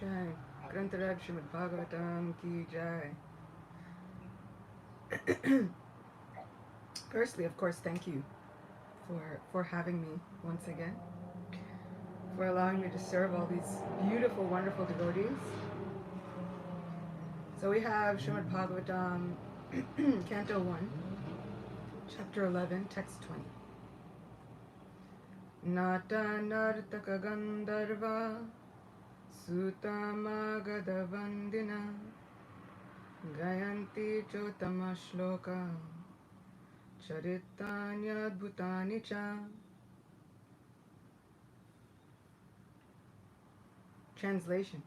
Jai. Grantaraj Srimad Bhagavatam ki Jai. Firstly, of course, thank you for having me once again, for allowing me to serve all these beautiful, wonderful devotees. So we have Srimad Bhagavatam, Canto 1, Chapter 11, Text 20. Nata nartaka gandharva sutama vandina gayanti chotama shloka charitanya bhutani cha. Translation.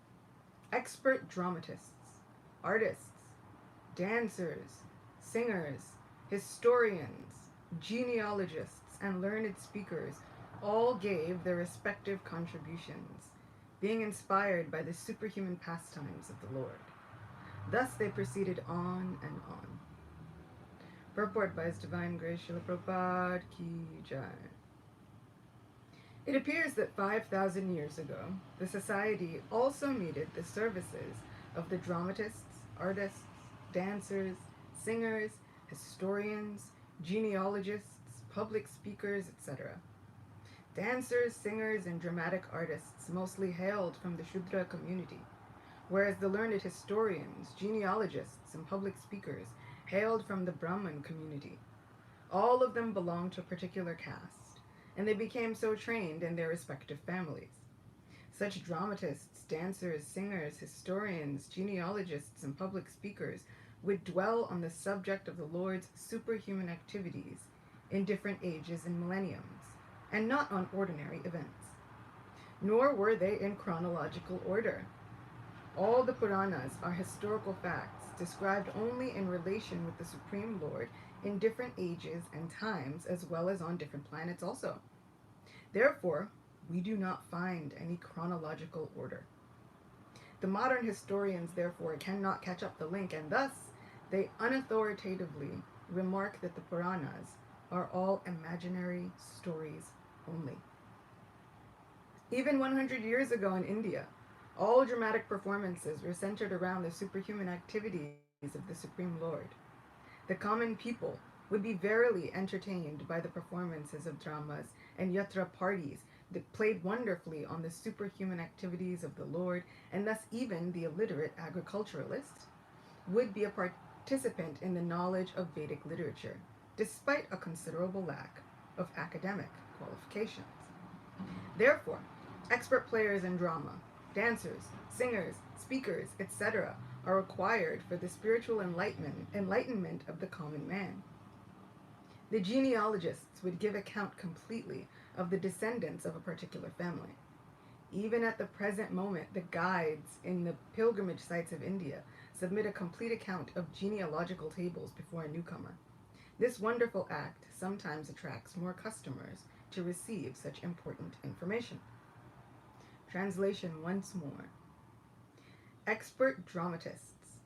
Expert dramatists, artists, dancers, singers, historians, genealogists, and learned speakers all gave their respective contributions, being inspired by the superhuman pastimes of the Lord. Thus they proceeded on and on. Purport by His Divine Grace Srila Prabhupada Ki Jai. It appears that 5,000 years ago, the society also needed the services of the dramatists, artists, dancers, singers, historians, genealogists, public speakers, etc. Dancers, singers, and dramatic artists mostly hailed from the Shudra community, whereas the learned historians, genealogists, and public speakers hailed from the Brahmin community. All of them belonged to a particular caste, and they became so trained in their respective families. Such dramatists, dancers, singers, historians, genealogists, and public speakers would dwell on the subject of the Lord's superhuman activities in different ages and millenniums, and not on ordinary events. Nor were they in chronological order. All the Puranas are historical facts described only in relation with the Supreme Lord in different ages and times, as well as on different planets also. Therefore, we do not find any chronological order. The modern historians, therefore, cannot catch up the link, and thus they unauthoritatively remark that the Puranas are all imaginary stories only. Even 100 years ago in India, all dramatic performances were centered around the superhuman activities of the Supreme Lord. The common people would be verily entertained by the performances of dramas and yatra parties that played wonderfully on the superhuman activities of the Lord, and thus even the illiterate agriculturalist would be a participant in the knowledge of Vedic literature, despite a considerable lack of academic qualifications. Therefore, expert players in drama, dancers, singers, speakers, etc., are required for the spiritual enlightenment of the common man. The genealogists would give account completely of the descendants of a particular family. Even at the present moment, the guides in the pilgrimage sites of India submit a complete account of genealogical tables before a newcomer. This wonderful act sometimes attracts more customers to receive such important information. Translation once more. Expert dramatists,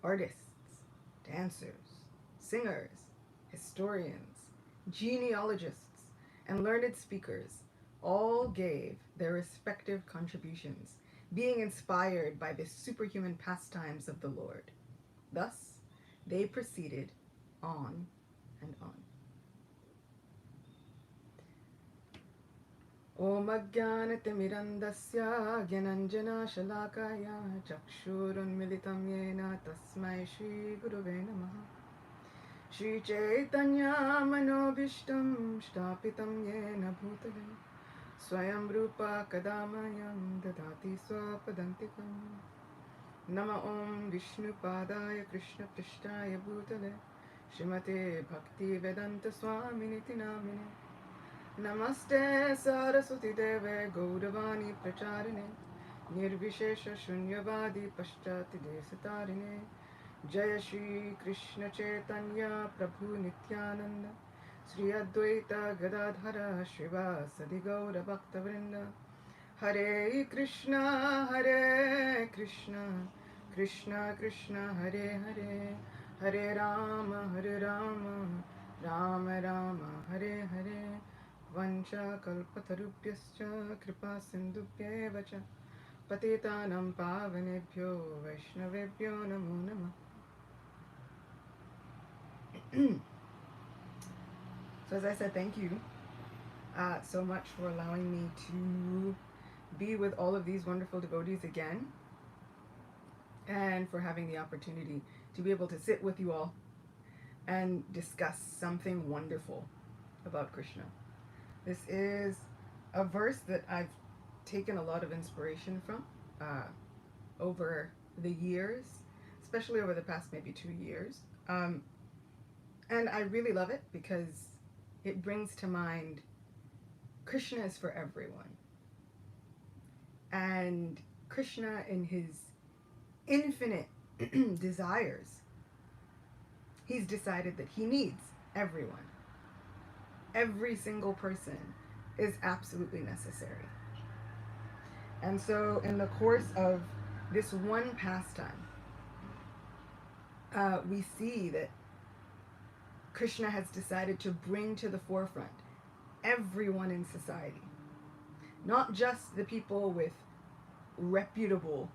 artists, dancers, singers, historians, genealogists, and learned speakers all gave their respective contributions, being inspired by the superhuman pastimes of the Lord. Thus, they proceeded on and on. Om Ajnanatimirandasya Gyananjana Shalakaya Chakshurunmilitam Yena Tasmai Shri Gurave Namaha Shri Chaitanya Manobishtam Shtapitam Yena Bhutale Swayam Rupa Kadamayam Dadati Swapadantikam Nama Om Vishnu Padaya Krishna Prishtaya Bhutale Shrimate Bhakti Vedanta Swaminiti Namine Namaste Saraswati Deve Gauravani Pracharine Nirvishesha Shunyavadi Pashtati Desatarine Jaya Shri Krishna Chaitanya Prabhu Nityananda Sri Advaita Gadadhara Srivasadi Gaura Bhakta Vrinda Hare Krishna Krishna Krishna Hare Hare Hare Rama Rama Rama Hare Hare Vancha kalpatarubhyascha kripa sindubhyeva cha Patitanam pavanebhyo Vaishnavebhyo namo namah. So as I said, thank you so much for allowing me to be with all of these wonderful devotees again, and for having the opportunity to be able to sit with you all and discuss something wonderful about Krishna. This is a verse that I've taken a lot of inspiration from over the years, especially over the past maybe 2 years. And I really love it because it brings to mind Krishna is for everyone. And Krishna, in his infinite desires, he's decided that he needs everyone. Every single person is absolutely necessary. And so in the course of this one pastime, we see that Krishna has decided to bring to the forefront everyone in society. Not just the people with reputable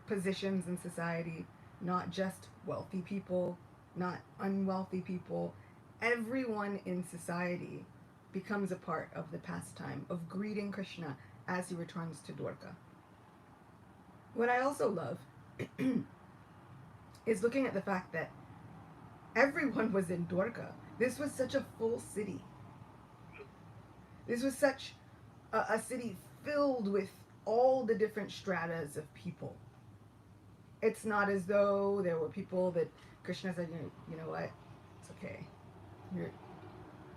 positions in society, not just wealthy people, not unwealthy people. Everyone in society becomes a part of the pastime of greeting Krishna as he returns to Dwarka. What I also love is looking at the fact that everyone was in Dwarka. This was such a full city. This was such a city filled with all the different stratas of people. It's not as though there were people that Krishna said, you know what, it's okay.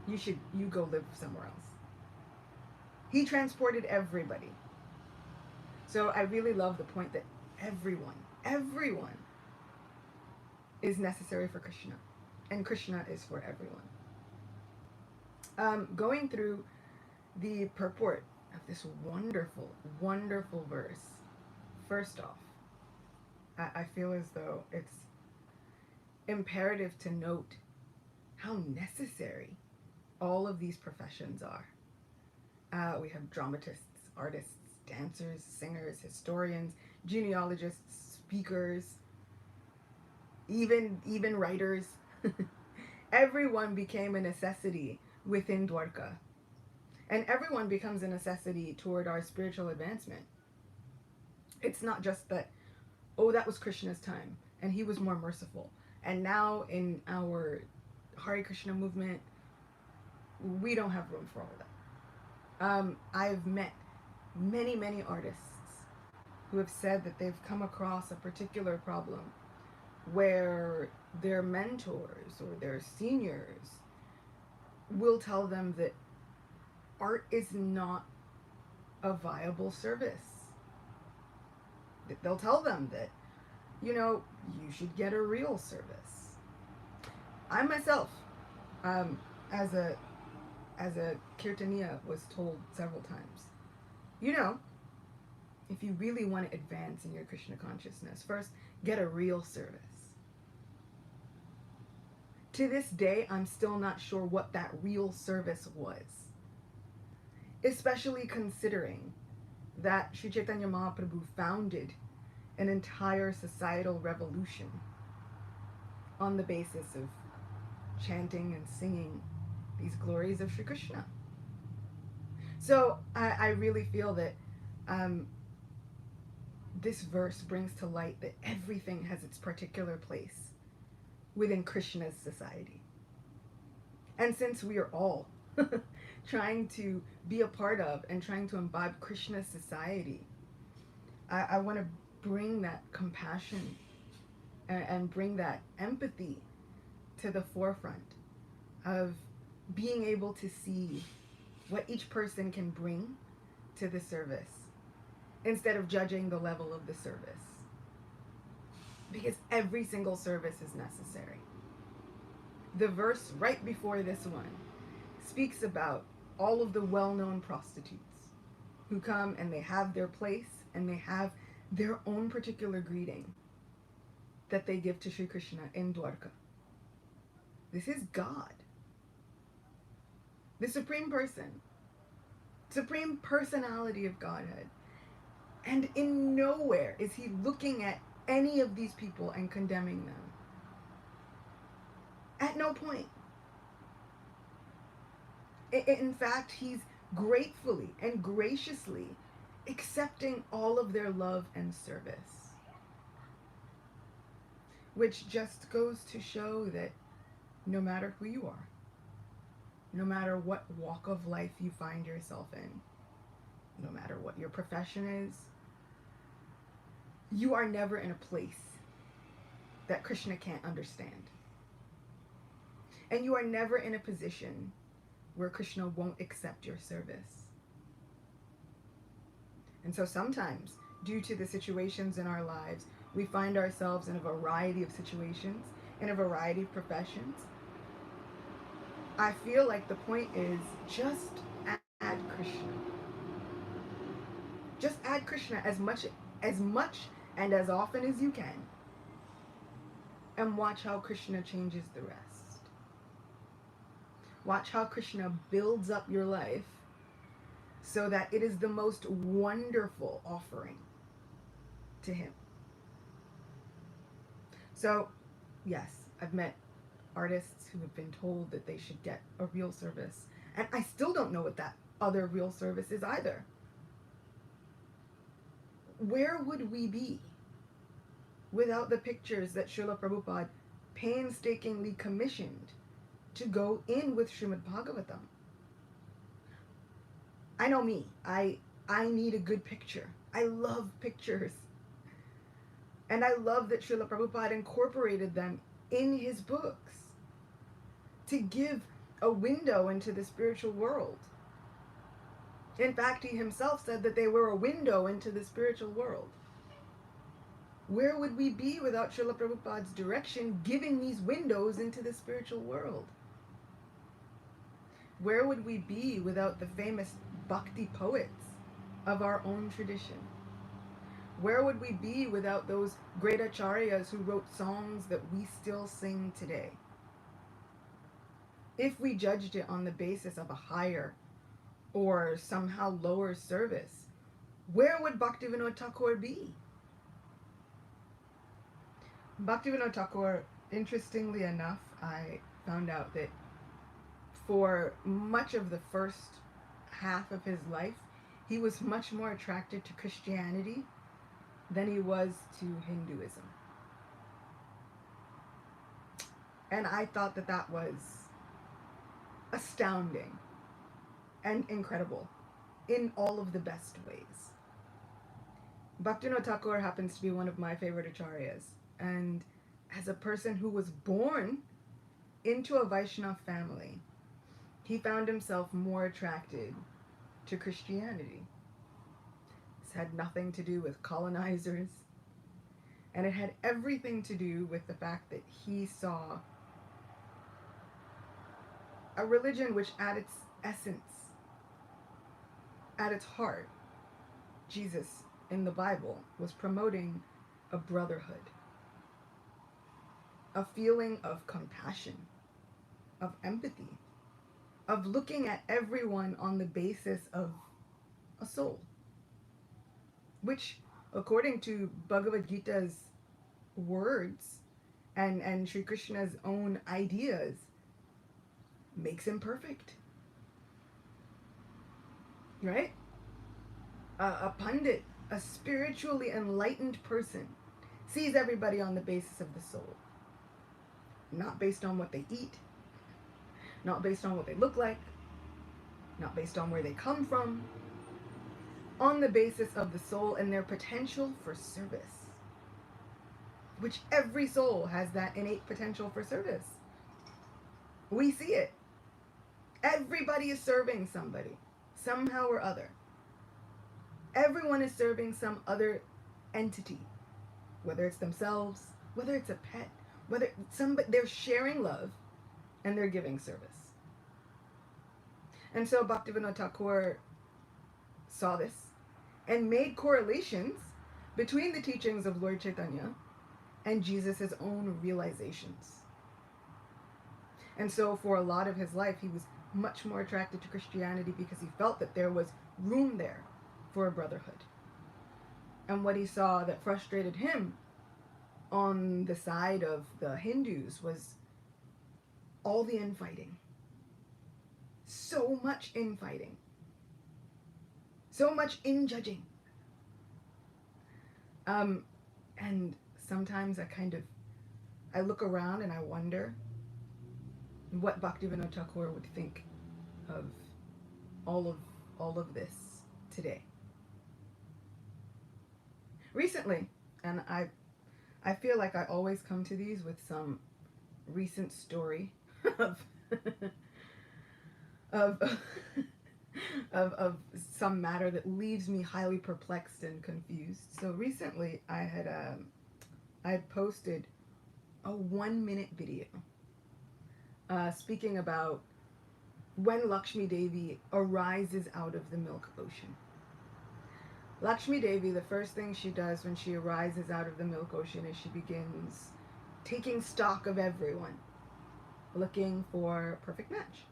You go live somewhere else. He transported everybody. So I really love the point that everyone is necessary for Krishna. And Krishna is for everyone. Going through the purport of this wonderful, wonderful verse, first off, I feel as though it's imperative to note how necessary all of these professions are. We have dramatists, artists, dancers, singers, historians, genealogists, speakers, even writers. Everyone became a necessity within Dwarka. And everyone becomes a necessity toward our spiritual advancement. It's not just that, oh, that was Krishna's time, and he was more merciful. And now in our Hare Krishna movement, we don't have room for all of that. I've met many, many artists who have said that they've come across a particular problem where their mentors or their seniors will tell them that art is not a viable service. They'll tell them that, you should get a real service. I myself, as a kirtaniya, was told several times, if you really want to advance in your Krishna consciousness, first get a real service. To this day, I'm still not sure what that real service was. Especially considering that Sri Chaitanya Mahaprabhu founded an entire societal revolution on the basis of chanting and singing these glories of Sri Krishna. So I really feel that this verse brings to light that everything has its particular place within Krishna's society. And since we are all trying to be a part of and trying to imbibe Krishna's society, I want to bring that compassion and bring that empathy to the forefront of being able to see what each person can bring to the service instead of judging the level of the service. Because every single service is necessary. The verse right before this one speaks about all of the well-known prostitutes who come and they have their place and they have their own particular greeting that they give to Sri Krishna in Dwarka. This is God. The Supreme Person, Supreme Personality of Godhead, And in nowhere is he looking at any of these people and condemning them. At no point. In fact, he's gratefully and graciously accepting all of their love and service. Which just goes to show that no matter who you are, no matter what walk of life you find yourself in, no matter what your profession is, you are never in a place that Krishna can't understand. And you are never in a position where Krishna won't accept your service. And so sometimes, due to the situations in our lives, we find ourselves in a variety of situations, in a variety of professions. I feel like the point is just add Krishna. Just add Krishna as much and as often as you can. And watch how Krishna changes the rest. Watch how Krishna builds up your life so that it is the most wonderful offering to him. So, yes, I've met artists who have been told that they should get a real service. And I still don't know what that other real service is either. Where would we be without the pictures that Srila Prabhupada painstakingly commissioned to go in with Srimad Bhagavatam? I know me. I need a good picture. I love pictures. And I love that Srila Prabhupada incorporated them in his books to give a window into the spiritual world. In fact, he himself said that they were a window into the spiritual world. Where would we be without Srila Prabhupada's direction giving these windows into the spiritual world? Where would we be without the famous bhakti poets of our own tradition? Where would we be without those great acharyas who wrote songs that we still sing today? If we judged it on the basis of a higher or somehow lower service, where would Bhaktivinoda Thakur be? Bhaktivinoda Thakur, interestingly enough, I found out that for much of the first half of his life, he was much more attracted to Christianity than he was to Hinduism. And I thought that that was astounding and incredible in all of the best ways. Bhaktivinoda Thakur happens to be one of my favorite acharyas. And as a person who was born into a Vaishnava family, he found himself more attracted to Christianity. This had nothing to do with colonizers, and it had everything to do with the fact that he saw a religion which at its essence, at its heart, Jesus in the Bible was promoting a brotherhood, a feeling of compassion, of empathy, of looking at everyone on the basis of a soul, which, according to Bhagavad Gita's words and Sri Krishna's own ideas, makes him perfect. Right? A pundit, a spiritually enlightened person, sees everybody on the basis of the soul. Not based on what they eat, not based on what they look like, not based on where they come from, on the basis of the soul and their potential for service. Which every soul has that innate potential for service. We see it. Everybody is serving somebody, somehow or other. Everyone is serving some other entity, whether it's themselves, whether it's a pet, whether somebody, they're sharing love and they're giving service. And so Bhaktivinoda Thakur saw this and made correlations between the teachings of Lord Chaitanya and Jesus' own realizations. And so for a lot of his life, he was much more attracted to Christianity because he felt that there was room there for a brotherhood. And what he saw that frustrated him on the side of the Hindus was all the infighting. So much infighting. So much in-judging. And sometimes I look around and I wonder what Bhaktivinoda Thakur would think of all of this today. Recently, and I feel like I always come to these with some recent story of of some matter that leaves me highly perplexed and confused. So recently I had posted a 1-minute video speaking about when Lakshmi Devi arises out of the milk ocean. Lakshmi Devi, the first thing she does when she arises out of the milk ocean is she begins taking stock of everyone, looking for a perfect match.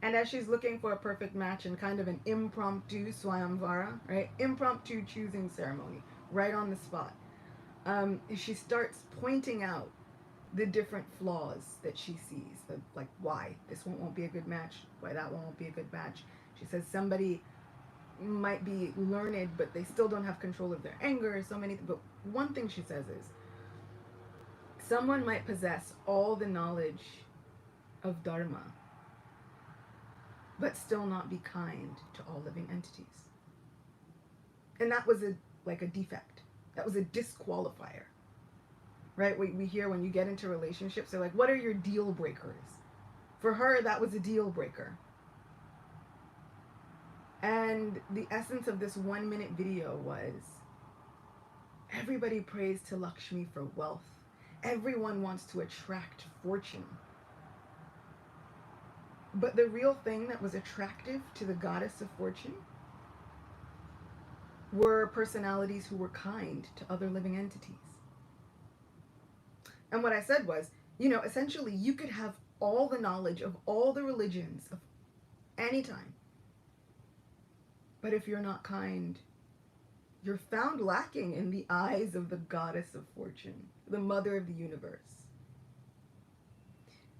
And as she's looking for a perfect match in kind of an impromptu swayamvara, right? Impromptu choosing ceremony, right on the spot. She starts pointing out the different flaws that she sees, like why this one won't be a good match, why that one won't be a good match. She says somebody might be learned, but they still don't have control of their anger, so many, but one thing she says is, someone might possess all the knowledge of Dharma, but still not be kind to all living entities. And that was a defect. That was a disqualifier. Right? We hear when you get into relationships, they're like, what are your deal breakers? For her, that was a deal breaker. And the essence of this 1-minute video was, everybody prays to Lakshmi for wealth. Everyone wants to attract fortune. But the real thing that was attractive to the goddess of fortune were personalities who were kind to other living entities. And what I said was, essentially you could have all the knowledge of all the religions of any time. But if you're not kind, you're found lacking in the eyes of the goddess of fortune, the mother of the universe.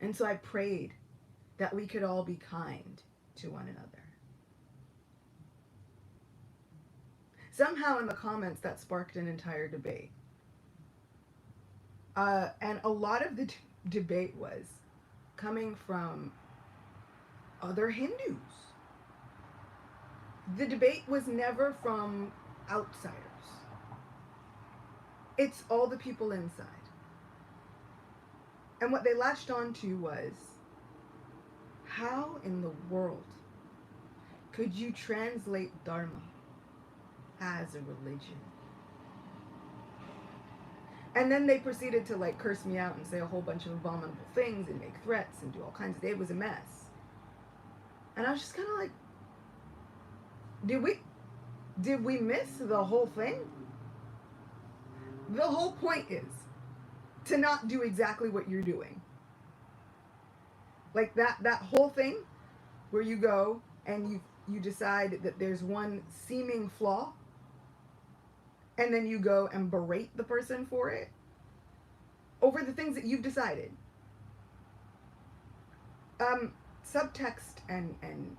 And so I prayed that we could all be kind to one another. Somehow in the comments that sparked an entire debate. And a lot of the debate was coming from other Hindus. The debate was never from outsiders. It's all the people inside. And what they latched onto was, how in the world could you translate Dharma as a religion? And then they proceeded to curse me out and say a whole bunch of abominable things and make threats and do all kinds of, it was a mess. And I was just kind of like, did we miss the whole thing? The whole point is to not do exactly what you're doing. Like that whole thing where you go and you decide that there's one seeming flaw, and then you go and berate the person for it over the things that you've decided. Subtext and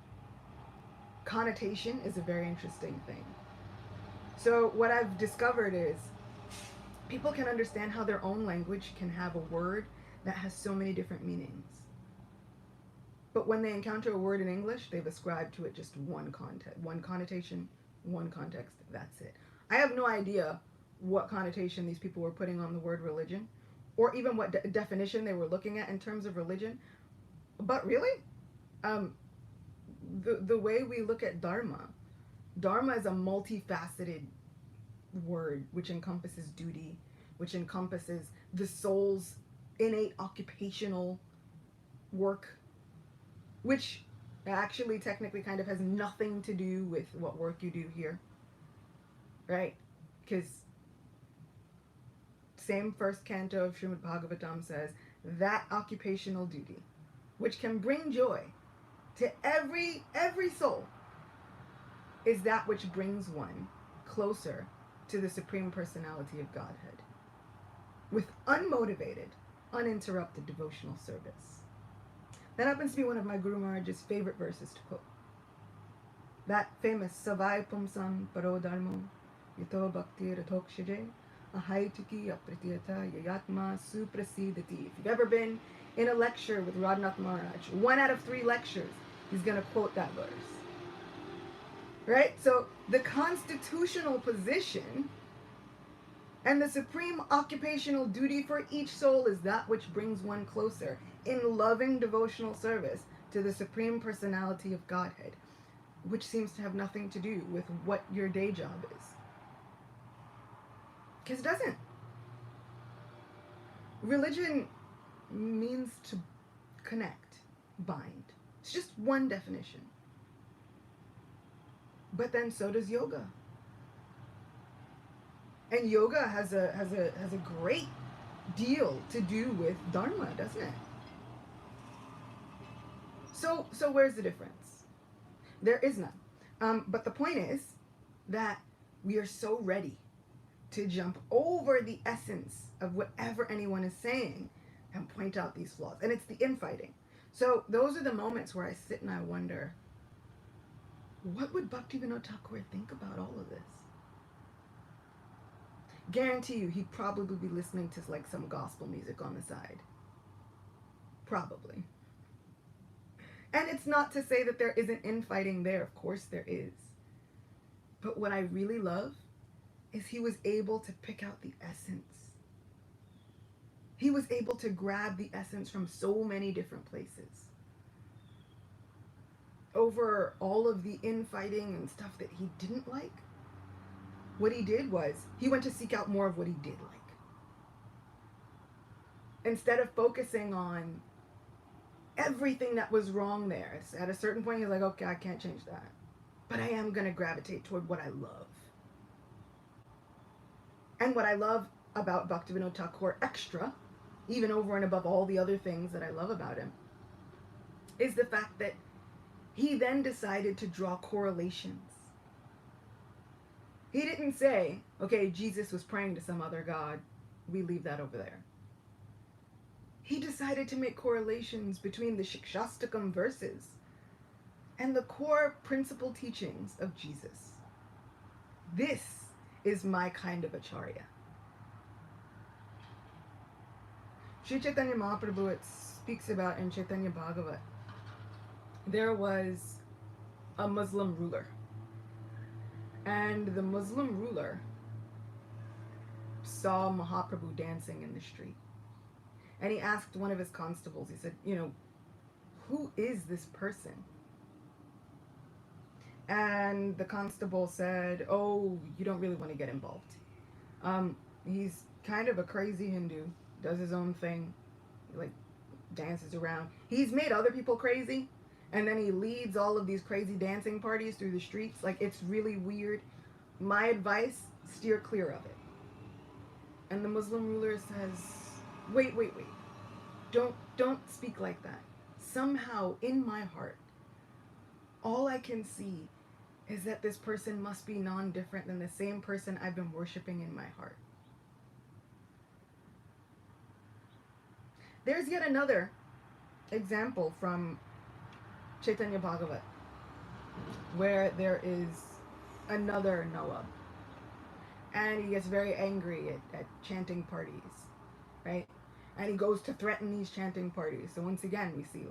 connotation is a very interesting thing. So what I've discovered is people can understand how their own language can have a word that has so many different meanings. But when they encounter a word in English, they've ascribed to it just one connotation, one context, that's it. I have no idea what connotation these people were putting on the word religion, or even what definition they were looking at in terms of religion. But really, the way we look at Dharma is a multifaceted word which encompasses duty, which encompasses the soul's innate occupational work, which actually technically kind of has nothing to do with what work you do here, right? Because same first canto of Srimad Bhagavatam says that occupational duty, which can bring joy to every soul, is that which brings one closer to the Supreme Personality of Godhead with unmotivated, uninterrupted devotional service. That happens to be one of my Guru Maharaj's favorite verses to quote. That famous Savai Pumsam Paro Dharmo Yato Bhakti Ratokshije Ahaituki Apratiyata Yayatma Suprasidati. If you've ever been in a lecture with Radhanath Maharaj, 1 out of 3 lectures, he's going to quote that verse. Right? So the constitutional position and the supreme occupational duty for each soul is that which brings one closer in loving devotional service to the Supreme Personality of Godhead, which seems to have nothing to do with what your day job is. Because it doesn't. Religion means to connect, bind. It's just one definition. But then so does yoga. And yoga has a great deal to do with dharma, doesn't it? So where's the difference? There is none. But the point is that we are so ready to jump over the essence of whatever anyone is saying and point out these flaws. And it's the infighting. So those are the moments where I sit and I wonder, what would Bhaktivinoda Thakur think about all of this? Guarantee you he'd probably be listening to like some gospel music on the side. Probably. And it's not to say that there isn't infighting there. Of course there is. But what I really love is he was able to pick out the essence. He was able to grab the essence from so many different places. Over all of the infighting and stuff that he didn't like, what he did was he went to seek out more of what he did like. Instead of focusing on everything that was wrong there, at a certain point he's like, okay, I can't change that. But I am going to gravitate toward what I love. And what I love about Bhaktivinoda Thakur extra, even over and above all the other things that I love about him, is the fact that he then decided to draw correlations. He didn't say, okay, Jesus was praying to some other god. We leave that over there. He decided to make correlations between the Shikshastakam verses and the core principal teachings of Jesus. This is my kind of acharya. Sri Chaitanya Mahaprabhu, it speaks about in Chaitanya Bhagavat, there was a Muslim ruler. And the Muslim ruler saw Mahaprabhu dancing in the street. And he asked one of his constables, he said, who is this person? And the constable said, oh, you don't really want to get involved. He's kind of a crazy Hindu, does his own thing, like dances around. He's made other people crazy, and then he leads all of these crazy dancing parties through the streets. Like, it's really weird. My advice, steer clear of it. And the Muslim ruler says, wait. Don't speak like that. Somehow, in my heart, all I can see is that this person must be non-different than the same person I've been worshiping in my heart. There's yet another example from Chaitanya Bhagavat, where there is another Nawab, and he gets very angry at chanting parties, right? And he goes to threaten these chanting parties. So once again, we see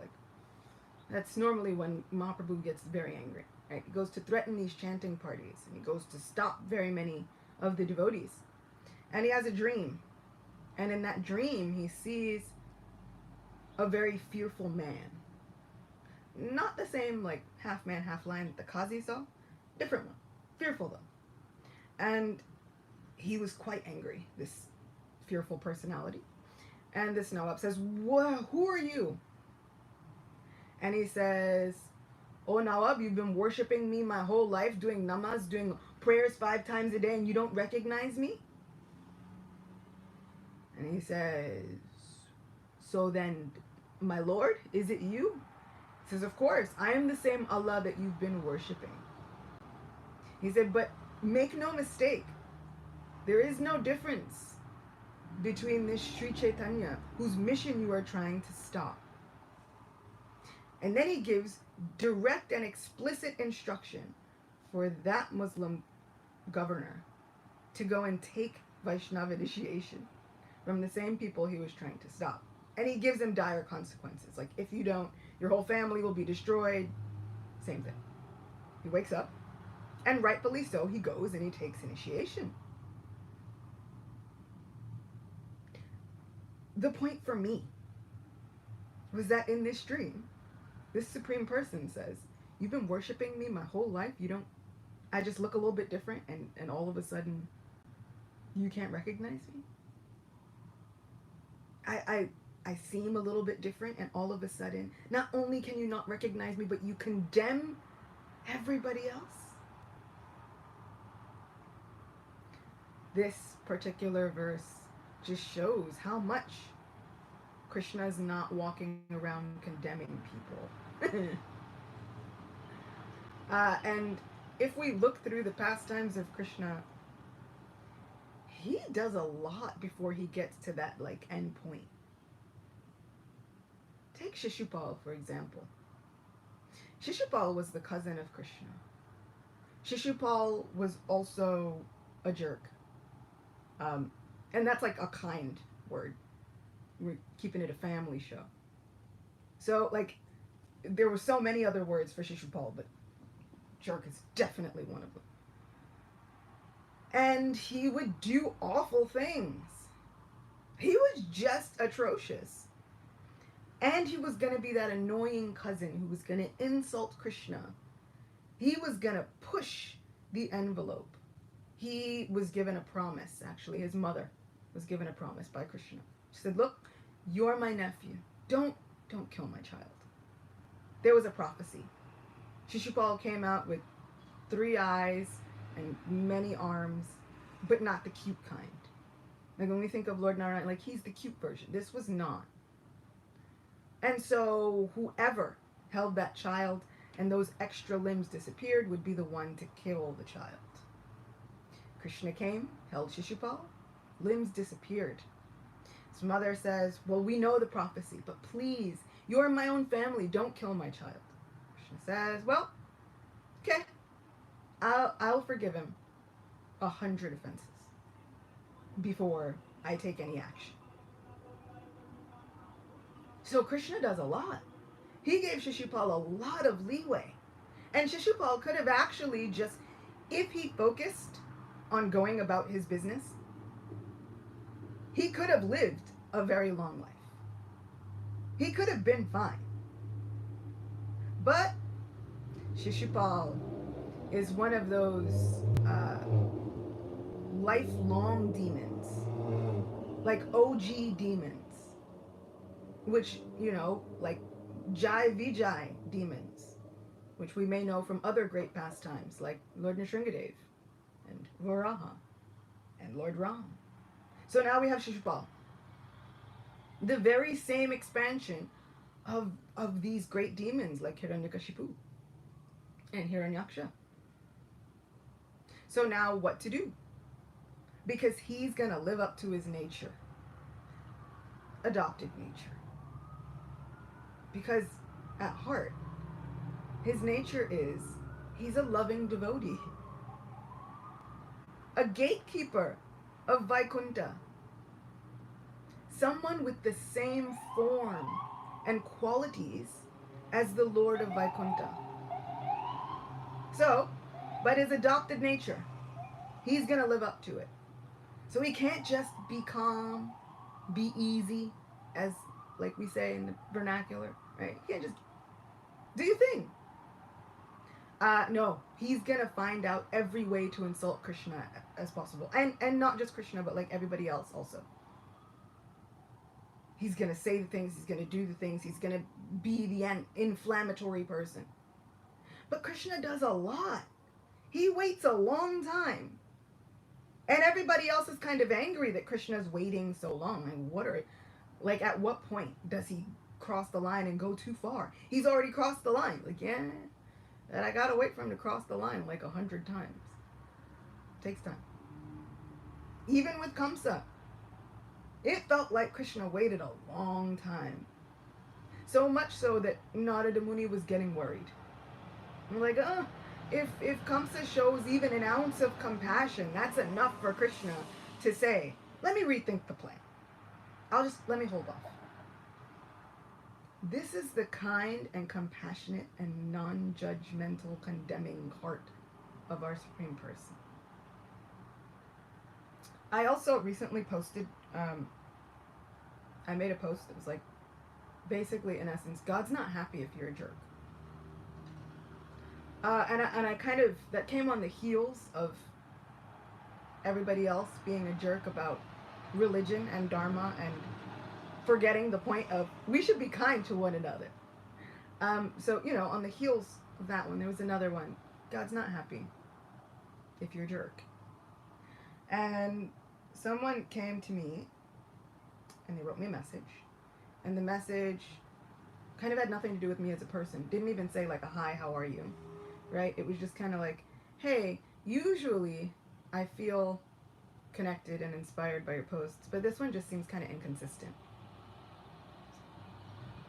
that's normally when Mahaprabhu gets very angry, right? He goes to threaten these chanting parties, and he goes to stop very many of the devotees. And he has a dream, and in that dream, he sees a very fearful man. Not the same, half man, half lion that the Kazi saw. Different one. Fearful, though. And he was quite angry, this fearful personality. And this Nawab says, who are you? And he says, oh, Nawab, you've been worshiping me my whole life, doing namaz, doing prayers 5 times a day, and you don't recognize me? And he says, so then, my Lord, is it you? He says, of course, I am the same Allah that you've been worshiping. He said, but Make no mistake, there is no difference between this Sri Chaitanya, whose mission you are trying to stop. And then he gives direct and explicit instruction for that Muslim governor to go and take Vaishnava initiation from the same people he was trying to stop. And he gives him dire consequences. Like, if you don't, your whole family will be destroyed. Same thing. He wakes up, and rightfully so, he goes and he takes initiation. The point for me was that in this dream, this supreme person says, you've been worshiping me my whole life. I just look a little bit different, and all of a sudden you can't recognize me. I seem a little bit different, and all of a sudden, not only can you not recognize me, but you condemn everybody else. This particular verse just shows how much Krishna is not walking around condemning people. And if we look through the pastimes of Krishna, he does a lot before he gets to that end point. Take Shishupal, for example. Shishupal was the cousin of Krishna. Shishupal was also a jerk. And that's a kind word. We're keeping it a family show. So, there were so many other words for Shishupal, but jerk is definitely one of them. And he would do awful things. He was just atrocious. And he was going to be that annoying cousin who was going to insult Krishna. He was going to push the envelope. He was given a promise, actually. His mother was given a promise by Krishna. She said, look, you're my nephew. Don't kill my child. There was a prophecy. Shishupal came out with 3 eyes and many arms, but not the cute kind. When we think of Lord Narayan, he's the cute version. This was not. And so whoever held that child and those extra limbs disappeared would be the one to kill the child. Krishna came, held Shishupal, limbs disappeared. His mother says, well, we know the prophecy, but please, you're my own family, don't kill my child. Krishna says, well, okay, I'll forgive him 100 offenses before I take any action. So Krishna does a lot. He gave Shishupal a lot of leeway. And Shishupal could have actually just, if he focused on going about his business, he could have lived a very long life. He could have been fine. But Shishupal is one of those lifelong demons, like OG demons, which, like Jai Vijay demons, which we may know from other great pastimes, like Lord Nrsingadev and Varaha and Lord Ram. So now we have Shishupal, the very same expansion of these great demons like Hiranyakashipu and Hiranyaksha. So now what to do? Because he's going to live up to his nature, adopted nature. Because at heart, his nature is, he's a loving devotee, a gatekeeper of Vaikuntha, someone with the same form and qualities as the Lord of Vaikuntha. So, but his adopted nature, he's going to live up to it. So he can't just be calm, be easy, as like we say in the vernacular, right? You can't just do your thing. No, he's going to find out every way to insult Krishna as possible. And not just Krishna, but like everybody else also. He's going to say the things, he's going to do the things, he's going to be the inflammatory person. But Krishna does a lot. He waits a long time. And everybody else is kind of angry that Krishna's waiting so long. Like, at what point does he cross the line and go too far? He's already crossed the line. Like, yeah, and I gotta wait for him to cross the line like 100 times. Takes time. Even with Kamsa, it felt like Krishna waited a long time. So much so that Narada Muni was getting worried. I'm like, if Kamsa shows even an ounce of compassion, that's enough for Krishna to say, let me rethink the plan. Let me hold off. This is the kind and compassionate and non-judgmental condemning heart of our Supreme Person. I also recently posted, I made a post that was like, basically, in essence, God's not happy if you're a jerk. And I kind of, that came on the heels of everybody else being a jerk about religion and dharma and forgetting the point of we should be kind to one another. So, on the heels of that one, there was another one. God's not happy if you're a jerk. And someone came to me and they wrote me a message. And the message kind of had nothing to do with me as a person. Didn't even say like a hi, how are you? Right? It was just kind of like, hey, usually I feel connected and inspired by your posts, but this one just seems kind of inconsistent.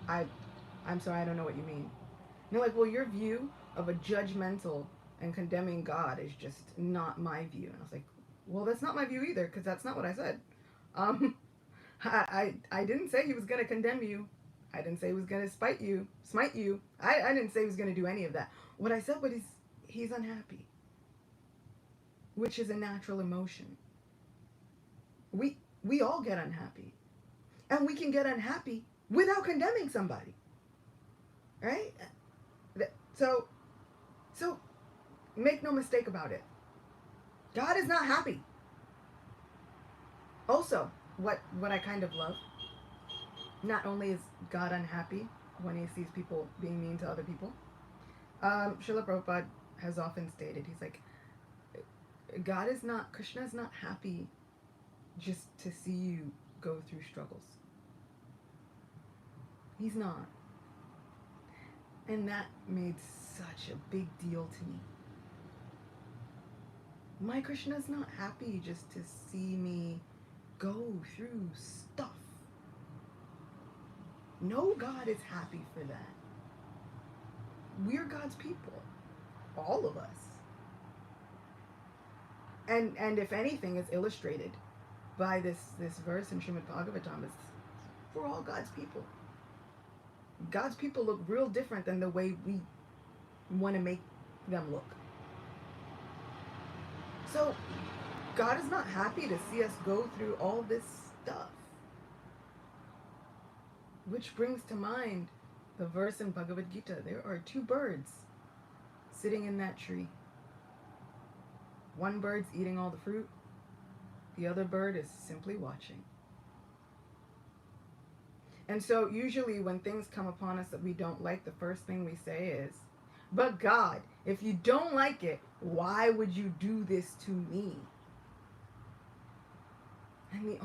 I'm sorry, I don't know what you mean. And they're like, well, your view of a judgmental and condemning God is just not my view. And I was like, well, that's not my view either, because that's not what I said. I didn't say he was going to condemn you. I didn't say he was going to smite you. I didn't say he was going to do any of that. What I said was he's unhappy, which is a natural emotion. We all get unhappy, and we can get unhappy without condemning somebody, right? So make no mistake about it. God is not happy. Also, what I kind of love, not only is God unhappy when he sees people being mean to other people, Srila Prabhupada has often stated, he's like, Krishna is not happy just to see you go through struggles. He's not. And that made such a big deal to me. My Krishna's not happy just to see me go through stuff. No God is happy for that. We're God's people. All of us. And if anything is illustrated by this verse in Srimad Bhagavatam, is we're all God's people. God's people look real different than the way we want to make them look. So, God is not happy to see us go through all this stuff. Which brings to mind the verse in Bhagavad Gita. There are two birds sitting in that tree. One bird's eating all the fruit. The other bird is simply watching. And so usually when things come upon us that we don't like, the first thing we say is, but God, if you don't like it, why would you do this to me? And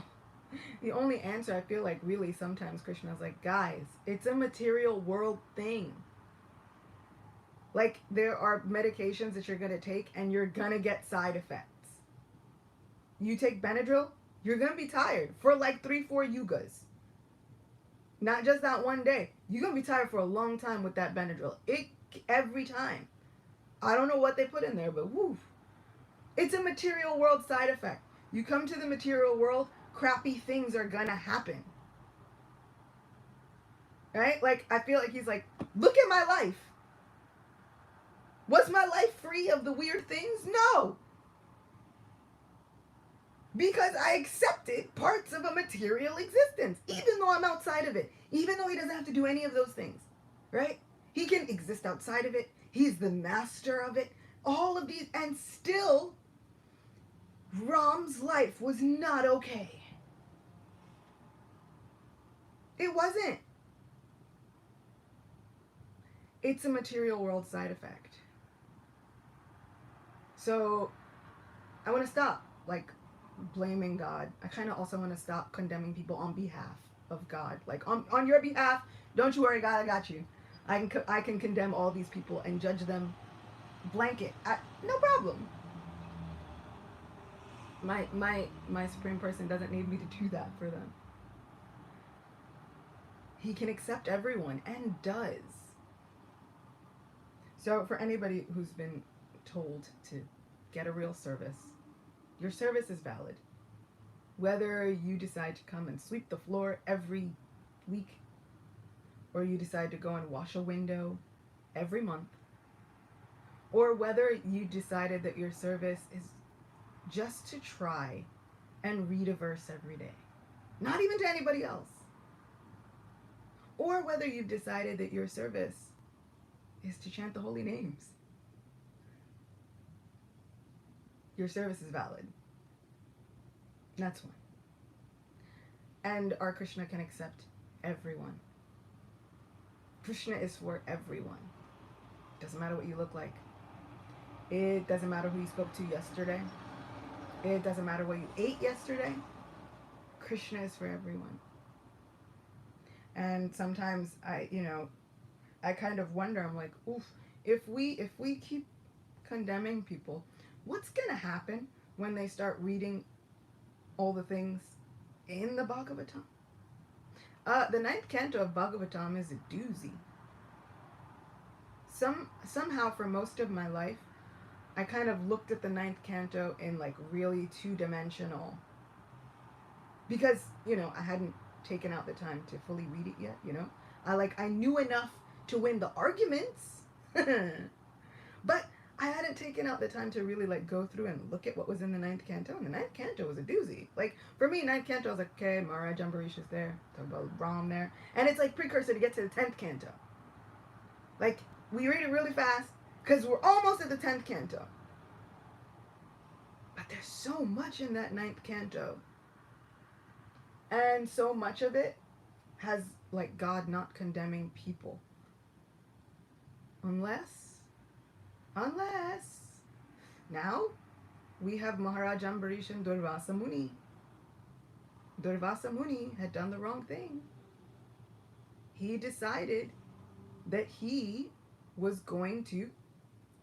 the only answer I feel like really sometimes Krishna's like, guys, it's a material world thing. Like there are medications that you're going to take and you're going to get side effects. You take Benadryl, you're going to be tired for like 3-4 yugas. Not just that one day. You're going to be tired for a long time with that Benadryl. Every time. I don't know what they put in there, but woof. It's a material world side effect. You come to the material world, crappy things are going to happen. Right? Like, I feel like he's like, look at my life. Was my life free of the weird things? No. Because I accepted parts of a material existence, even though I'm outside of it, even though he doesn't have to do any of those things, right? He can exist outside of it. He's the master of it. All of these, and still, Ram's life was not okay. It wasn't. It's a material world side effect. So, I want to stop, blaming God. I kind of also want to stop condemning people on behalf of God. Like, on your behalf, don't you worry, God, I got you. I can condemn all these people and judge them blanket. No problem. My Supreme Person doesn't need me to do that for them. He can accept everyone and does. So for anybody who's been told to get a real service, your service is valid. Whether you decide to come and sweep the floor every week, or you decide to go and wash a window every month, or whether you decided that your service is just to try and read a verse every day, not even to anybody else, or whether you've decided that your service is to chant the holy names, your service is valid. That's one. And our Krishna can accept everyone. Krishna is for everyone. Doesn't matter what you look like. It doesn't matter who you spoke to yesterday. It doesn't matter what you ate yesterday. Krishna is for everyone. And sometimes I kind of wonder, I'm like, oof, if we keep condemning people, what's gonna happen when they start reading all the things in the Bhagavatam? The 9th canto of Bhagavatam is a doozy. Somehow for most of my life, I kind of looked at the 9th canto in like really two-dimensional, because, I hadn't taken out the time to fully read it yet, I knew enough to win the arguments, but I hadn't taken out the time to really like go through and look at what was in the 9th canto, and the 9th canto was a doozy. Like, for me, 9th canto, I was like, okay, Maharaj Ambarish is there, talk about Ram there, and it's like precursor to get to the 10th canto. Like, we read it really fast, because we're almost at the 10th canto. But there's so much in that 9th canto, and so much of it has, like, God not condemning people. Unless, now, we have Maharaj Ambarish and Durvasa Muni. Durvasa Muni had done the wrong thing. He decided that he was going to,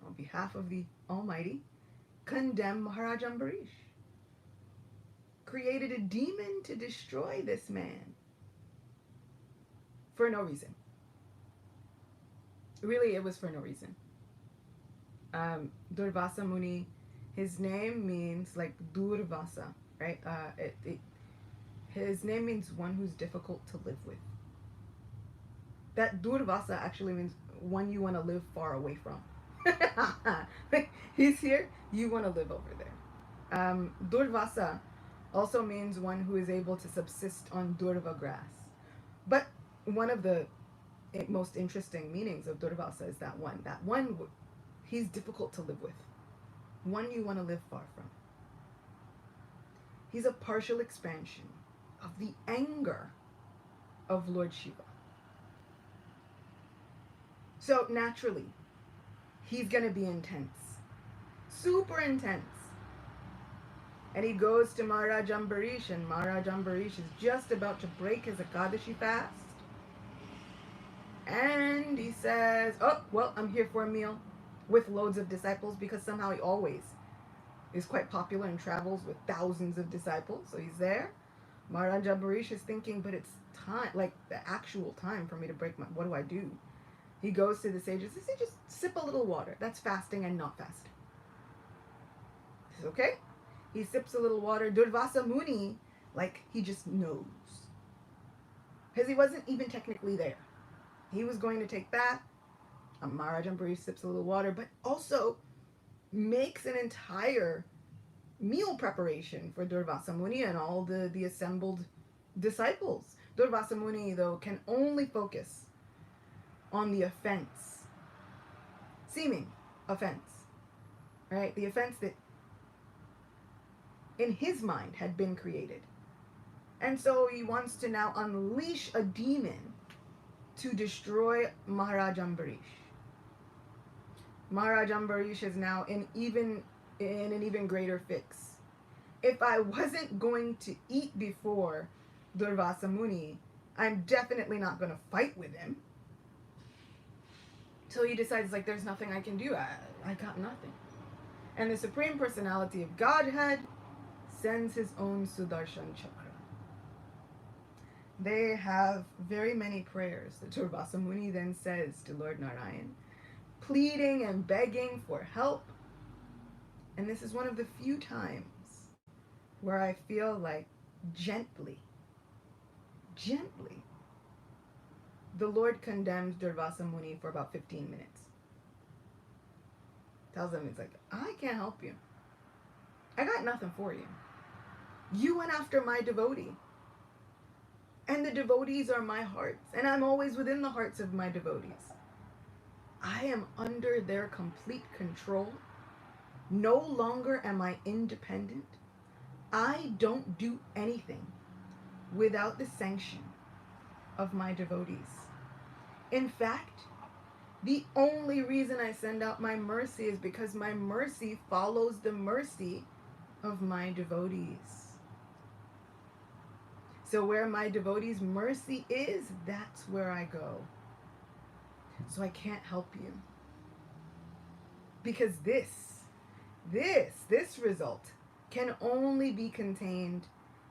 on behalf of the Almighty, condemn Maharaj Ambarish. Created a demon to destroy this man. For no reason. Really, it was for no reason. Durvasa Muni, his name means like Durvasa, right? His name means one who's difficult to live with. That Durvasa actually means one you want to live far away from. He's here, you want to live over there. Durvasa also means one who is able to subsist on Durva grass. But one of the most interesting meanings of Durvasa is that one. He's difficult to live with. One you want to live far from. He's a partial expansion of the anger of Lord Shiva. So naturally, he's going to be intense. Super intense. And he goes to Maharaj Ambarish, and Maharaj Ambarish is just about to break his Ekadashi fast. And he says, oh, well, I'm here for a meal with loads of disciples, because somehow he always is quite popular and travels with thousands of disciples. So he's there. Maharaj Ambarish is thinking, but it's time, like the actual time for me to break my, what do I do? He goes to the sages. He says, just sip a little water. That's fasting and not fasting. He says, okay. He sips a little water. Durvasa Muni, like, he just knows. Because he wasn't even technically there. He was going to take that. Maharaj Ambarish sips a little water, but also makes an entire meal preparation for Durvasa Muni and all the assembled disciples. Durvasa Muni, though, can only focus on the offense. Seeming offense. Right? The offense that in his mind had been created. And so he wants to now unleash a demon to destroy Maharaj Ambarish. Maharaj Ambarish is now in an even greater fix. If I wasn't going to eat before Durvasa Muni, I'm definitely not going to fight with him. So he decides, like, there's nothing I can do. I got nothing. And the Supreme Personality of Godhead sends his own Sudarshan Chakra. They have very many prayers. The Durvasa Muni then says to Lord Narayan, pleading and begging for help. And this is one of the few times where I feel like gently, the Lord condemns Durvasa Muni for about 15 minutes. Tells him, it's like, I can't help you. I got nothing for you. You went after my devotee. And the devotees are my hearts. And I'm always within the hearts of my devotees. I am under their complete control. No longer am I independent. I don't do anything without the sanction of my devotees. In fact, the only reason I send out my mercy is because my mercy follows the mercy of my devotees. So where my devotees' mercy is, that's where I go. So I can't help you. Because this result can only be contained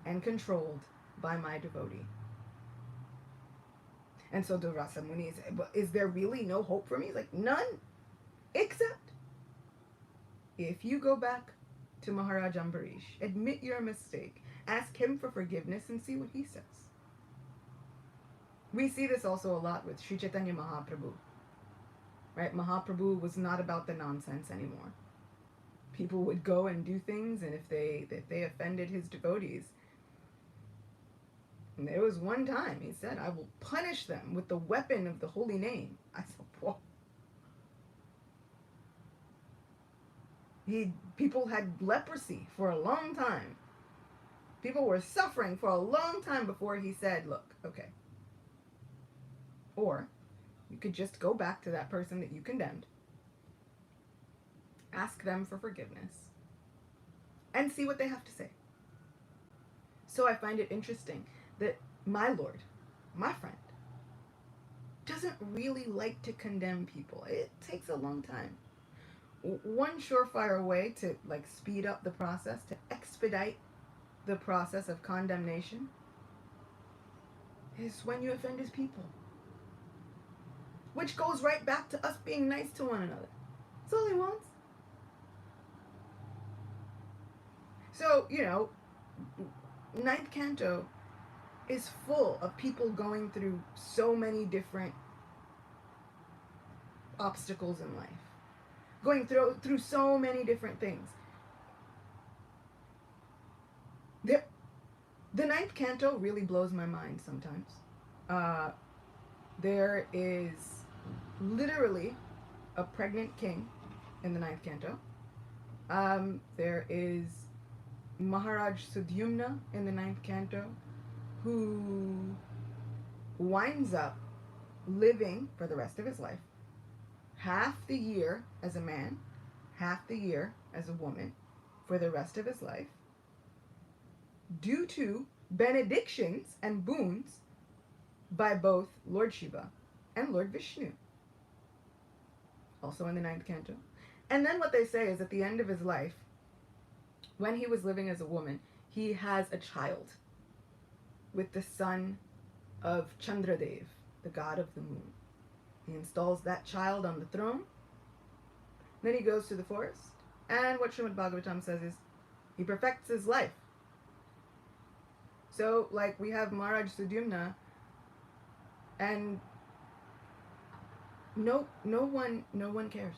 and controlled by my devotee. And so Durvasa Muni said, but is there really no hope for me? He's like, none, except if you go back to Maharaj Ambarish, admit your mistake, ask him for forgiveness and see what he says. We see this also a lot with Sri Chaitanya Mahaprabhu. Right? Mahaprabhu was not about the nonsense anymore. People would go and do things, and if they offended his devotees, and there was one time he said, I will punish them with the weapon of the holy name. I said, whoa. People had leprosy for a long time. People were suffering for a long time before he said, look, okay. Or you could just go back to that person that you condemned, ask them for forgiveness, and see what they have to say. So I find it interesting that my Lord, my friend, doesn't really like to condemn people. It takes a long time. One surefire way to speed up the process, to expedite the process of condemnation, is when you offend his people. Which goes right back to us being nice to one another. That's all he wants. So, ninth canto is full of people going through so many different obstacles in life. Going through so many different things. The ninth canto really blows my mind sometimes. There is literally a pregnant king in the ninth canto. There is Maharaj Sudyumna in the ninth canto, who winds up living for the rest of his life half the year as a man, half the year as a woman, for the rest of his life, due to benedictions and boons by both Lord Shiva and Lord Vishnu. Also in the ninth canto. And then what they say is at the end of his life, when he was living as a woman, he has a child with the son of Chandradev, the god of the moon. He installs that child on the throne. Then he goes to the forest. And what Srimad Bhagavatam says is, he perfects his life. So, we have Maharaj Sudyumna, and no one cares.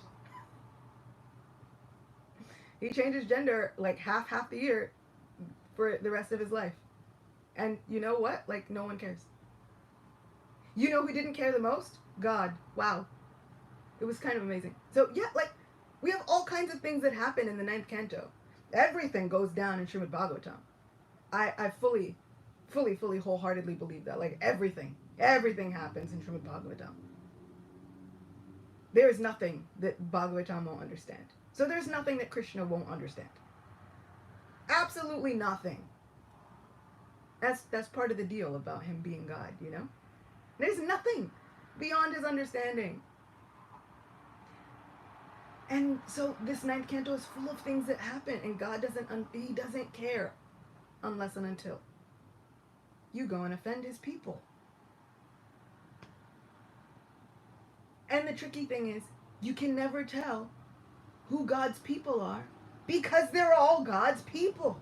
He changes gender half the year for the rest of his life. And you know what? No one cares. You know who didn't care the most? God. Wow. It was kind of amazing. So yeah, we have all kinds of things that happen in the ninth canto. Everything goes down in Srimad Bhagavatam. I fully, wholeheartedly believe that. Everything happens in Srimad Bhagavatam. There is nothing that Bhagavatam won't understand. So there's nothing that Krishna won't understand. Absolutely nothing. That's part of the deal about him being God, There's nothing beyond his understanding. And so this ninth canto is full of things that happen, and God doesn't care. unless and until you go and offend his people. And the tricky thing is, you can never tell who God's people are because they're all God's people.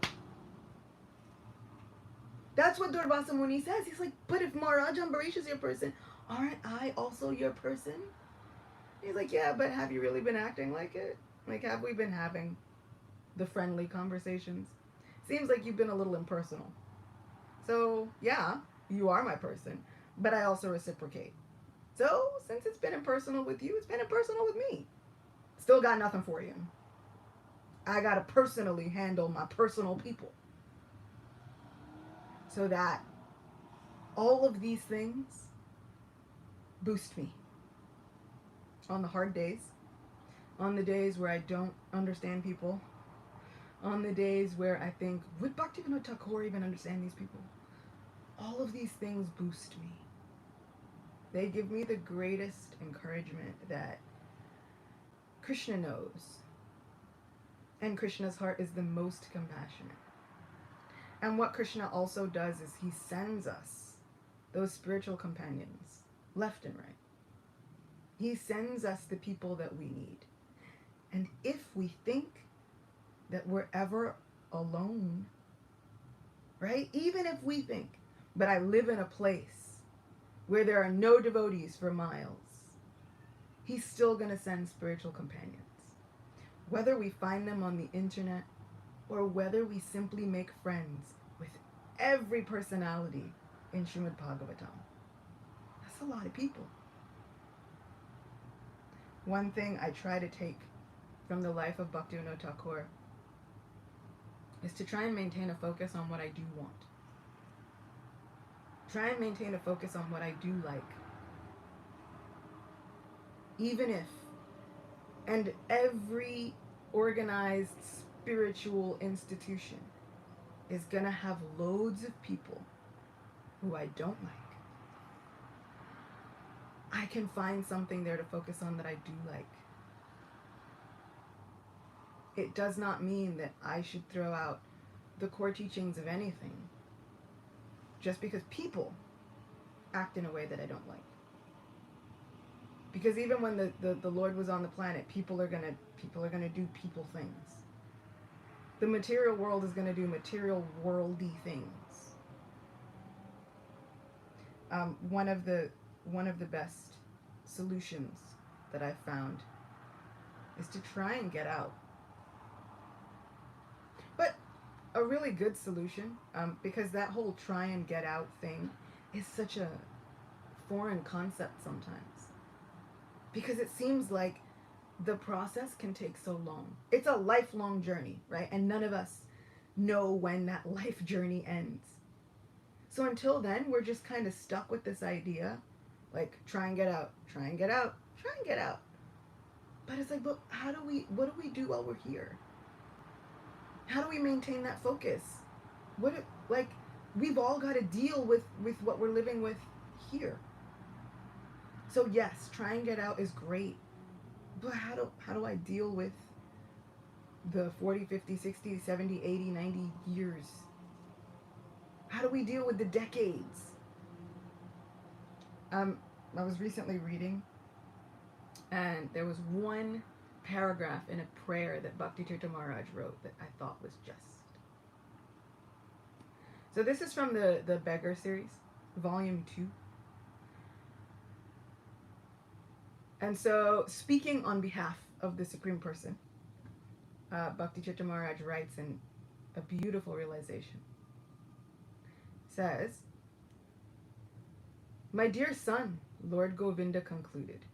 That's what Durvasa Muni says. He's like, but if Maharaj Ambarish is your person, aren't I also your person? He's like, yeah, but have you really been acting like it? Like, have we been having the friendly conversations? Seems like you've been a little impersonal. So, yeah, you are my person, but I also reciprocate. So, since it's been impersonal with you, it's been impersonal with me. Still got nothing for you. I gotta personally handle my personal people. So that all of these things boost me. On the hard days, on the days where I don't understand people, on the days where I think, would Bhaktivinoda Thakur even understand these people? All of these things boost me. They give me the greatest encouragement that Krishna knows. And Krishna's heart is the most compassionate. And what Krishna also does is he sends us those spiritual companions left and right. He sends us the people that we need. And if we think that we're ever alone, right? Even if we think, but I live in a place where there are no devotees for miles, he's still going to send spiritual companions. Whether we find them on the internet or whether we simply make friends with every personality in Srimad Bhagavatam. That's a lot of people. One thing I try to take from the life of Bhaktivinoda Thakur is to try and maintain a focus on what I do want. Try and maintain a focus on what I do like. Even if, and every organized spiritual institution is going to have loads of people who I don't like, I can find something there to focus on that I do like. It does not mean that I should throw out the core teachings of anything just because people act in a way that I don't like. Because even when the Lord was on the planet, people are gonna do people things. The material world is gonna do material worldy things. One of the best solutions that I've found is to try and get out. But a really good solution, because that whole try and get out thing is such a foreign concept sometimes. Because it seems like the process can take so long. It's a lifelong journey, right? And none of us know when that life journey ends. So until then, we're just kind of stuck with this idea, like, try and get out, try and get out, try and get out. But it's like, but what do we do while we're here? How do we maintain that focus? We've all got to deal with what we're living with here. So yes, try and get out is great. But how do I deal with the 40, 50, 60, 70, 80, 90 years? How do we deal with the decades? I was recently reading, and there was one paragraph in a prayer that Bhakti Tirtha Maharaj wrote that I thought was just. So this is from the Beggar series, volume 2. And so, speaking on behalf of the Supreme Person, Bhakti Tirtha Maharaj writes in a beautiful realization. Says, "My dear son," Lord Govinda concluded,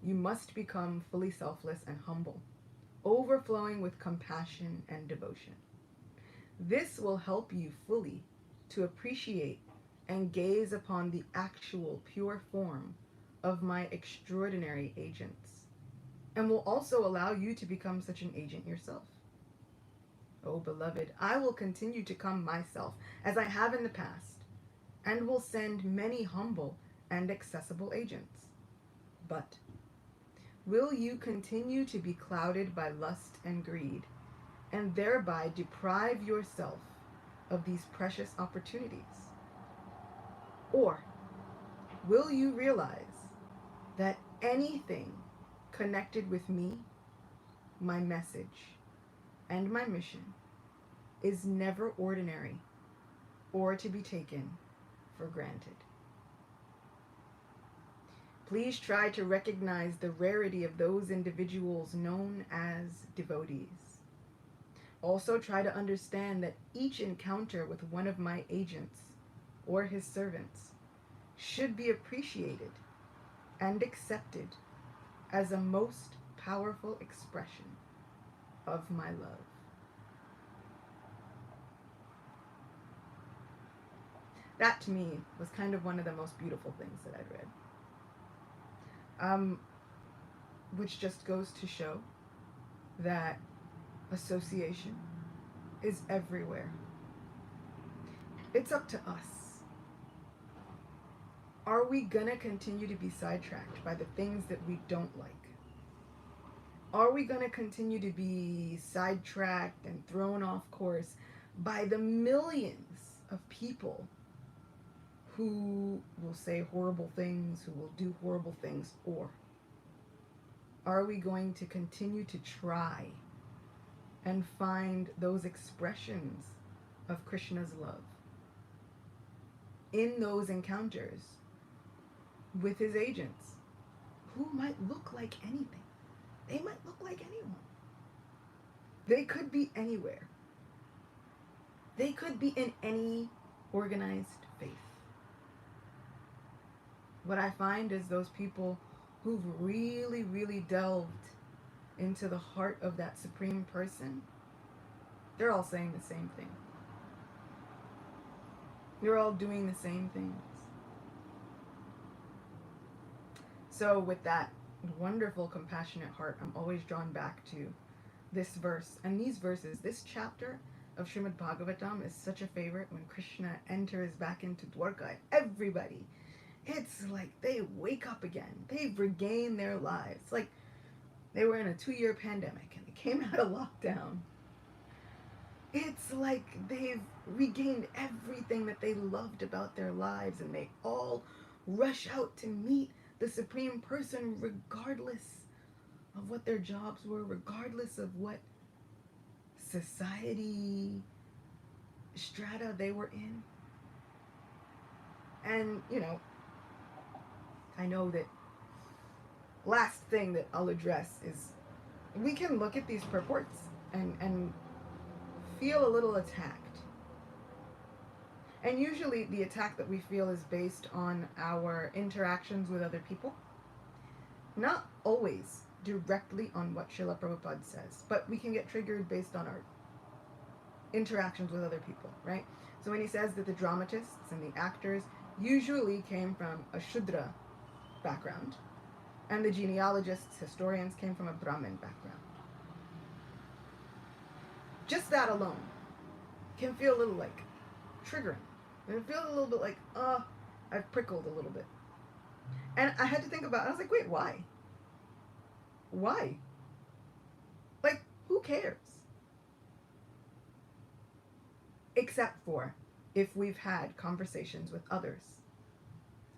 "you must become fully selfless and humble, overflowing with compassion and devotion. This will help you fully to appreciate and gaze upon the actual pure form of my extraordinary agents, and will also allow you to become such an agent yourself. Oh, beloved, I will continue to come myself, as I have in the past, and will send many humble and accessible agents. But will you continue to be clouded by lust and greed, and thereby deprive yourself of these precious opportunities? Or will you realize that anything connected with me, my message, and my mission is never ordinary or to be taken for granted? Please try to recognize the rarity of those individuals known as devotees. Also try to understand that each encounter with one of my agents or his servants should be appreciated and accepted as a most powerful expression of my love. That to me was kind of one of the most beautiful things that I'd read. Which just goes to show that association is everywhere. It's up to us. Are we gonna continue to be sidetracked by the things that we don't like? Are we gonna continue to be sidetracked and thrown off course by the millions of people who will say horrible things, who will do horrible things? Or are we going to continue to try and find those expressions of Krishna's love in those encounters with his agents, who might look like anything? They might look like anyone. They could be anywhere. They could be in any organized faith. What I find is those people who've really, really delved into the heart of that supreme person, they're all saying the same thing. They're all doing the same things. So with that wonderful, compassionate heart, I'm always drawn back to this verse. And these verses, this chapter of Srimad Bhagavatam is such a favorite when Krishna enters back into Dwarka. Everybody, it's like they wake up again. They've regained their lives. Like they were in a 2-year pandemic and they came out of lockdown. It's like they've regained everything that they loved about their lives, and they all rush out to meet the Supreme Person regardless of what their jobs were, regardless of what society strata they were in. And, you know, I know that last thing that I'll address is we can look at these purports and feel a little attacked. And usually the attack that we feel is based on our interactions with other people. Not always directly on what Srila Prabhupada says, but we can get triggered based on our interactions with other people, right? So when he says that the dramatists and the actors usually came from a Shudra background, and the genealogists, historians came from a Brahmin background. Just that alone can feel a little like triggering. And it feels a little bit like, I've prickled a little bit. And I had to think about it. I was like, wait, why? Why? Like, who cares? Except for if we've had conversations with others.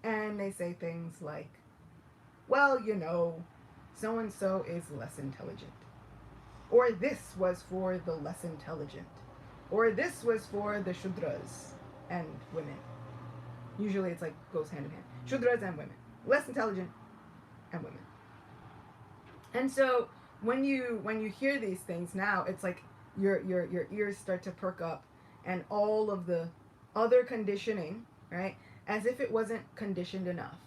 And they say things like, well, you know, so-and-so is less intelligent. Or this was for the less intelligent. Or this was for the Shudras and women. Usually it's like goes hand in hand. Shudras and women. Less intelligent and women. And so when you hear these things now, it's like your ears start to perk up, and all of the other conditioning, right? As if it wasn't conditioned enough.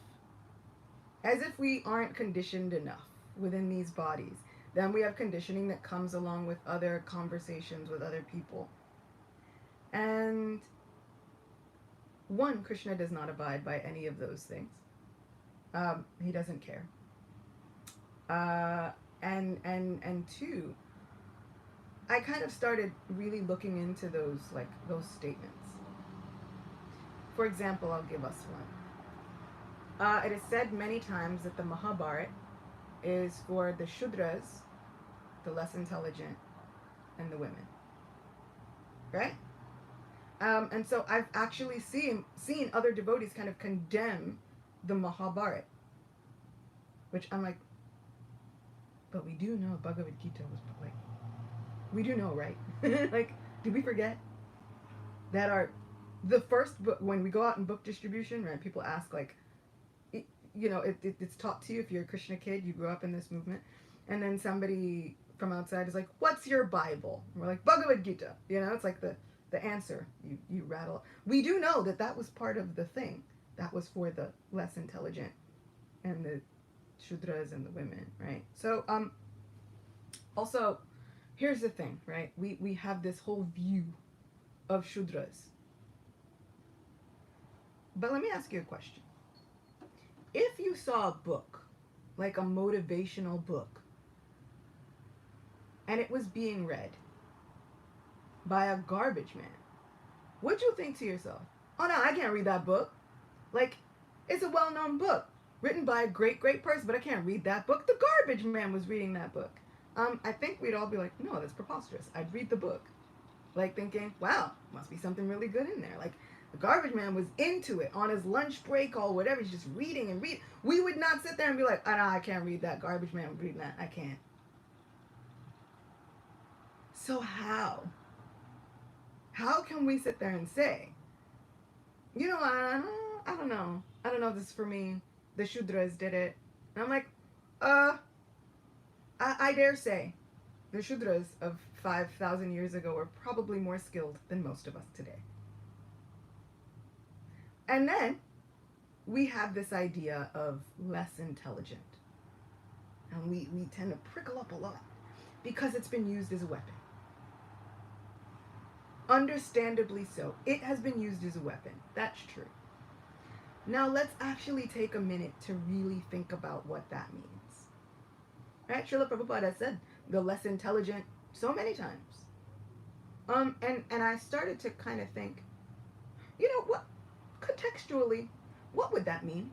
As if we aren't conditioned enough within these bodies. Then we have conditioning that comes along with other conversations with other people. And one, Krishna does not abide by any of those things. He doesn't care. And two, I kind of started really looking into those statements. For example, I'll give us one. It is said many times that the Mahabharat is for the Shudras, the less intelligent, and the women. Right? And so I've actually seen other devotees kind of condemn the Mahabharat, which I'm like, but we do know Bhagavad Gita was like, we do know, right? Like, did we forget that the first book, when we go out in book distribution, right? People ask like, it's taught to you if you're a Krishna kid, you grew up in this movement, and then somebody from outside is like, "What's your Bible?" And we're like, "Bhagavad Gita." It's like the answer. You rattle. We do know that was part of the thing. That was for the less intelligent and the Shudras and the women, right? So also, here's the thing, right? We have this whole view of Shudras. But let me ask you a question. If you saw a book, like a motivational book, and it was being read by a garbage man, would you think to yourself, "Oh no, I can't read that book. Like, it's a well-known book written by a great, great person, but I can't read that book. The garbage man was reading that book." I think we'd all be like, "No, that's preposterous. I'd read the book." Like thinking, "Wow, must be something really good in there." Like, the garbage man was into it on his lunch break or whatever. He's just reading and reading. We would not sit there and be like, "Oh no, I can't read that. Garbage man was reading that. I can't." So how can we sit there and say, I don't know. I don't know if this is for me. The Shudras did it. And I'm like, I dare say the Shudras of 5,000 years ago were probably more skilled than most of us today. And then we have this idea of less intelligent. And we tend to prickle up a lot because it's been used as a weapon. Understandably so. It has been used as a weapon. That's true. Now let's actually take a minute to really think about what that means. Right? Srila Prabhupada said the less intelligent so many times. And I started to kind of think, what contextually, what would that mean?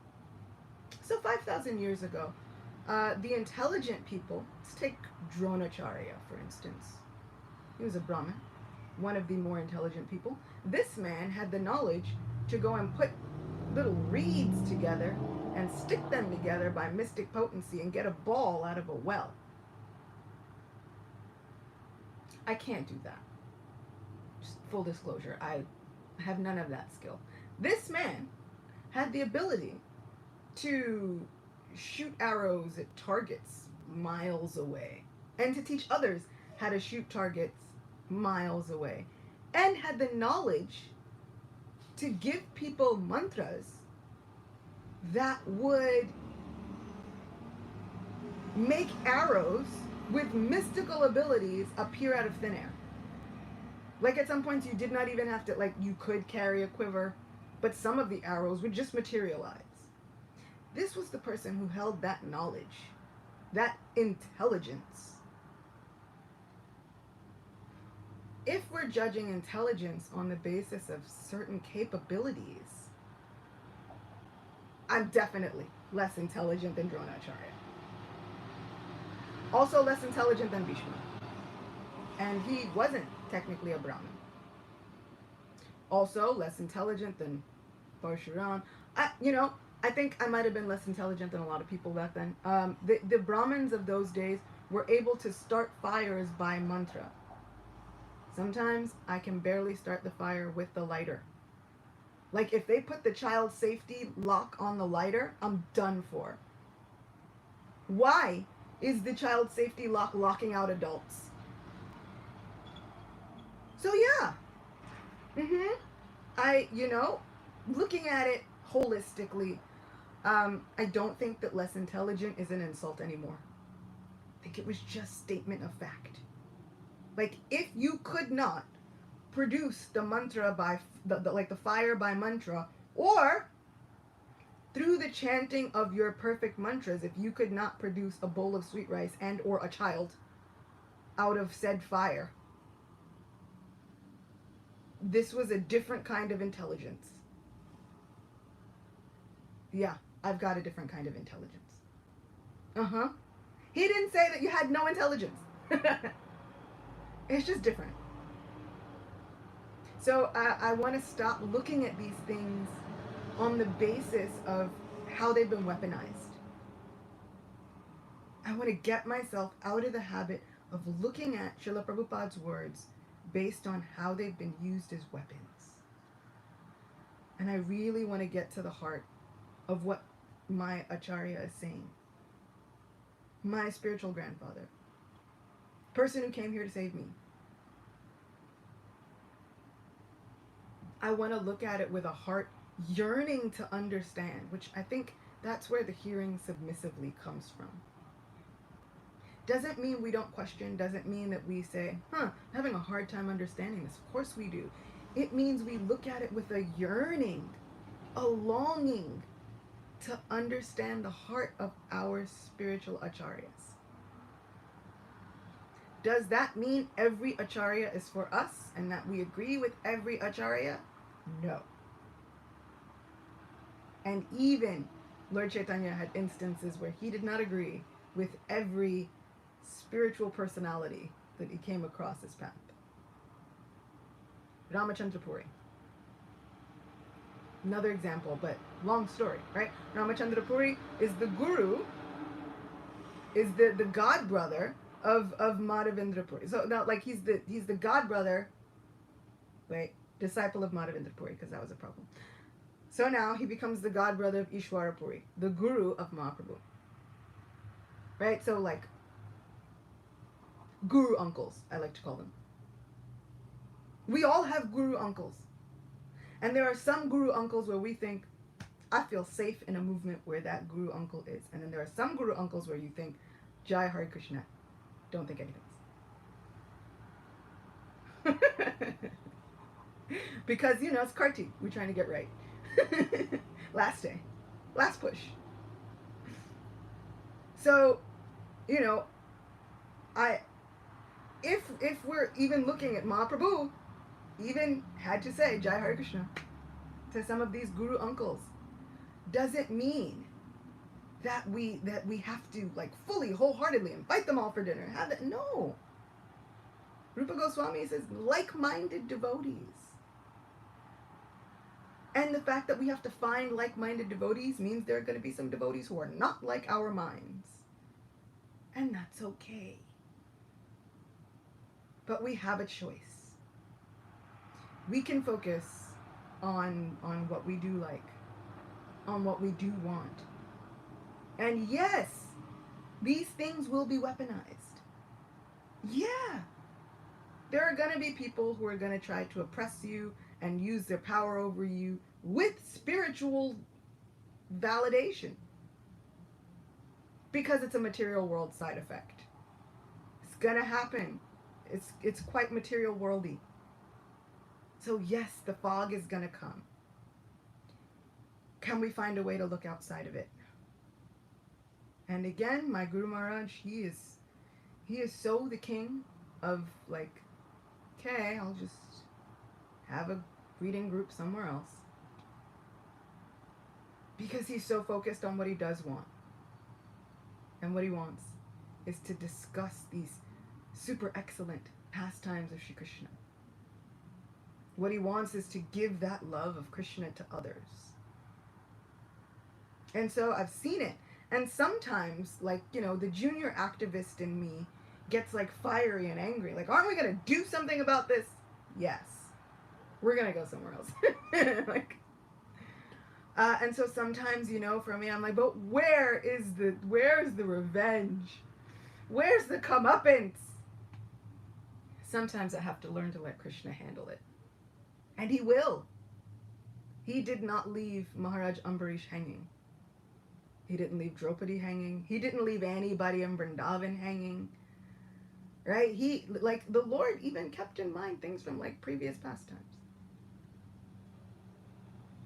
So 5,000 years ago, the intelligent people, let's take Dronacharya, for instance. He was a Brahmin, one of the more intelligent people. This man had the knowledge to go and put little reeds together and stick them together by mystic potency and get a ball out of a well. I can't do that. Just full disclosure, I have none of that skill. This man had the ability to shoot arrows at targets miles away and to teach others how to shoot targets miles away, and had the knowledge to give people mantras that would make arrows with mystical abilities appear out of thin air. Like, at some points you did not even have to, like, you could carry a quiver, but some of the arrows would just materialize. This was the person who held that knowledge, that intelligence. If we're judging intelligence on the basis of certain capabilities, I'm definitely less intelligent than Dronacharya. Also less intelligent than Bhishma. And he wasn't technically a Brahmin. Also less intelligent than Parshuram. I think I might have been less intelligent than a lot of people back then. The Brahmins of those days were able to start fires by mantra. Sometimes I can barely start the fire with the lighter. Like, if they put the child safety lock on the lighter, I'm done for. Why is the child safety lock locking out adults? So yeah. Looking at it holistically, I don't think that less intelligent is an insult anymore. I think it was just statement of fact. Like, if you could not produce the mantra by the fire by mantra, or through the chanting of your perfect mantras, if you could not produce a bowl of sweet rice and or a child out of said fire, this was a different kind of intelligence. Yeah, I've got a different kind of intelligence. He didn't say that you had no intelligence. It's just different. So I want to stop looking at these things on the basis of how they've been weaponized. I want to get myself out of the habit of looking at Srila Prabhupada's words based on how they've been used as weapons. And I really want to get to the heart of what my Acharya is saying. My spiritual grandfather. Person who came here to save me. I want to look at it with a heart yearning to understand, which I think that's where the hearing submissively comes from. Doesn't mean we don't question, doesn't mean that we say, I'm having a hard time understanding this. Of course we do. It means we look at it with a yearning, a longing to understand the heart of our spiritual acharyas. Does that mean every acharya is for us and that we agree with every acharya? No. And even Lord Chaitanya had instances where he did not agree with every spiritual personality that he came across his path. Ramachandra Puri. Another example, but long story, right? Ramachandra Puri is the guru, is the god brother of Madhavendra Puri. So now, like, he's the god brother, disciple of Madhavendra Puri, because that was a problem. So now he becomes the god brother of Ishwara Puri, the guru of Mahaprabhu. Right? So, like, guru uncles, I like to call them. We all have guru uncles. And there are some guru uncles where we think, I feel safe in a movement where that guru uncle is. And then there are some guru uncles where you think, Jai Hare Krishna. Don't think anything. Because, it's Karti. We're trying to get right. Last day. Last push. So, if we're even looking at Mahaprabhu, even had to say Jai Hare Krishna to some of these guru uncles, doesn't mean that we have to, like, fully, wholeheartedly invite them all for dinner. Have that? No. Rupa Goswami says like-minded devotees. And the fact that we have to find like-minded devotees means there are going to be some devotees who are not like our minds. And that's okay. But we have a choice. We can focus on what we do like, on what we do want. And yes, these things will be weaponized. Yeah. There are going to be people who are going to try to oppress you and use their power over you with spiritual validation. Because it's a material world side effect. It's going to happen. It's quite material worldy. So yes, the fog is going to come. Can we find a way to look outside of it? And again, my Guru Maharaj, he is so the king of, like, okay, I'll just have a reading group somewhere else. Because he's so focused on what he does want. And what he wants is to discuss these super excellent pastimes of Shri Krishna. What he wants is to give that love of Krishna to others. And so I've seen it. And sometimes, like, the junior activist in me gets, like, fiery and angry. Like, aren't we going to do something about this? Yes. We're going to go somewhere else. Like, and so sometimes, for me, I'm like, but where is the revenge? Where's the comeuppance? Sometimes I have to learn to let Krishna handle it. And he will. He did not leave Maharaj Ambarish hanging. He didn't leave Draupadi hanging. He didn't leave anybody in Vrindavan hanging. Right? He, like, the Lord even kept in mind things from, like, previous pastimes.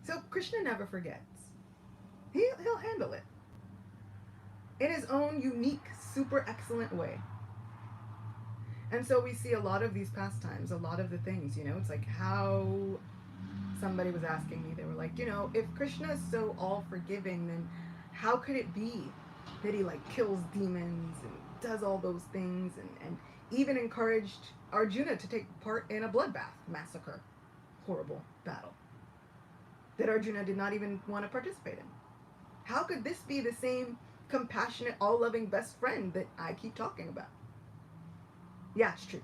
So Krishna never forgets. He'll handle it. In his own unique, super excellent way. And so we see a lot of these pastimes, a lot of the things, it's like how somebody was asking me, they were like, if Krishna is so all-forgiving, then how could it be that he, like, kills demons and does all those things and even encouraged Arjuna to take part in a bloodbath massacre? horrible battle that Arjuna did not even want to participate in? How could this be the same compassionate, all-loving best friend that I keep talking about? Yeah, it's true.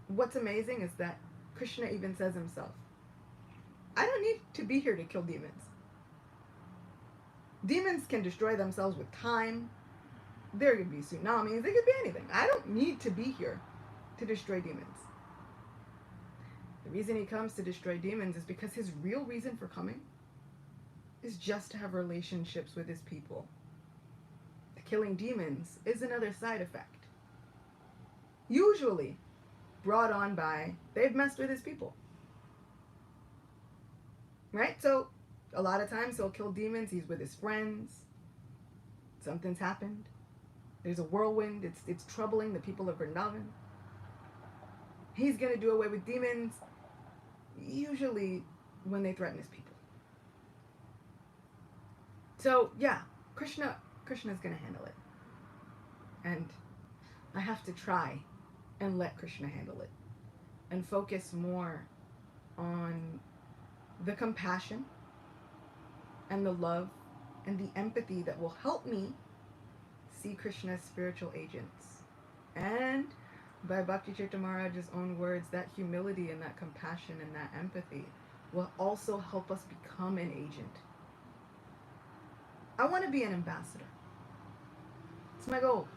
What's amazing is that Krishna even says himself, I don't need to be here to kill demons. Demons can destroy themselves with time. There could be tsunamis. There could be anything. I don't need to be here to destroy demons. The reason he comes to destroy demons is because his real reason for coming is just to have relationships with his people. The killing demons is another side effect, usually brought on by they've messed with his people. Right? So a lot of times he'll kill demons. He's with his friends. Something's happened. There's a whirlwind. It's troubling the people of Vrindavan. He's going to do away with demons, usually when they threaten his people. So yeah, Krishna's going to handle it. And I have to try and let Krishna handle it and focus more on the compassion and the love and the empathy that will help me see Krishna's spiritual agents. And by Bhakti Chaitanya Maharaj's own words, that humility and that compassion and that empathy will also help us become an agent. I want to be an ambassador. It's my goal.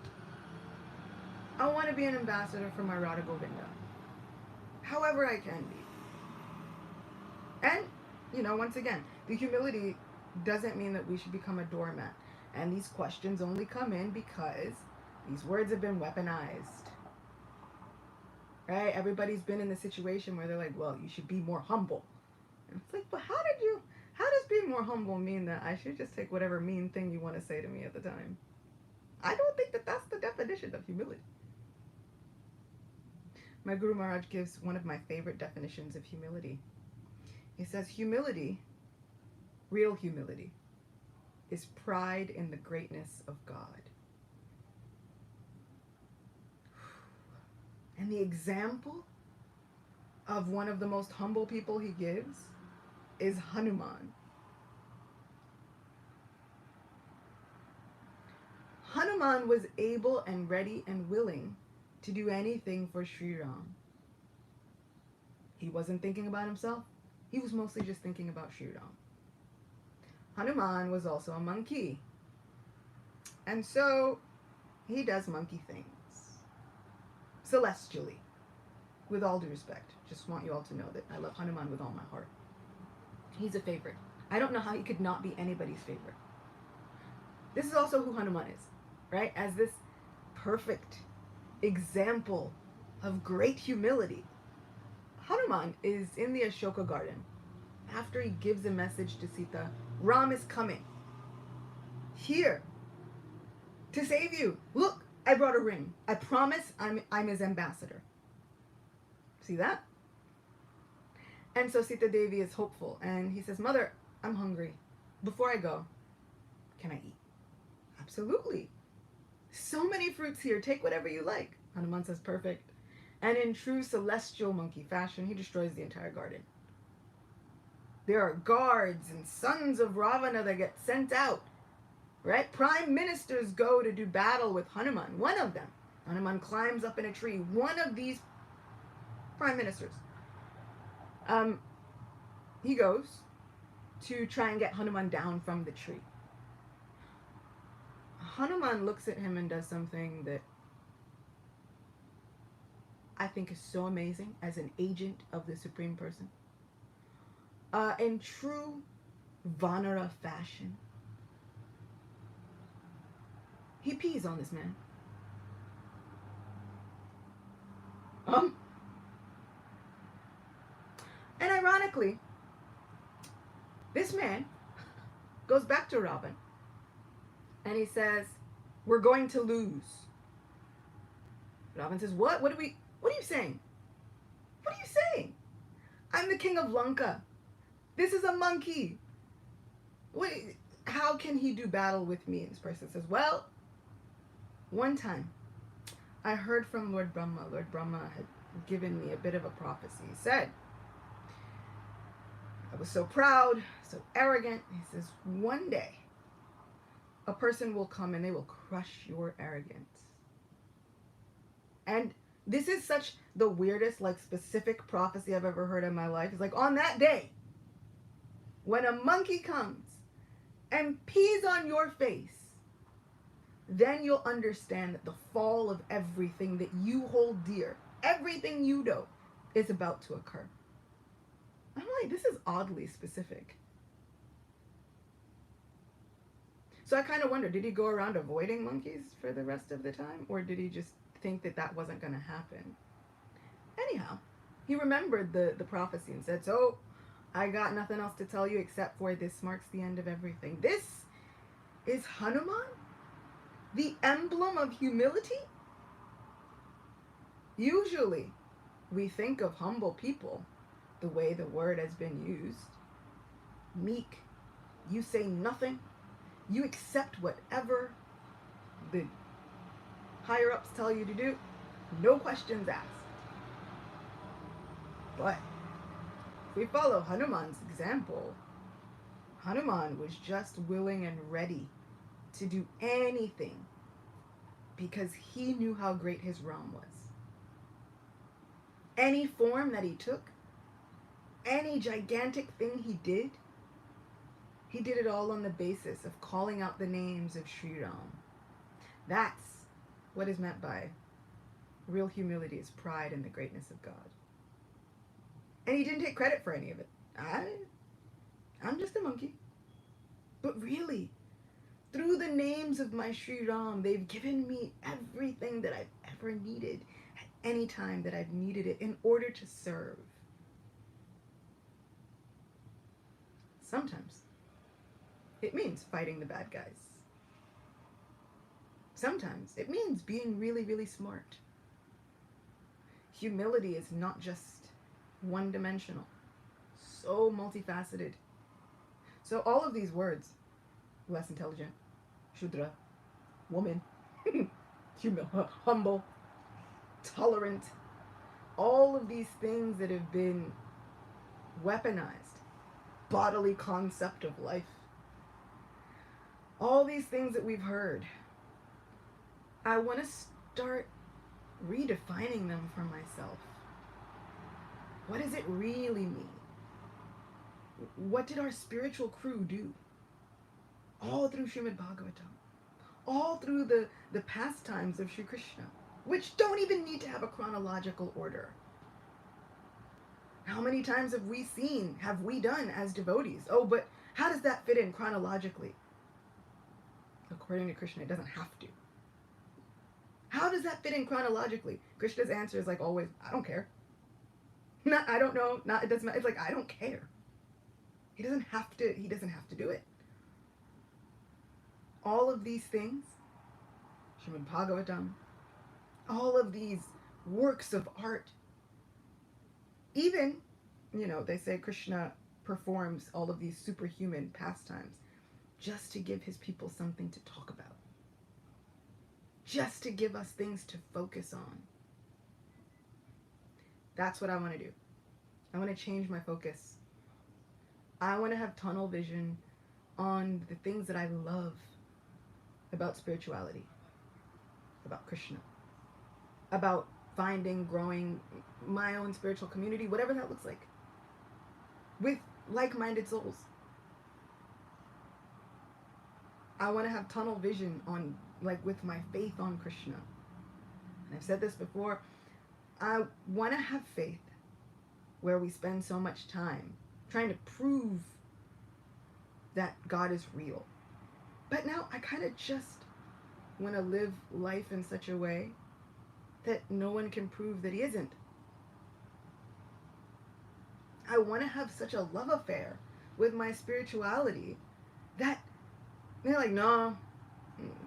I want to be an ambassador for my Radha Govinda, however I can be. And, once again, the humility doesn't mean that we should become a doormat. And these questions only come in because these words have been weaponized. Right? Everybody's been in the situation where they're like, well, you should be more humble. And it's like, but how does being more humble mean that I should just take whatever mean thing you want to say to me at the time? I don't think that that's the definition of humility. My Guru Maharaj gives one of my favorite definitions of humility. He says, humility, real humility, is pride in the greatness of God. And the example of one of the most humble people he gives is Hanuman. Hanuman was able and ready and willing to do anything for Sri Ram. He wasn't thinking about himself. He was mostly just thinking about Sri Ram. Hanuman was also a monkey. And so he does monkey things. Celestially. With all due respect. Just want you all to know that I love Hanuman with all my heart. He's a favorite. I don't know how he could not be anybody's favorite. This is also who Hanuman is. Right? As this perfect example of great humility. Hanuman is in the Ashoka garden after he gives a message to Sita. Ram is coming here to save you. Look, I brought a ring. I promise I'm his ambassador. See that? And so Sita Devi is hopeful and he says, Mother, I'm hungry. Before I go, can I eat? Absolutely. So many fruits here. Take whatever you like. Hanuman says, perfect. And in true celestial monkey fashion, he destroys the entire garden. There are guards and sons of Ravana that get sent out. Right? Prime ministers go to do battle with Hanuman. One of them. Hanuman climbs up in a tree. One of these prime ministers. He goes to try and get Hanuman down from the tree. Hanuman looks at him and does something that I think is so amazing as an agent of the Supreme Person. In true Vanara fashion, he pees on this man. And ironically, this man goes back to Ravan and he says, we're going to lose. Ravan says, what? What are you saying? What are you saying? I'm the king of Lanka. This is a monkey. How can he do battle with me? And this person says, well, one time I heard from Lord Brahma. Lord Brahma had given me a bit of a prophecy. He said, I was so proud, so arrogant. He says, one day a person will come and they will crush your arrogance. And this is such the weirdest, like, specific prophecy I've ever heard in my life. It's like, on that day, when a monkey comes and pees on your face, then you'll understand that the fall of everything that you hold dear, everything you know, is about to occur. I'm like, this is oddly specific. So I kind of wonder, did he go around avoiding monkeys for the rest of the time? Or did he just think that that wasn't going to happen? Anyhow, he remembered the prophecy and said, so I got nothing else to tell you except for this marks the end of everything. This is Hanuman, the emblem of humility. Usually, we think of humble people the way the word has been used. Meek, you say nothing. You accept whatever the higher-ups tell you to do. No questions asked. But if we follow Hanuman's example, Hanuman was just willing and ready to do anything because he knew how great his realm was. Any form that he took, any gigantic thing he did it all on the basis of calling out the names of Sri Ram. That's what is meant by real humility, is pride in the greatness of God. And he didn't take credit for any of it. I'm just a monkey. But really, through the names of my Sri Ram, they've given me everything that I've ever needed at any time that I've needed it in order to serve. Sometimes it means fighting the bad guys. Sometimes it means being really, really smart. Humility is not just one-dimensional, so multifaceted. So all of these words, less intelligent, Shudra, woman, humble, tolerant, all of these things that have been weaponized, bodily concept of life, all these things that we've heard, I want to start redefining them for myself. What does it really mean? What did our spiritual crew do? All through Srimad Bhagavatam. All through the pastimes of Sri Krishna, which don't even need to have a chronological order. How many times have we done as devotees? Oh, but how does that fit in chronologically? According to Krishna, it doesn't have to. How does that fit in chronologically? Krishna's answer is like always, I don't care. Not, I don't know. Not, it doesn't matter. It's like, I don't care. He doesn't have to do it. All of these things, Srimad Bhagavatam, all of these works of art, even, they say Krishna performs all of these superhuman pastimes just to give his people something to talk about. Just to give us things to focus on. That's what I want to do. I want to change my focus. I want to have tunnel vision on the things that I love about spirituality, about Krishna, about finding, growing my own spiritual community, whatever that looks like, with like-minded souls. I want to have tunnel vision on, with my faith on Krishna. And I've said this before, I want to have faith where we spend so much time trying to prove that God is real. But now I kind of just want to live life in such a way that no one can prove that he isn't. I want to have such a love affair with my spirituality that they're like, no,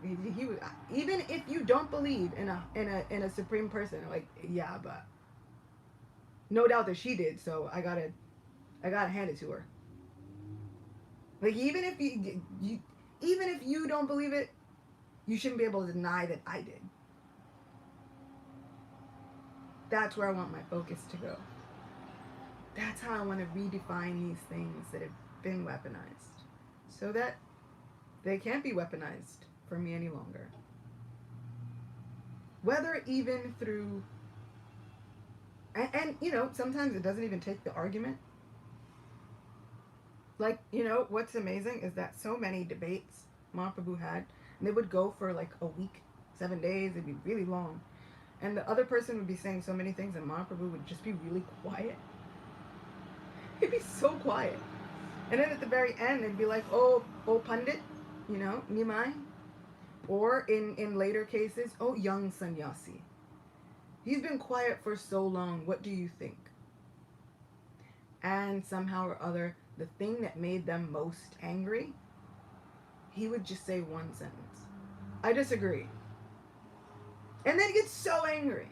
he was, even if you don't believe in a supreme person, like, yeah, but no doubt that she did, so I gotta hand it to her. Like, even if you don't believe it, you shouldn't be able to deny that I did. That's where I want my focus to go. That's how I want to redefine these things that have been weaponized, so that they can't be weaponized for me any longer. Whether even through, and you know, sometimes it doesn't even take the argument. Like, you know, what's amazing is that so many debates Mahaprabhu had, and they would go for like a week, 7 days, it'd be really long. And the other person would be saying so many things, and Mahaprabhu would just be really quiet. He'd be so quiet. And then at the very end, they'd be like, oh Pandit, you know, Nimai. Or in later cases, oh, young sannyasi. He's been quiet for so long, what do you think? And somehow or other, the thing that made them most angry, he would just say one sentence. I disagree. And then he gets so angry.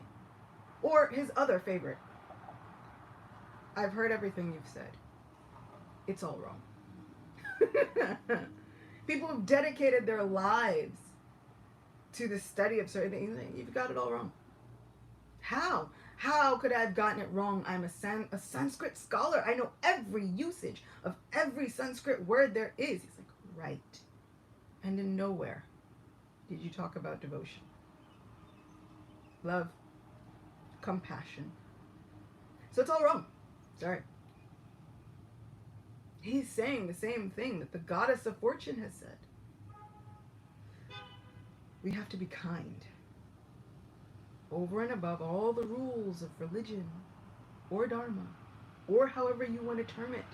Or his other favorite. I've heard everything you've said. It's all wrong. People have dedicated their lives to the study of certain things. You've got it all wrong. How? How could I have gotten it wrong? I'm a Sanskrit scholar. I know every usage of every Sanskrit word there is. He's like, right. And in nowhere did you talk about devotion, love, compassion. So it's all wrong. Sorry. He's saying the same thing that the goddess of fortune has said. We have to be kind. Over and above all the rules of religion or dharma, or however you want to term it.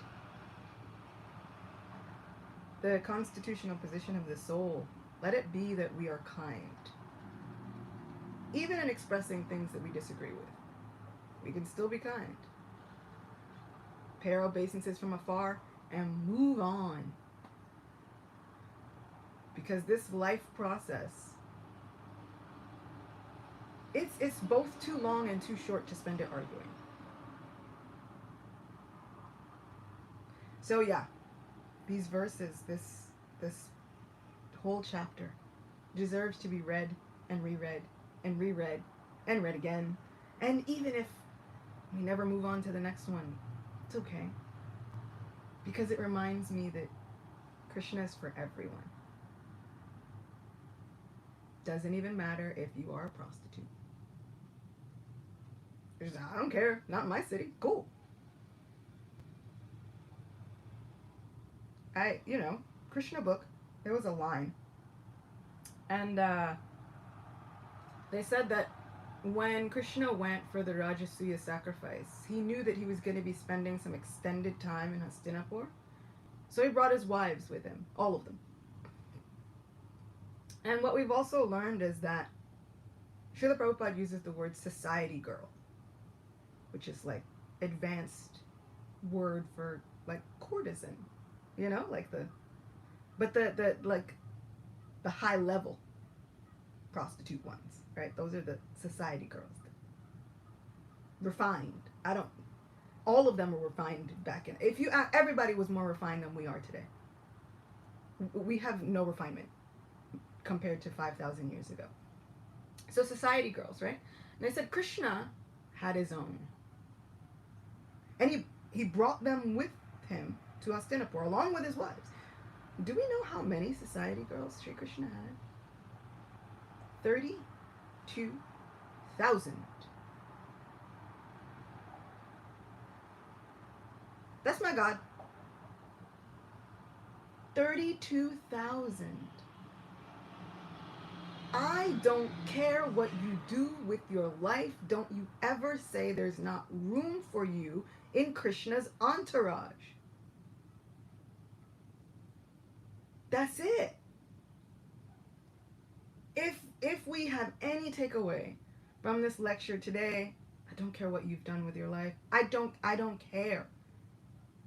The constitutional position of the soul, let it be that we are kind. Even in expressing things that we disagree with, we can still be kind. Pay our obeisances from afar and move on. Because this life process, it's both too long and too short to spend it arguing. So yeah, these verses, this whole chapter deserves to be read and reread and reread and read again. And even if we never move on to the next one, it's okay. Because it reminds me that Krishna is for everyone. Doesn't even matter if you are a prostitute. I don't care. Not in my city. Cool. Krishna book, there was a line. And they said that when Krishna went for the Rajasuya sacrifice, he knew that he was going to be spending some extended time in Hastinapur. So he brought his wives with him. All of them. And what we've also learned is that Srila Prabhupada uses the word society girl, which is like advanced word for like courtesan, you know, like the high level prostitute ones, right? Those are the society girls. Refined. All of them were refined back in. Everybody was more refined than we are today. We have no refinement compared to 5,000 years ago. So society girls, right? And they said Krishna had his own. And he brought them with him to Hastinapur along with his wives. Do we know how many society girls Sri Krishna had? 32,000. That's my God. 32,000. I don't care what you do with your life. Don't you ever say there's not room for you in Krishna's entourage. That's it. If we have any takeaway from this lecture today, I don't care what you've done with your life. I don't care.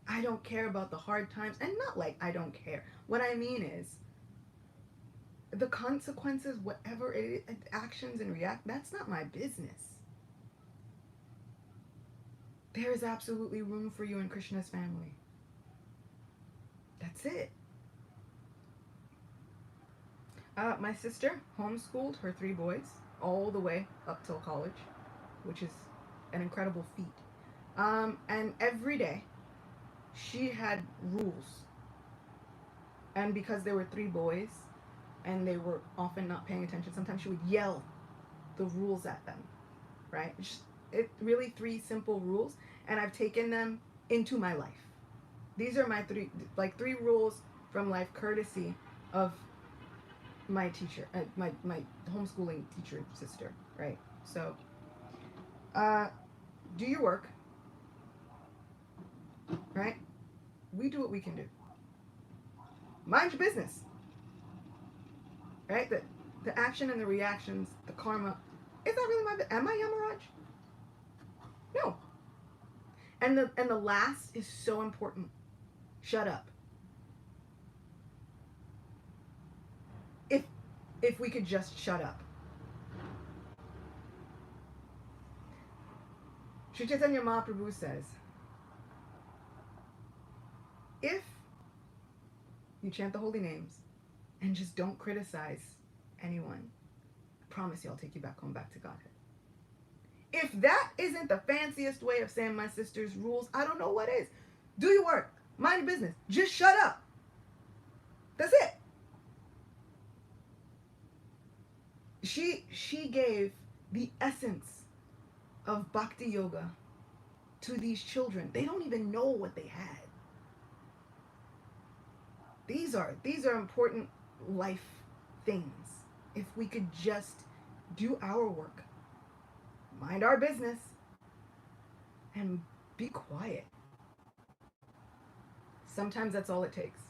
I don't care about the hard times. And not like I don't care. What I mean is, the consequences, whatever it is, actions and react, that's not my business. There is absolutely room for you in Krishna's family. That's it. My sister homeschooled her 3 boys all the way up till college, which is an incredible feat. And every day she had rules. And because there were three boys and they were often not paying attention, sometimes she would yell the rules at them, right? It really three simple rules, and I've taken them into my life. These are my three rules from life, courtesy of my teacher, my homeschooling teacher sister, right? So, uh, do your work, right? We do what we can do. Mind your business, right? The action and the reactions, the karma. Is that really my? Am I Yamaraj? No. And the last is so important. Shut up. If if we could just shut up. Sri Chaitanya Mahaprabhu says, if you chant the holy names and just don't criticize anyone, I promise you I'll take you back home, back to Godhead. If that isn't the fanciest way of saying my sister's rules, I don't know what is. Do your work. Mind your business. Just shut up. That's it. She gave the essence of bhakti yoga to these children. They don't even know what they had. These are important life things. If we could just do our work, mind our business, and be quiet. Sometimes that's all it takes.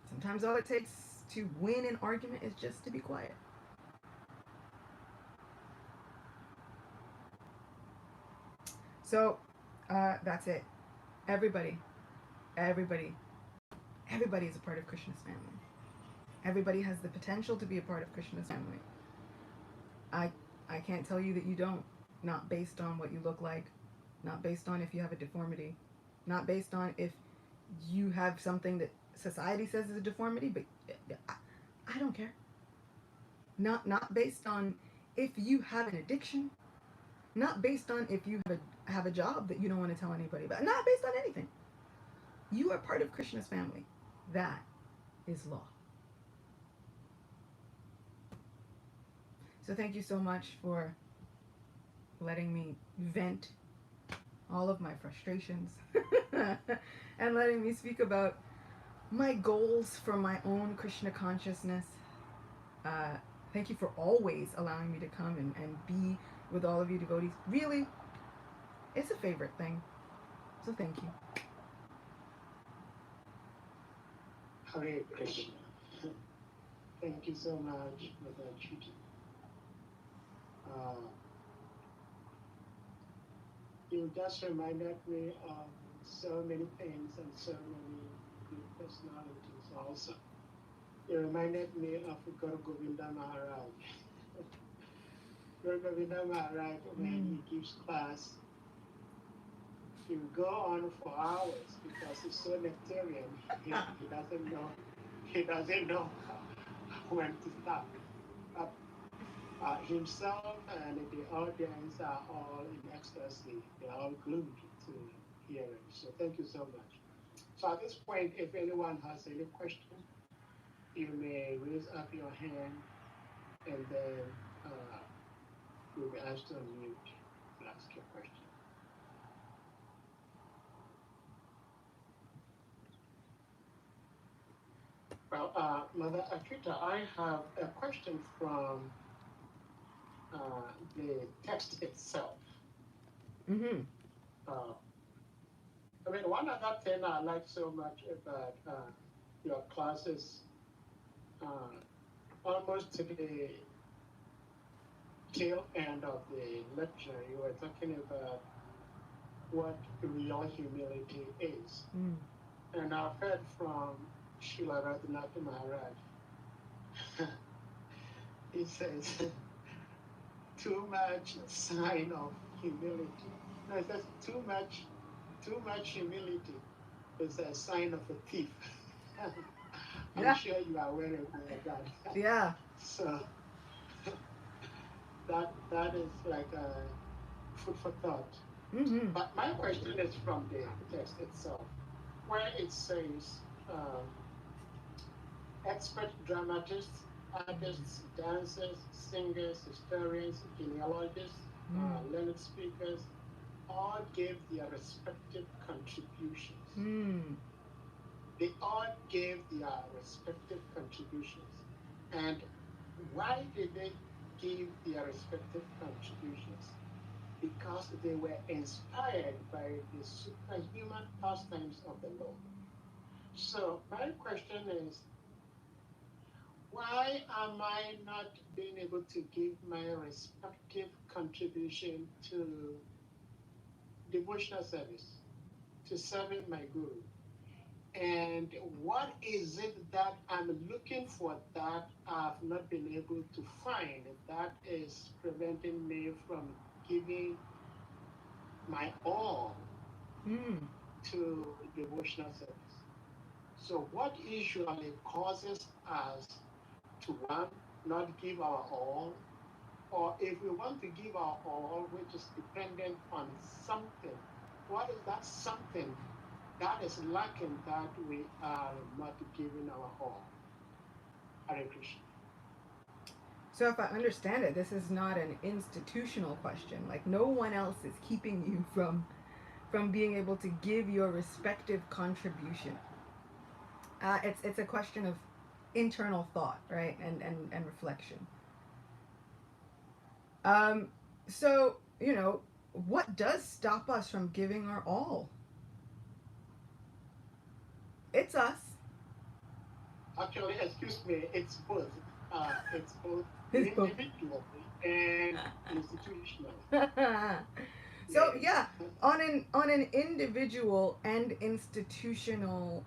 Sometimes all it takes to win an argument is just to be quiet. So, that's it. Everybody is a part of Krishna's family. Everybody has the potential to be a part of Krishna's family. I can't tell you that you don't. Not based on what you look like, not based on if you have a deformity, not based on if you have something that society says is a deformity, but I don't care. Not based on if you have an addiction, not based on if you have a job that you don't want to tell anybody about, not based on anything. You are part of Krishna's family. That is law. So thank you so much for letting me vent all of my frustrations and letting me speak about my goals for my own Krishna consciousness. Thank you for always allowing me to come and be with all of you devotees. Really, it's a favorite thing. So thank you. Hare Krishna. Thank you so much for that treaty. You just reminded me of so many things and so many good personalities also. You reminded me of Guru Govinda Maharaj. Guru Govinda Maharaj, when he gives class, he will go on for hours because he's so nectarian. He doesn't know when to stop. Himself and the audience are all in ecstasy. They're all glued to hearing. So thank you so much. So at this point, if anyone has any question, you may raise up your hand and then you'll be asked to unmute to ask your question. Well, Mother Akita, I have a question from the text itself. Mm-hmm. I mean, one other thing I like so much about your classes, almost to the tail end of the lecture, you were talking about what real humility is. And I've heard from Srila Radhanath Maharaj, he says, too much sign of humility. No, it says too much humility is a sign of a thief. I'm sure you are aware of that. Yeah. So that is like a food for thought. Mm-hmm. But my question is from the text itself, where it says expert dramatists, artists, dancers, singers, historians, genealogists, learned speakers, all gave their respective contributions. They all gave their respective contributions. And why did they give their respective contributions? Because they were inspired by the superhuman pastimes of the Lord. So my question is, why am I not being able to give my respective contribution to devotional service, to serving my guru? And what is it that I'm looking for that I've not been able to find that is preventing me from giving my all to devotional service? So what usually causes us to, one, not give our all, or if we want to give our all, which is dependent on something, what is that something that is lacking that we are not giving our all? Hare Krishna. So if I understand it, this is not an institutional question. Like no one else is keeping you from being able to give your respective contribution. It's a question of internal thought, right, and reflection. So what does stop us from giving our all? It's us. Actually, excuse me, it's both. It's both It's both. individually and institutionally. So yeah, on an individual and institutional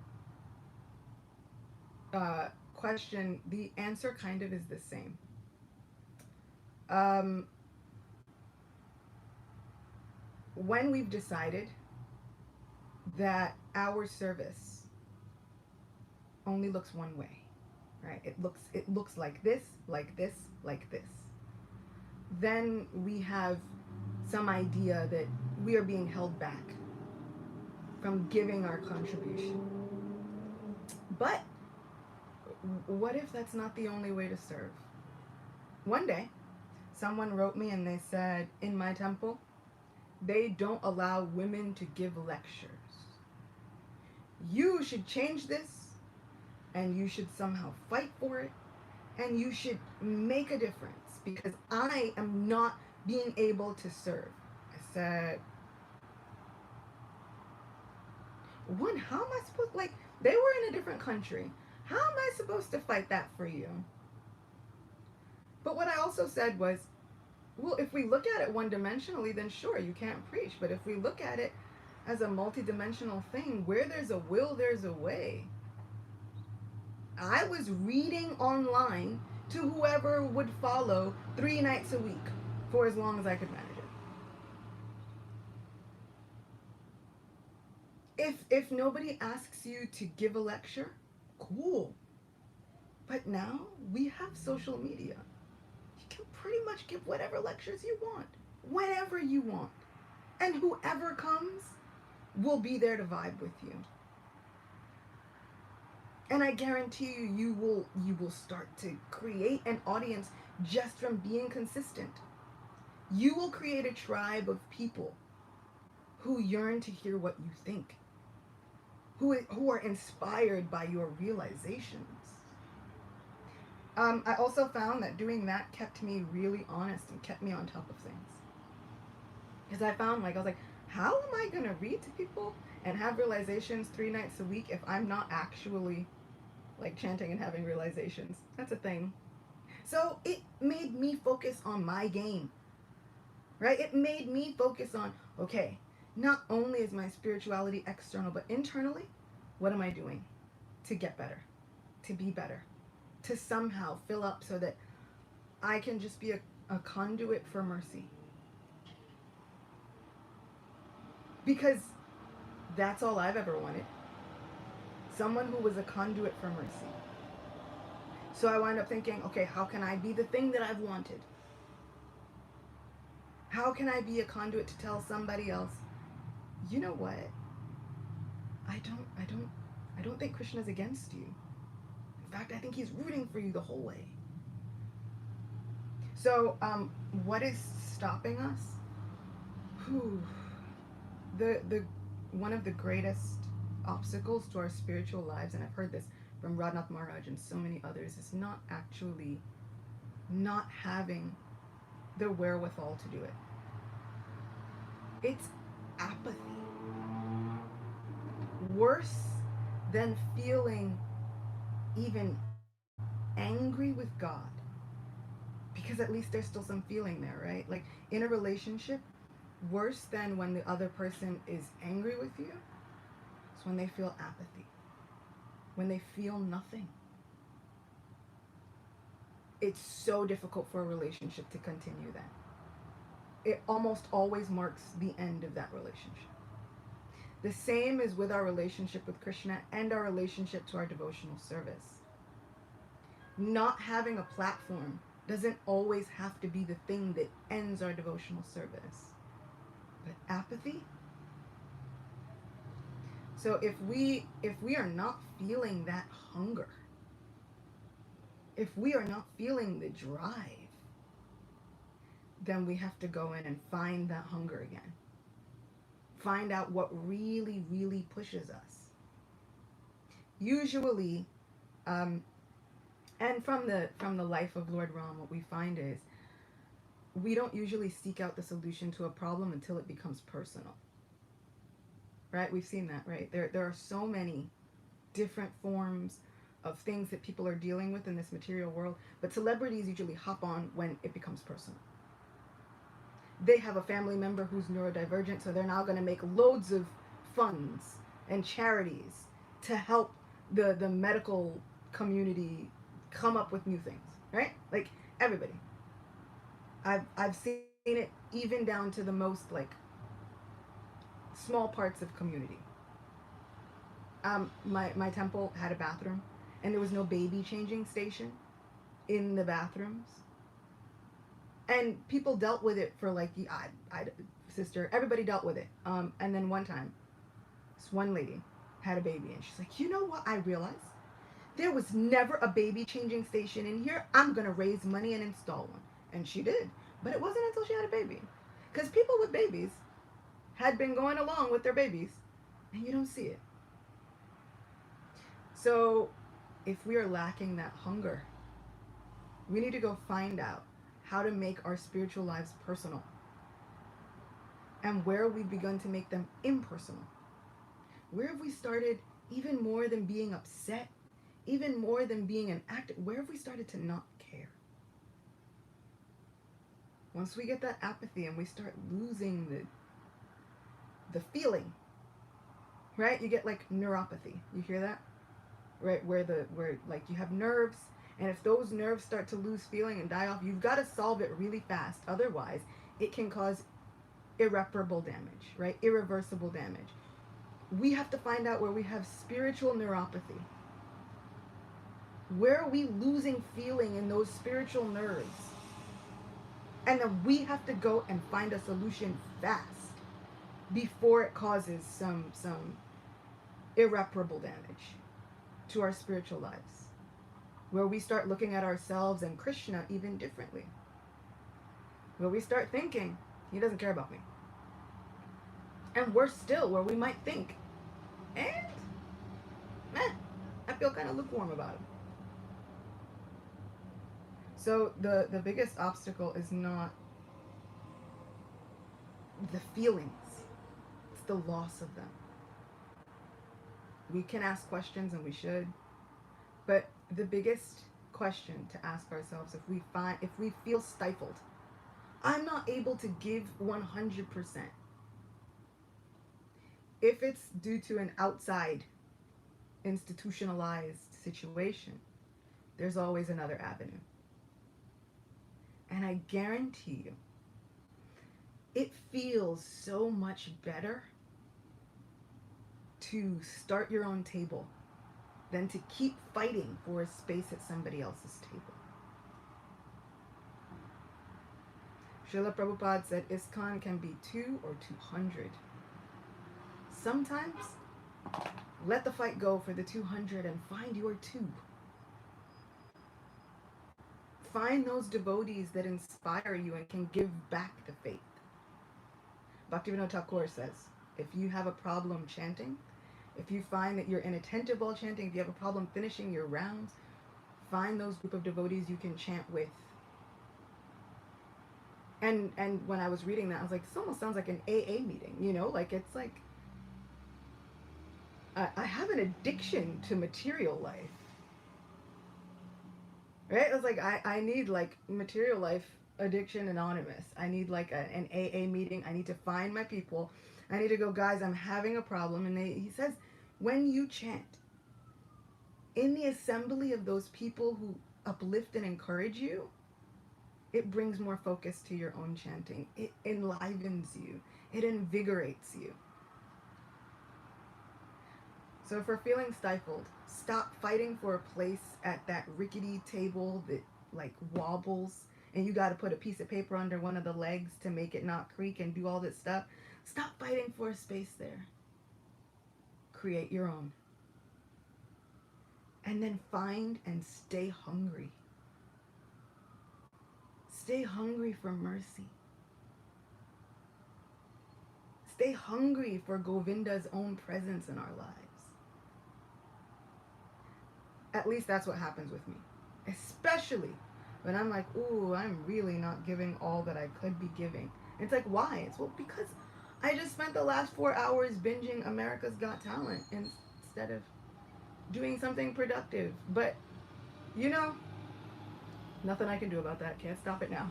question, the answer kind of is the same. When we've decided that our service only looks one way, right? It looks like this, like this, like this. Then we have some idea that we are being held back from giving our contribution. But what if that's not the only way to serve? One day, someone wrote me and they said, in my temple, they don't allow women to give lectures. You should change this, and you should somehow fight for it, and you should make a difference because I am not being able to serve. I said, one, how am I supposed, like, they were in a different country. How am I supposed to fight that for you? But what I also said was, well, if we look at it one-dimensionally, then sure, you can't preach. But if we look at it as a multi-dimensional thing, where there's a will, there's a way. I was reading online to whoever would follow 3 nights a week for as long as I could manage it. If nobody asks you to give a lecture, cool. But now we have social media. You can pretty much give whatever lectures you want, whenever you want. And whoever comes will be there to vibe with you. And I guarantee you will start to create an audience just from being consistent. You will create a tribe of people who yearn to hear what you think, who are inspired by your realizations. I also found that doing that kept me really honest and kept me on top of things. Because I found, I was like, how am I going to read to people and have realizations 3 nights a week if I'm not actually, chanting and having realizations? That's a thing. So it made me focus on my game, right? It made me focus on, okay, not only is my spirituality external, but internally, what am I doing to get better, to be better, to somehow fill up so that I can just be a conduit for mercy? Because that's all I've ever wanted. Someone who was a conduit for mercy. So I wind up thinking, okay, how can I be the thing that I've wanted? How can I be a conduit to tell somebody else, you know what? I don't think Krishna's against you. In fact, I think he's rooting for you the whole way. So, what is stopping us? Whew. The one of the greatest obstacles to our spiritual lives, and I've heard this from Radhanath Maharaj and so many others, is not actually not having the wherewithal to do it. It's apathy. Worse than feeling even angry with God, because at least there's still some feeling there, right? Like in a relationship, worse than when the other person is angry with you is when they feel apathy, when they feel nothing. It's so difficult for a relationship to continue then. It almost always marks the end of that relationship. The same is with our relationship with Krishna and our relationship to our devotional service. Not having a platform doesn't always have to be the thing that ends our devotional service. But apathy? So if we are not feeling that hunger, if we are not feeling the drive, then we have to go in and find that hunger again. Find out what really, really pushes us. Usually, and from the life of Lord Ram, what we find is we don't usually seek out the solution to a problem until it becomes personal. Right? We've seen that, right? There are so many different forms of things that people are dealing with in this material world, but celebrities usually hop on when it becomes personal. They have a family member who's neurodivergent, so they're now going to make loads of funds and charities to help the medical community come up with new things, right? Like everybody. I've seen it even down to the most like small parts of community. My temple had a bathroom, and there was no baby changing station in the bathrooms. And people dealt with it for like, sister, everybody dealt with it. And then one time, this one lady had a baby, and she's like, you know what I realized? There was never a baby changing station in here. I'm going to raise money and install one. And she did. But it wasn't until she had a baby. Because people with babies had been going along with their babies, and you don't see it. So if we are lacking that hunger, we need to go find out how to make our spiritual lives personal, and where we've begun to make them impersonal. Where have we started, even more than being upset, even more than being an active, where have we started to not care? Once we get that apathy and we start losing the feeling, right? You get like neuropathy. You hear that? Right, where like you have nerves, and if those nerves start to lose feeling and die off, you've got to solve it really fast. Otherwise, it can cause irreparable damage, right? Irreversible damage. We have to find out where we have spiritual neuropathy. Where are we losing feeling in those spiritual nerves? And then we have to go and find a solution fast before it causes some irreparable damage to our spiritual lives, where we start looking at ourselves and Krishna even differently, where we start thinking, he doesn't care about me. And worse still, where we might think, and I feel kind of lukewarm about him. So the biggest obstacle is not the feelings, it's the loss of them. We can ask questions, and we should, but the biggest question to ask ourselves, if we feel stifled, I'm not able to give 100%. If it's due to an outside institutionalized situation, there's always another avenue. And I guarantee you, it feels so much better to start your own table than to keep fighting for a space at somebody else's table. Srila Prabhupada said ISKCON can be 2 or 200. Sometimes, let the fight go for the 200 and find your 2. Find those devotees that inspire you and can give back the faith. Bhaktivinoda Thakur says, if you have a problem chanting, if you find that you're inattentive while chanting, if you have a problem finishing your rounds, find those group of devotees you can chant with. And when I was reading that, I was like, this almost sounds like an AA meeting, you know? Like, it's like, I have an addiction to material life. Right? I was like, I need, like, material life addiction anonymous. I need, like, an AA meeting. I need to find my people. I need to go, guys, I'm having a problem. And he says, when you chant, in the assembly of those people who uplift and encourage you, it brings more focus to your own chanting. It enlivens you. It invigorates you. So if we're feeling stifled, stop fighting for a place at that rickety table that like wobbles and you got to put a piece of paper under one of the legs to make it not creak and do all this stuff. Stop fighting for a space there. Create your own. And then find and stay hungry. Stay hungry for mercy. Stay hungry for Govinda's own presence in our lives. At least that's what happens with me. Especially when I'm like, ooh, I'm really not giving all that I could be giving. It's like, why? It's, well, because I just spent the last 4 hours binging America's Got Talent instead of doing something productive. But, you know, nothing I can do about that. Can't stop it now.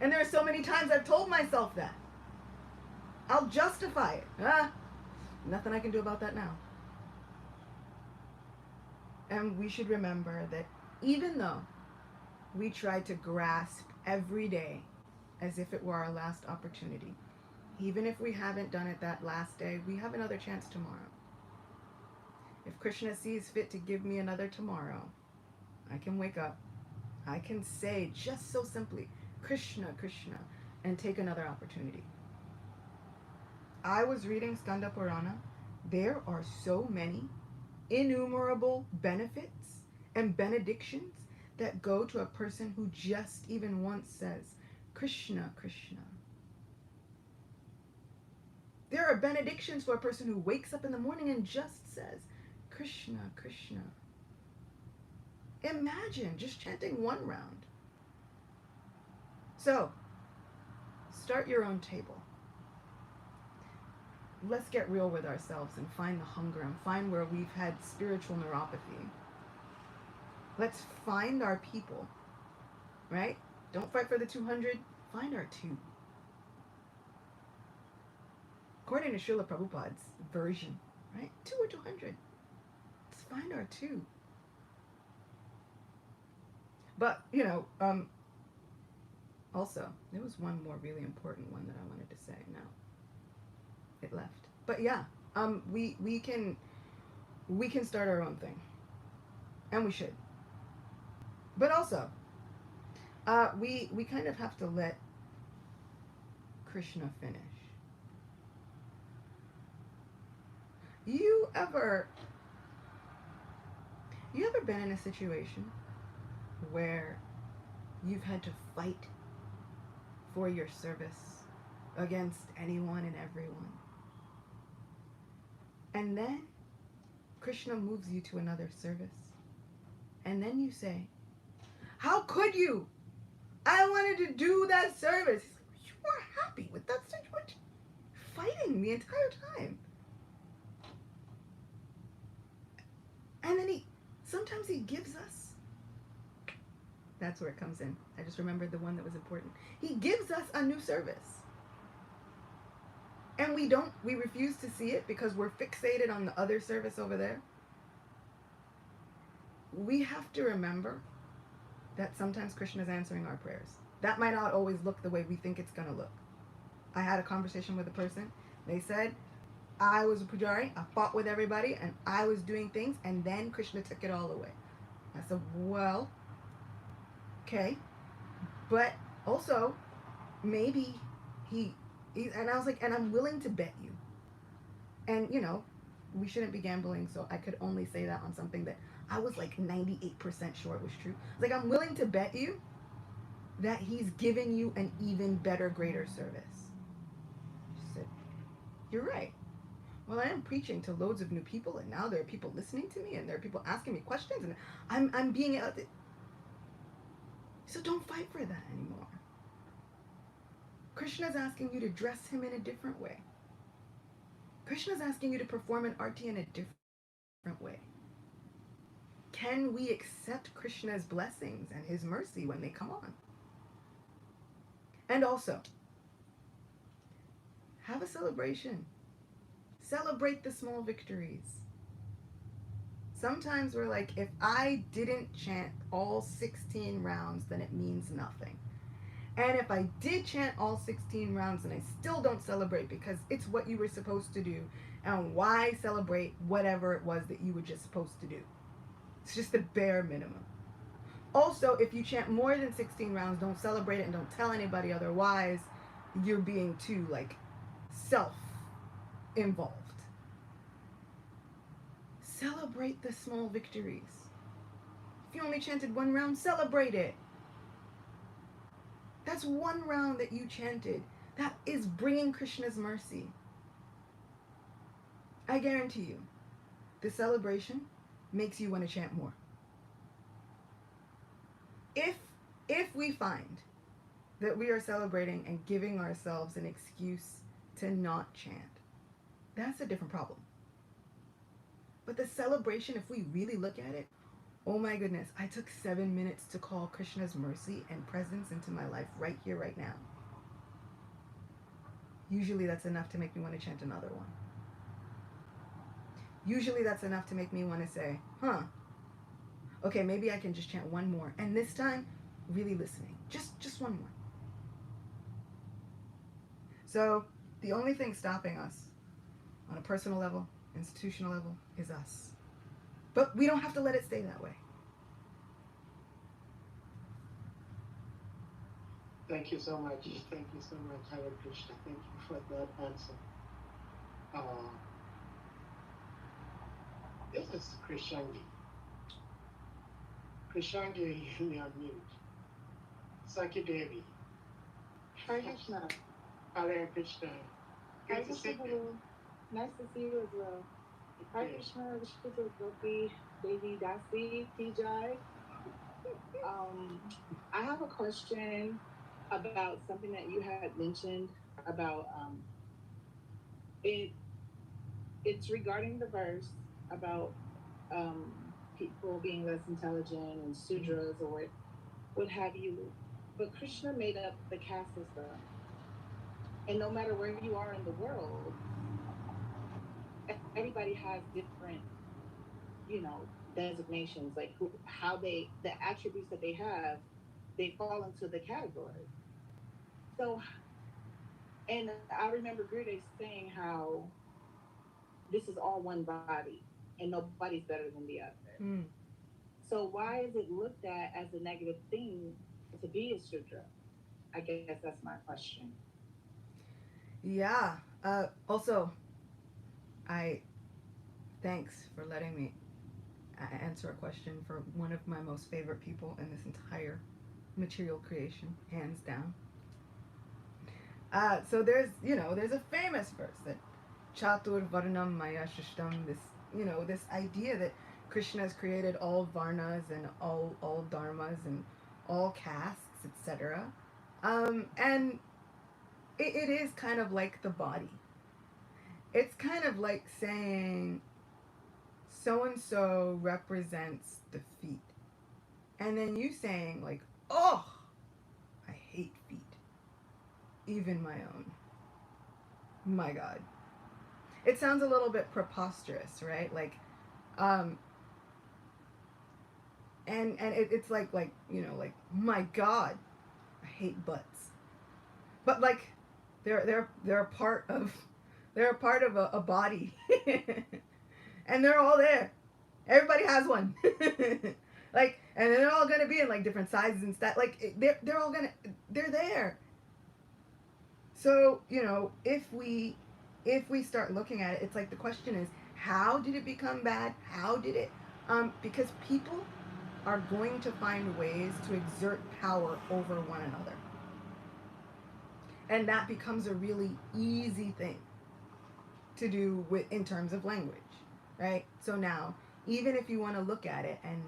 And there are so many times I've told myself that. I'll justify it. Nothing I can do about that now. And we should remember that even though we try to grasp every day as if it were our last opportunity, even if we haven't done it that last day, we have another chance tomorrow. If Krishna sees fit to give me another tomorrow, I can wake up. I can say just so simply, Krishna, Krishna, and take another opportunity. I was reading Skanda Purana. There are so many innumerable benefits and benedictions that go to a person who just even once says, Krishna, Krishna. There are benedictions for a person who wakes up in the morning and just says, Krishna, Krishna. Imagine just chanting one round. So, start your own table. Let's get real with ourselves and find the hunger and find where we've had spiritual neuropathy. Let's find our people, right? Don't fight for the 200, find our 2. According to Srila Prabhupada's version, right? 2 or 200. Let's find our 2. But, you know, also, there was one more really important one that I wanted to say now. It left. But yeah, we can start our own thing. And we should. But also, we kind of have to let Krishna finish. You ever been in a situation where you've had to fight for your service against anyone and everyone? And then Krishna moves you to another service. And then you say, how could you? I wanted to do that service. You were happy with that situation. Fighting the entire time. And then sometimes he gives us. That's where it comes in. I just remembered the one that was important. He gives us a new service. And we refuse to see it because we're fixated on the other service over there. We have to remember that sometimes Krishna is answering our prayers. That might not always look the way we think it's going to look. I had a conversation with a person. They said, I was a pujari, I fought with everybody, and I was doing things, and then Krishna took it all away. I said, well, okay. But also, maybe he and I was like, and I'm willing to bet you. And we shouldn't be gambling, so I could only say that on something that I was like 98% sure it was true. Like, I'm willing to bet you that he's giving you an even better, greater service. She said, you're right. Well, I am preaching to loads of new people, and now there are people listening to me, and there are people asking me questions, and I'm being out. So don't fight for that anymore. Krishna's asking you to dress him in a different way. Krishna's asking you to perform an arti in a different way. Can we accept Krishna's blessings and his mercy when they come on? And also, have a celebration. Celebrate the small victories. Sometimes we're like, if I didn't chant all 16 rounds, then it means nothing. And if I did chant all 16 rounds and I still don't celebrate because it's what you were supposed to do, and why celebrate whatever it was that you were just supposed to do? It's just the bare minimum. Also, if you chant more than 16 rounds, don't celebrate it and don't tell anybody otherwise. You're being too, self-involved. Celebrate the small victories. If you only chanted one round, celebrate it. That's one round that you chanted. That is bringing Krishna's mercy. I guarantee you, the celebration makes you want to chant more. If we find that we are celebrating and giving ourselves an excuse to not chant, that's a different problem. But the celebration, if we really look at it, oh my goodness, I took 7 minutes to call Krishna's mercy and presence into my life right here, right now. Usually that's enough to make me want to chant another one. Usually that's enough to make me want to say, okay, maybe I can just chant one more. And this time, really listening. Just one more. So the only thing stopping us on a personal level, institutional level, is us. But we don't have to let it stay that way. Thank you so much. Thank you so much, Hare Krishna. Thank you for that answer. This is Krishangi. Krishangi, you're on mute. Saki Devi. Hare Krishna. Hare Krishna. Hare Krishna. Nice to see you as well. Hare Krishna, Vishnu Gopi, Devi Dasi, Pijai. I have a question about something that you had mentioned about it's regarding the verse about people being less intelligent and Shudras or what have you. But Krishna made up the caste system. And no matter where you are in the world, everybody has different, designations, like the attributes that they have, they fall into the category. So, and I remember Gurudev saying how this is all one body and nobody's better than the other. So why is it looked at as a negative thing to be a Shudra? I guess that's my question. Yeah. Also, thanks for letting me answer a question for one of my most favorite people in this entire material creation, hands down. So there's a famous verse that Chatur Varnam Maya Shishtam, this idea that Krishna has created all varnas and all dharmas and all castes, etc. And it is kind of like the body. It's kind of like saying so-and-so represents the feet. And then you saying like, oh, I hate feet. Even my own. My God. It sounds a little bit preposterous, right? Like, and it's like, my God, I hate butts. But like, they're a part of a body, and they're all there. Everybody has one. And they're all gonna be in like different sizes and stuff. Like they're there. So, if we start looking at it, it's like the question is, how did it become bad? How did it? Because people are going to find ways to exert power over one another. And that becomes a really easy thing to do in terms of language, right? So now, even if you want to look at it and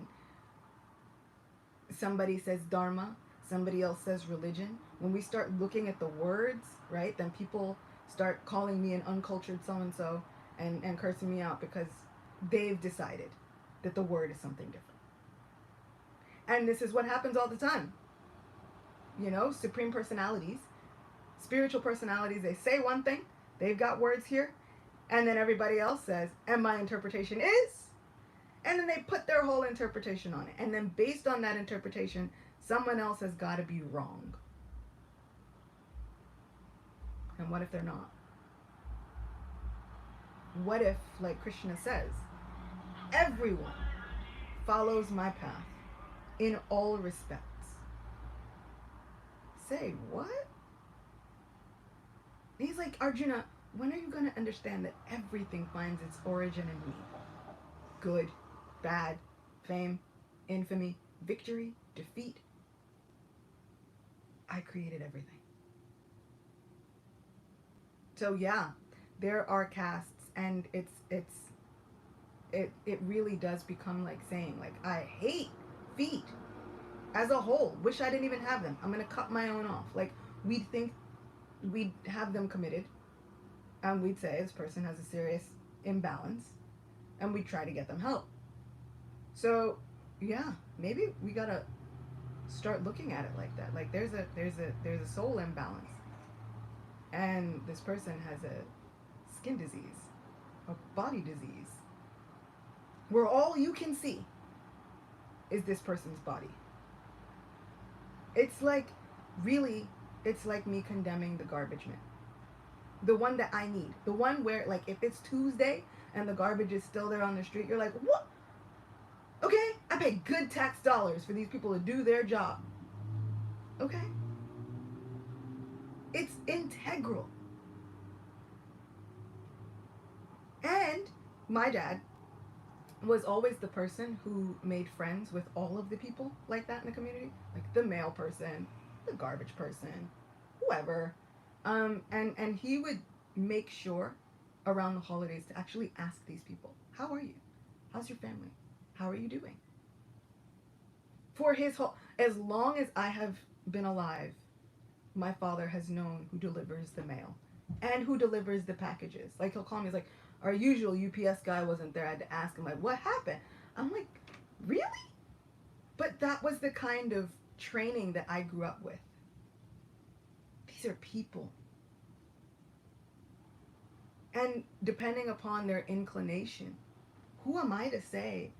somebody says dharma, somebody else says religion, when we start looking at the words, right, then people start calling me an uncultured so-and-so and cursing me out because they've decided that the word is something different. And this is what happens all the time. Supreme personalities, spiritual personalities, they say one thing, they've got words here, and then everybody else says, and my interpretation is, and then they put their whole interpretation on it. And then based on that interpretation, someone else has got to be wrong. And what if they're not? What if, like Krishna says, everyone follows my path in all respects? Say, what? He's like, Arjuna, when are you going to understand that everything finds its origin in me? Good, bad, fame, infamy, victory, defeat. I created everything. So yeah, there are castes, and it really does become like saying, like, I hate feet as a whole. Wish I didn't even have them. I'm gonna cut my own off. Like, we'd think we'd have them committed, and we'd say this person has a serious imbalance, and we'd try to get them help. So yeah, maybe we gotta start looking at it like that. Like, there's a soul imbalance, and this person has a skin disease, a body disease, where all you can see is this person's body. It's like, really, it's like me condemning the garbage man. The one that I need. The one where, like, if it's Tuesday and the garbage is still there on the street, you're like, what? Okay, I pay good tax dollars for these people to do their job. Okay? It's integral. And my dad was always the person who made friends with all of the people like that in the community. Like the mail person, the garbage person, whoever. And he would make sure around the holidays to actually ask these people, how are you? How's your family? How are you doing? For his whole, as long as I have been alive, my father has known who delivers the mail and who delivers the packages. Like, he'll call me, he's like, our usual UPS guy wasn't there. I had to ask him, like, what happened? I'm like, really? But that was the kind of training that I grew up with. These are people. And depending upon their inclination, who am I to say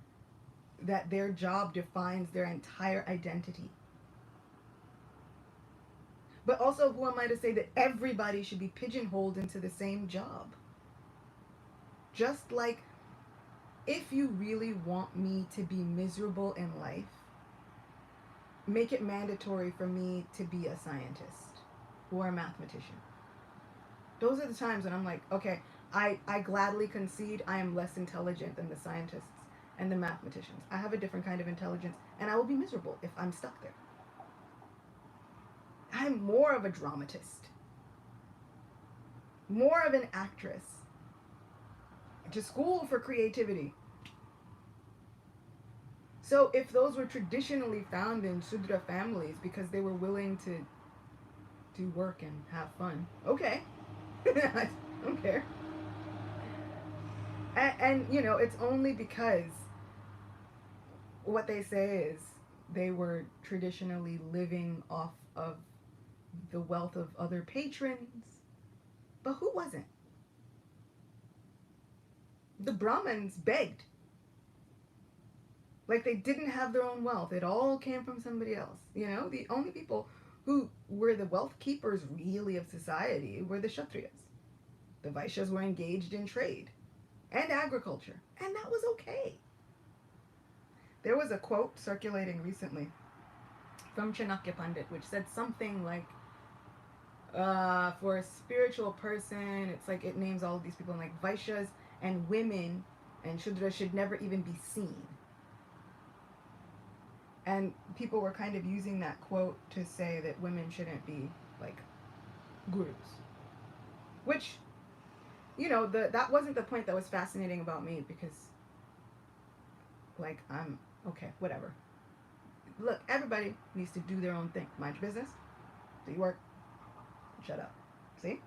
that their job defines their entire identity? But also, who am I to say that everybody should be pigeonholed into the same job? Just like, if you really want me to be miserable in life, make it mandatory for me to be a scientist or a mathematician. Those are the times when I'm like, okay, I gladly concede I am less intelligent than the scientists and the mathematicians. I have a different kind of intelligence, and I will be miserable if I'm stuck there. I'm more of a dramatist, more of an actress. To school for creativity. So if those were traditionally found in Shudra families because they were willing to do work and have fun, okay. I don't care. And it's only because what they say is they were traditionally living off of the wealth of other patrons. But who wasn't? The Brahmins begged. Like, they didn't have their own wealth. It all came from somebody else. The only people who were the wealth keepers really of society were the Kshatriyas. The Vaishyas were engaged in trade and agriculture, and that was okay. There was a quote circulating recently from Chanakya Pandit which said something like, For a spiritual person, it's like it names all of these people, and like Vaishyas and women and Shudras should never even be seen. And people were kind of using that quote to say that women shouldn't be like gurus. Which, that wasn't the point that was fascinating about me, because like I'm okay, whatever. Look, everybody needs to do their own thing. Mind your business. Do your work. Shut up. See?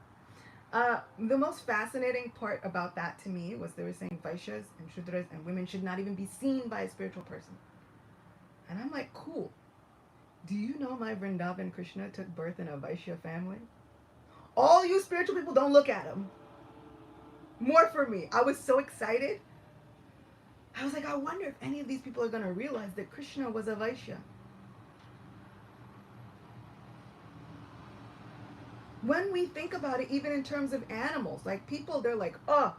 The most fascinating part about that to me was they were saying Vaishyas and Shudras and women should not even be seen by a spiritual person. And I'm like, cool. Do you know my Vrindavan Krishna took birth in a Vaishya family? All you spiritual people, don't look at him. More for me. I was so excited. I was like, I wonder if any of these people are going to realize that Krishna was a Vaishya. When we think about it, even in terms of animals, like people, they're like, oh,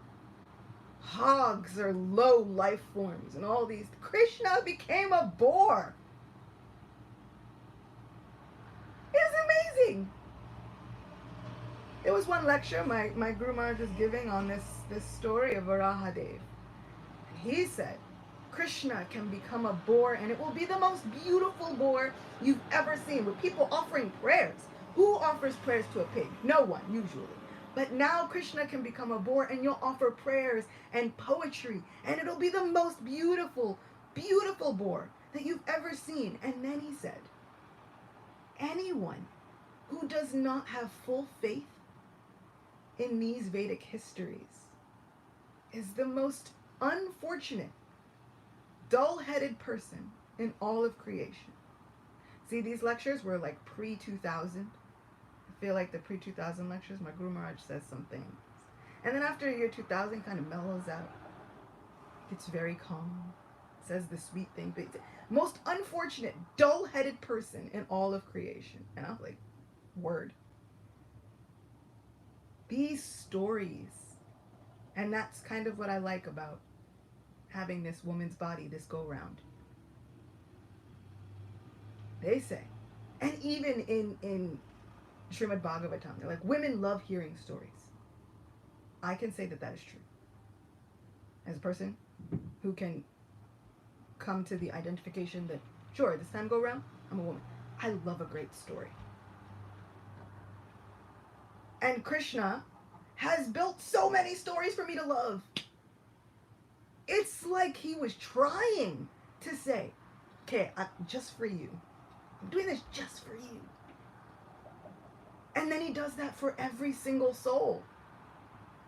hogs are low life forms and all these. Krishna became a boar. It's amazing. There was one lecture my Guru Maharaj was giving on this story of Varahadev. And he said, Krishna can become a boar, and it will be the most beautiful boar you've ever seen, with people offering prayers. Who offers prayers to a pig? No one, usually. But now Krishna can become a boar, and you'll offer prayers and poetry, and it'll be the most beautiful, beautiful boar that you've ever seen. And then he said, anyone who does not have full faith in these Vedic histories is the most unfortunate, dull-headed person in all of creation. See, these lectures were like pre-2000. I feel like the pre-2000 lectures, my Guru Maharaj says some things. And then after year 2000, kind of mellows out. Gets very calm. Says the sweet thing. But most unfortunate, dull-headed person in all of creation. And I'm like, word. These stories. And that's kind of what I like about having this woman's body, this go-round. They say, and even in Srimad Bhagavatam, they're like, women love hearing stories. I can say that that is true. As a person who can come to the identification that, sure, this time go round, I'm a woman. I love a great story. And Krishna has built so many stories for me to love. It's like he was trying to say, okay, just for you. I'm doing this just for you. And then he does that for every single soul.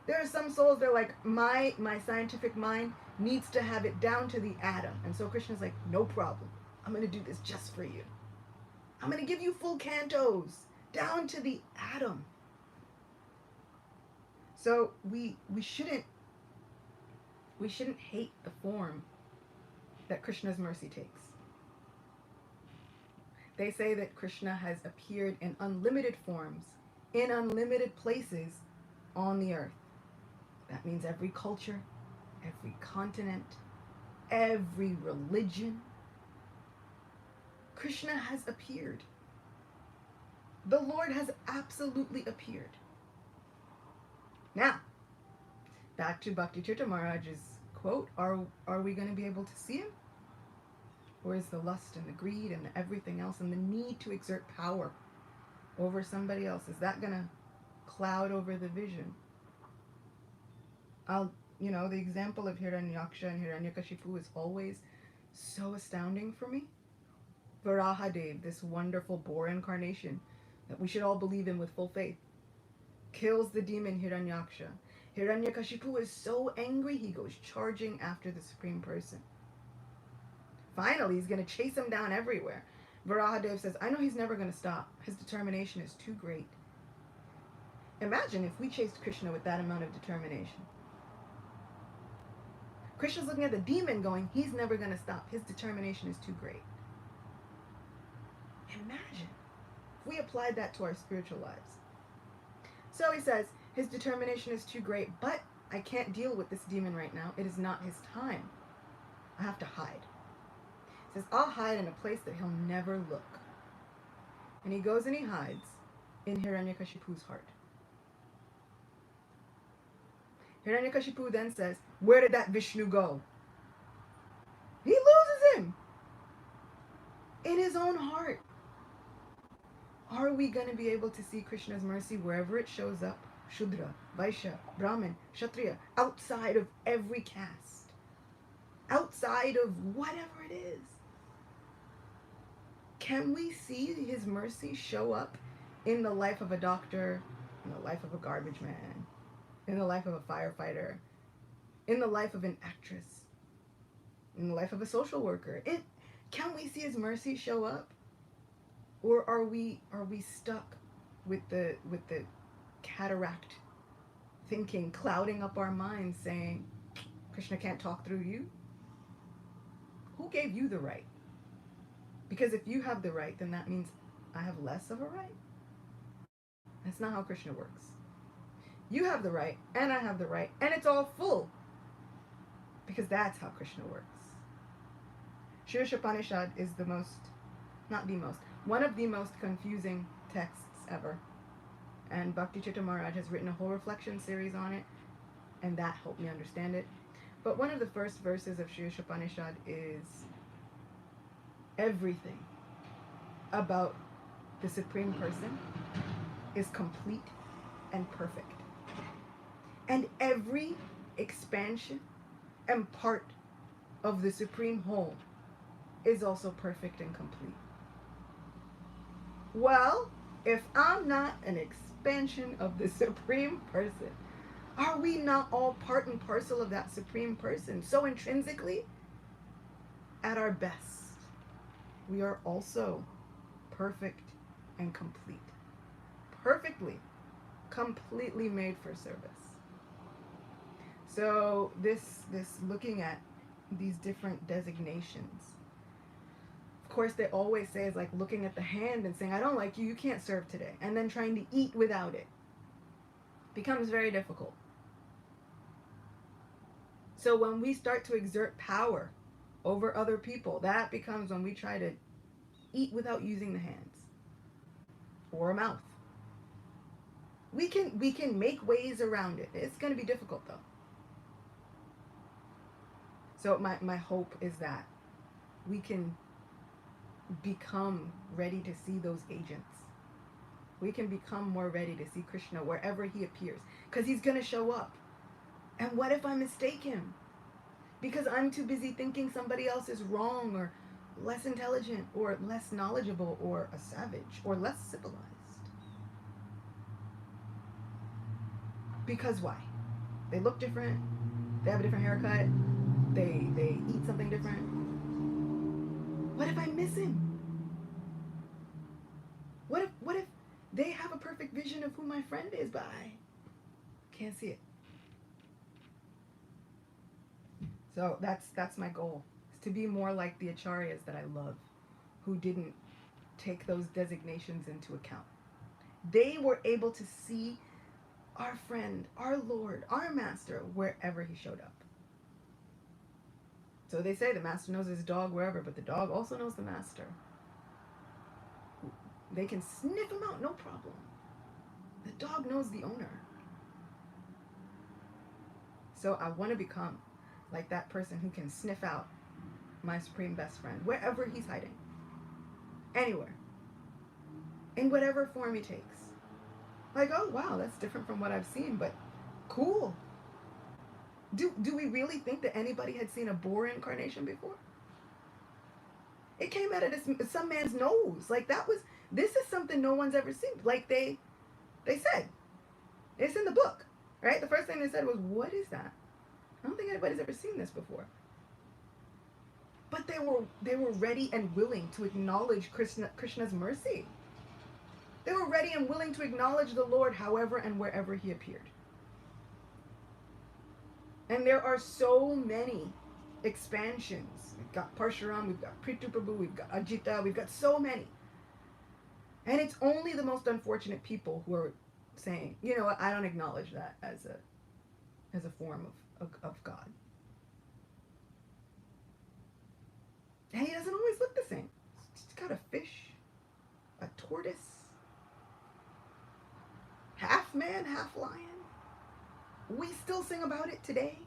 There are some souls that are like, my scientific mind needs to have it down to the atom. And so Krishna's like, no problem. I'm going to do this just for you. I'm going to give you full cantos down to the atom. So we shouldn't hate the form that Krishna's mercy takes. They say that Krishna has appeared in unlimited forms, in unlimited places on the earth. That means every culture, every continent, every religion. Krishna has appeared. The Lord has absolutely appeared. Now, back to Bhakti Tirtha Maharaj's quote, are we going to be able to see him? Or is the lust and the greed and the everything else and the need to exert power over somebody else, is that going to cloud over the vision? The example of Hiranyaksha and Hiranyakashipu is always so astounding for me. Varahadev, this wonderful boar incarnation that we should all believe in with full faith, kills the demon Hiranyaksha. Hiranyakashipu is so angry, he goes charging after the Supreme Person. Finally, he's going to chase him down everywhere. Varahadev says, I know he's never going to stop. His determination is too great. Imagine if we chased Krishna with that amount of determination. Krishna's looking at the demon going, he's never going to stop. His determination is too great. Imagine if we applied that to our spiritual lives. So he says, his determination is too great, but I can't deal with this demon right now. It is not his time. I have to hide. He says, I'll hide in a place that he'll never look. And he goes and he hides in Hiranyakashipu's heart. Hiranyakashipu then says, where did that Vishnu go? He loses him in his own heart. Are we going to be able to see Krishna's mercy wherever it shows up? Shudra, Vaishya, Brahmin, Kshatriya, outside of every caste, outside of whatever it is. Can we see his mercy show up in the life of a doctor, in the life of a garbage man, in the life of a firefighter, in the life of an actress, in the life of a social worker? Can we see his mercy show up? Or are we stuck with the cataract thinking clouding up our minds, saying Krishna can't talk through you? Who gave you the right? Because if you have the right, then that means I have less of a right. That's not how Krishna works. You have the right, and I have the right, and it's all full. Because that's how Krishna works. Shirashopanishad is one of the most confusing texts ever. And Bhakti Chitta Maharaj has written a whole reflection series on it, and that helped me understand it. But one of the first verses of Shirashopanishad is everything about the Supreme Person is complete and perfect. And every expansion and part of the Supreme Whole is also perfect and complete. Well, if I'm not an expansion of the Supreme Person, are we not all part and parcel of that Supreme Person? So intrinsically, at our best, we are also perfect and complete. Perfectly, completely made for service. So this looking at these different designations, of course they always say is like looking at the hand and saying, I don't like you, you can't serve today, and then trying to eat without it becomes very difficult. So when we start to exert power over other people, that becomes when we try to eat without using the hands or a mouth. We can make ways around it. It's going to be difficult though. So my hope is that we can become ready to see those agents. We can become more ready to see Krishna wherever he appears, because he's going to show up. And what if I mistake him? Because I'm too busy thinking somebody else is wrong or less intelligent or less knowledgeable or a savage or less civilized. Because why? They look different. They have a different haircut. They eat something different. What if I miss him? What if they have a perfect vision of who my friend is, but I can't see it? So that's my goal, is to be more like the acharyas that I love, who didn't take those designations into account. They were able to see our friend, our Lord, our master, wherever he showed up. So they say the master knows his dog wherever, but the dog also knows the master. They can sniff him out, no problem. The dog knows the owner. So I want to become like that person who can sniff out my supreme best friend, wherever he's hiding. Anywhere. In whatever form he takes. Like, oh wow, that's different from what I've seen, but cool. Do we really think that anybody had seen a boar incarnation before? It came out of some man's nose. Like this is something no one's ever seen. Like they said. It's in the book, right? The first thing they said was, what is that? I don't think anybody's ever seen this before. But they were ready and willing to acknowledge Krishna's mercy. They were ready and willing to acknowledge the Lord however and wherever he appeared. And there are so many expansions. We've got Parshuram, we've got Prithu Prabhu, we've got Ajita, we've got so many. And it's only the most unfortunate people who are saying, you know what, I don't acknowledge that as a form of God. And he doesn't always look the same. He's got a fish, a tortoise, man, half lion. We still sing about it today.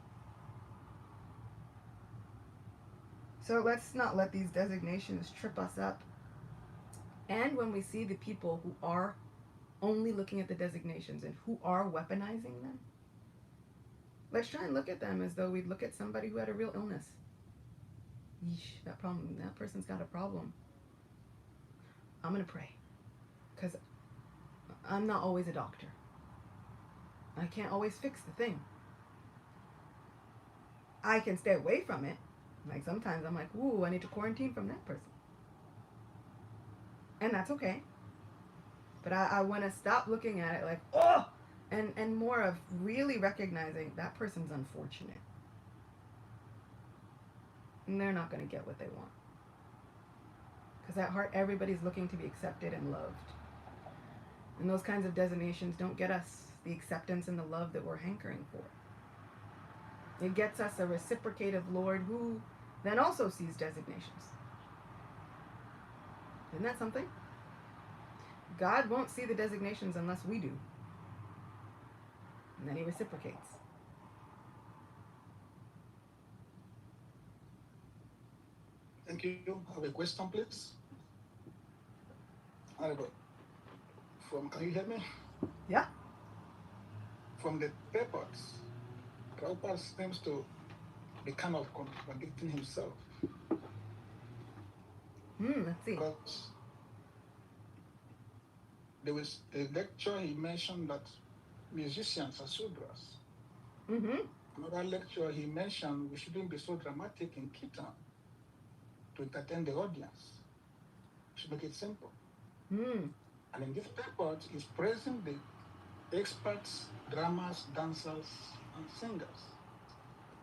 So let's not let these designations trip us up. And when we see the people who are only looking at the designations and who are weaponizing them, let's try and look at them as though we'd look at somebody who had a real illness. Yeesh, that person's got a problem. I'm going to pray. Because I'm not always a doctor. I can't always fix the thing. I can stay away from it. Like sometimes I'm like, ooh, I need to quarantine from that person. And that's okay. But I want to stop looking at it like, oh, and more of really recognizing that person's unfortunate. And they're not going to get what they want. Because at heart, everybody's looking to be accepted and loved. And those kinds of designations don't get us the acceptance and the love that we're hankering for. It gets us a reciprocative Lord who then also sees designations. Isn't that something? God won't see the designations unless we do. And then he reciprocates. Thank you. Have a question, please. Can you hear me? Yeah. From the papers, Prabhupada seems to be kind of contradicting himself. Let's see. Because there was a lecture he mentioned that musicians are Shudras. Mm-hmm. Another lecture he mentioned we shouldn't be so dramatic in Kirtan to entertain the audience. We should make it simple. And in this paper, he's praising the experts, drummers, dancers, and singers.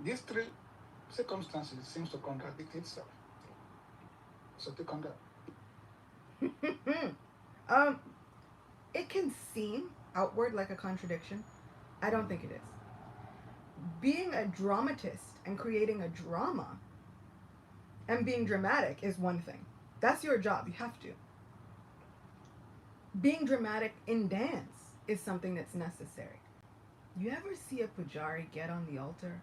These three circumstances seems to contradict itself. So take on that. It can seem outward like a contradiction. I don't think it is. Being a dramatist and creating a drama and being dramatic is one thing. That's your job. You have to. Being dramatic in dance is something that's necessary. You ever see a pujari get on the altar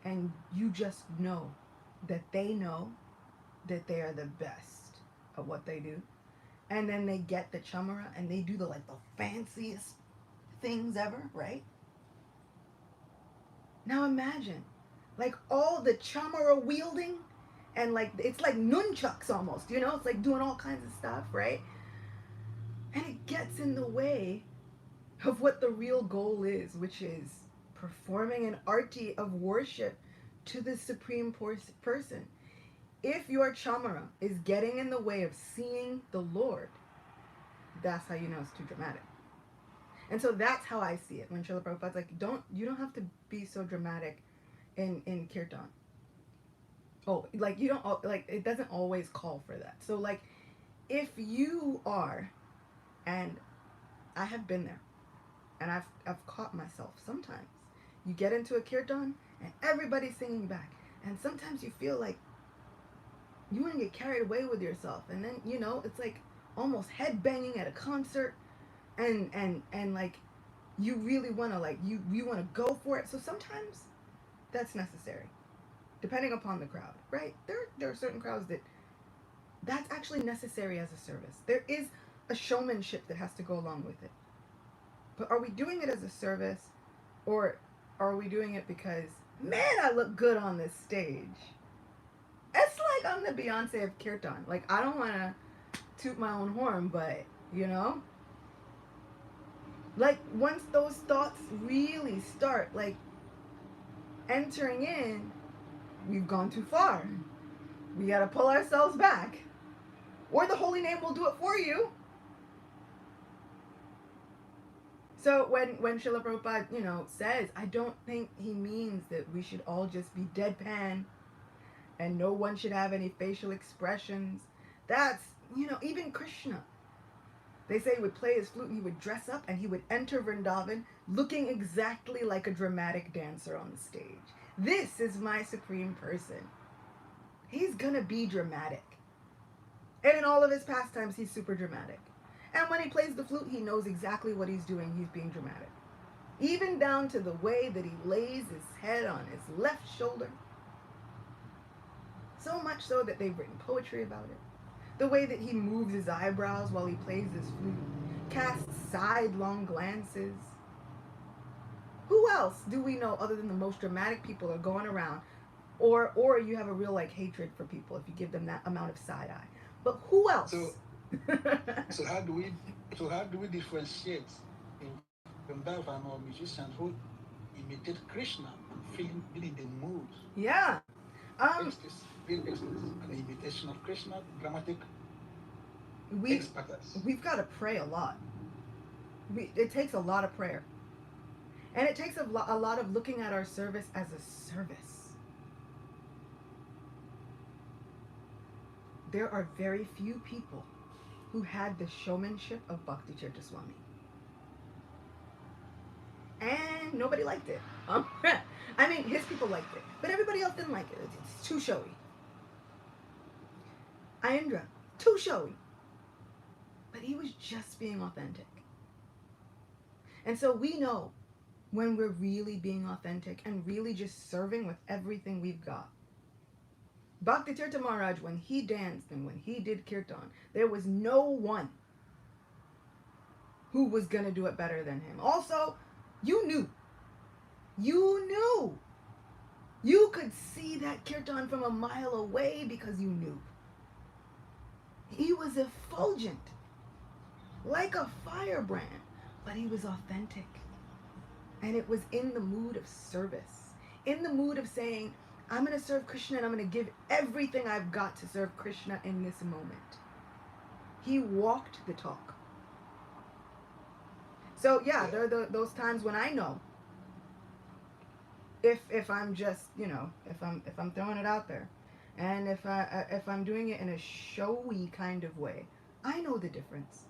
and you just know that they are the best at what they do? And then they get the chamara and they do the fanciest things ever, right? Now imagine, all the chamara wielding and it's like nunchucks almost, it's like doing all kinds of stuff, right? And it gets in the way of what the real goal is, which is performing an arti of worship to the supreme person. If your chamara is getting in the way of seeing the Lord, that's how you know it's too dramatic. And so that's how I see it when Srila Prabhupada's like, you don't have to be so dramatic in kirtan. Oh, you don't, it doesn't always call for that. So if you are, and I have been there, and I've caught myself sometimes, you get into a kirtan and everybody's singing back, and sometimes you feel like you want to get carried away with yourself, and then it's like almost head banging at a concert, and you really want to you want to go for it. So sometimes that's necessary, depending upon the crowd, right? There are certain crowds that's actually necessary as a service. There is a showmanship that has to go along with it. But are we doing it as a service, or are we doing it because, man, I look good on this stage? It's like I'm the Beyonce of kirtan. I don't want to toot my own horn, but, once those thoughts really start, entering in, we've gone too far. We got to pull ourselves back. Or the holy name will do it for you. So when Srila Prabhupada, says, I don't think he means that we should all just be deadpan and no one should have any facial expressions. That's, even Krishna. They say he would play his flute, he would dress up, and he would enter Vrindavan looking exactly like a dramatic dancer on the stage. This is my supreme person. He's gonna be dramatic. And in all of his pastimes, he's super dramatic. And when he plays the flute, he knows exactly what he's doing. He's being dramatic. Even down to the way that he lays his head on his left shoulder. So much so that they've written poetry about it. The way that he moves his eyebrows while he plays his flute, casts sidelong glances. Who else do we know other than the most dramatic people are going around? Or you have a real like hatred for people if you give them that amount of side eye. But who else? So how do we differentiate from that of our musicians who imitate Krishna and feeling the mood? Yeah. Real extras, an imitation of Krishna, dramatic expertise. We've got to pray a lot. It takes a lot of prayer. And it takes a lot of looking at our service as a service. There are very few people who had the showmanship of Bhakti Tirtha Swami. And nobody liked it. I mean, his people liked it, but everybody else didn't like it. It's too showy. Ayendra, too showy. But he was just being authentic. And so we know when we're really being authentic and really just serving with everything we've got. Bhakti Tirtha Maharaj, when he danced and when he did kirtan, there was no one who was going to do it better than him. Also, you knew. You could see that kirtan from a mile away because you knew. He was effulgent, like a firebrand, but he was authentic. And it was in the mood of service, in the mood of saying, I'm going to serve Krishna and I'm going to give everything I've got to serve Krishna in this moment. He walked the talk. So yeah, there are those times when I know if I'm just, if I'm throwing it out there, and if I'm doing it in a showy kind of way, I know the difference.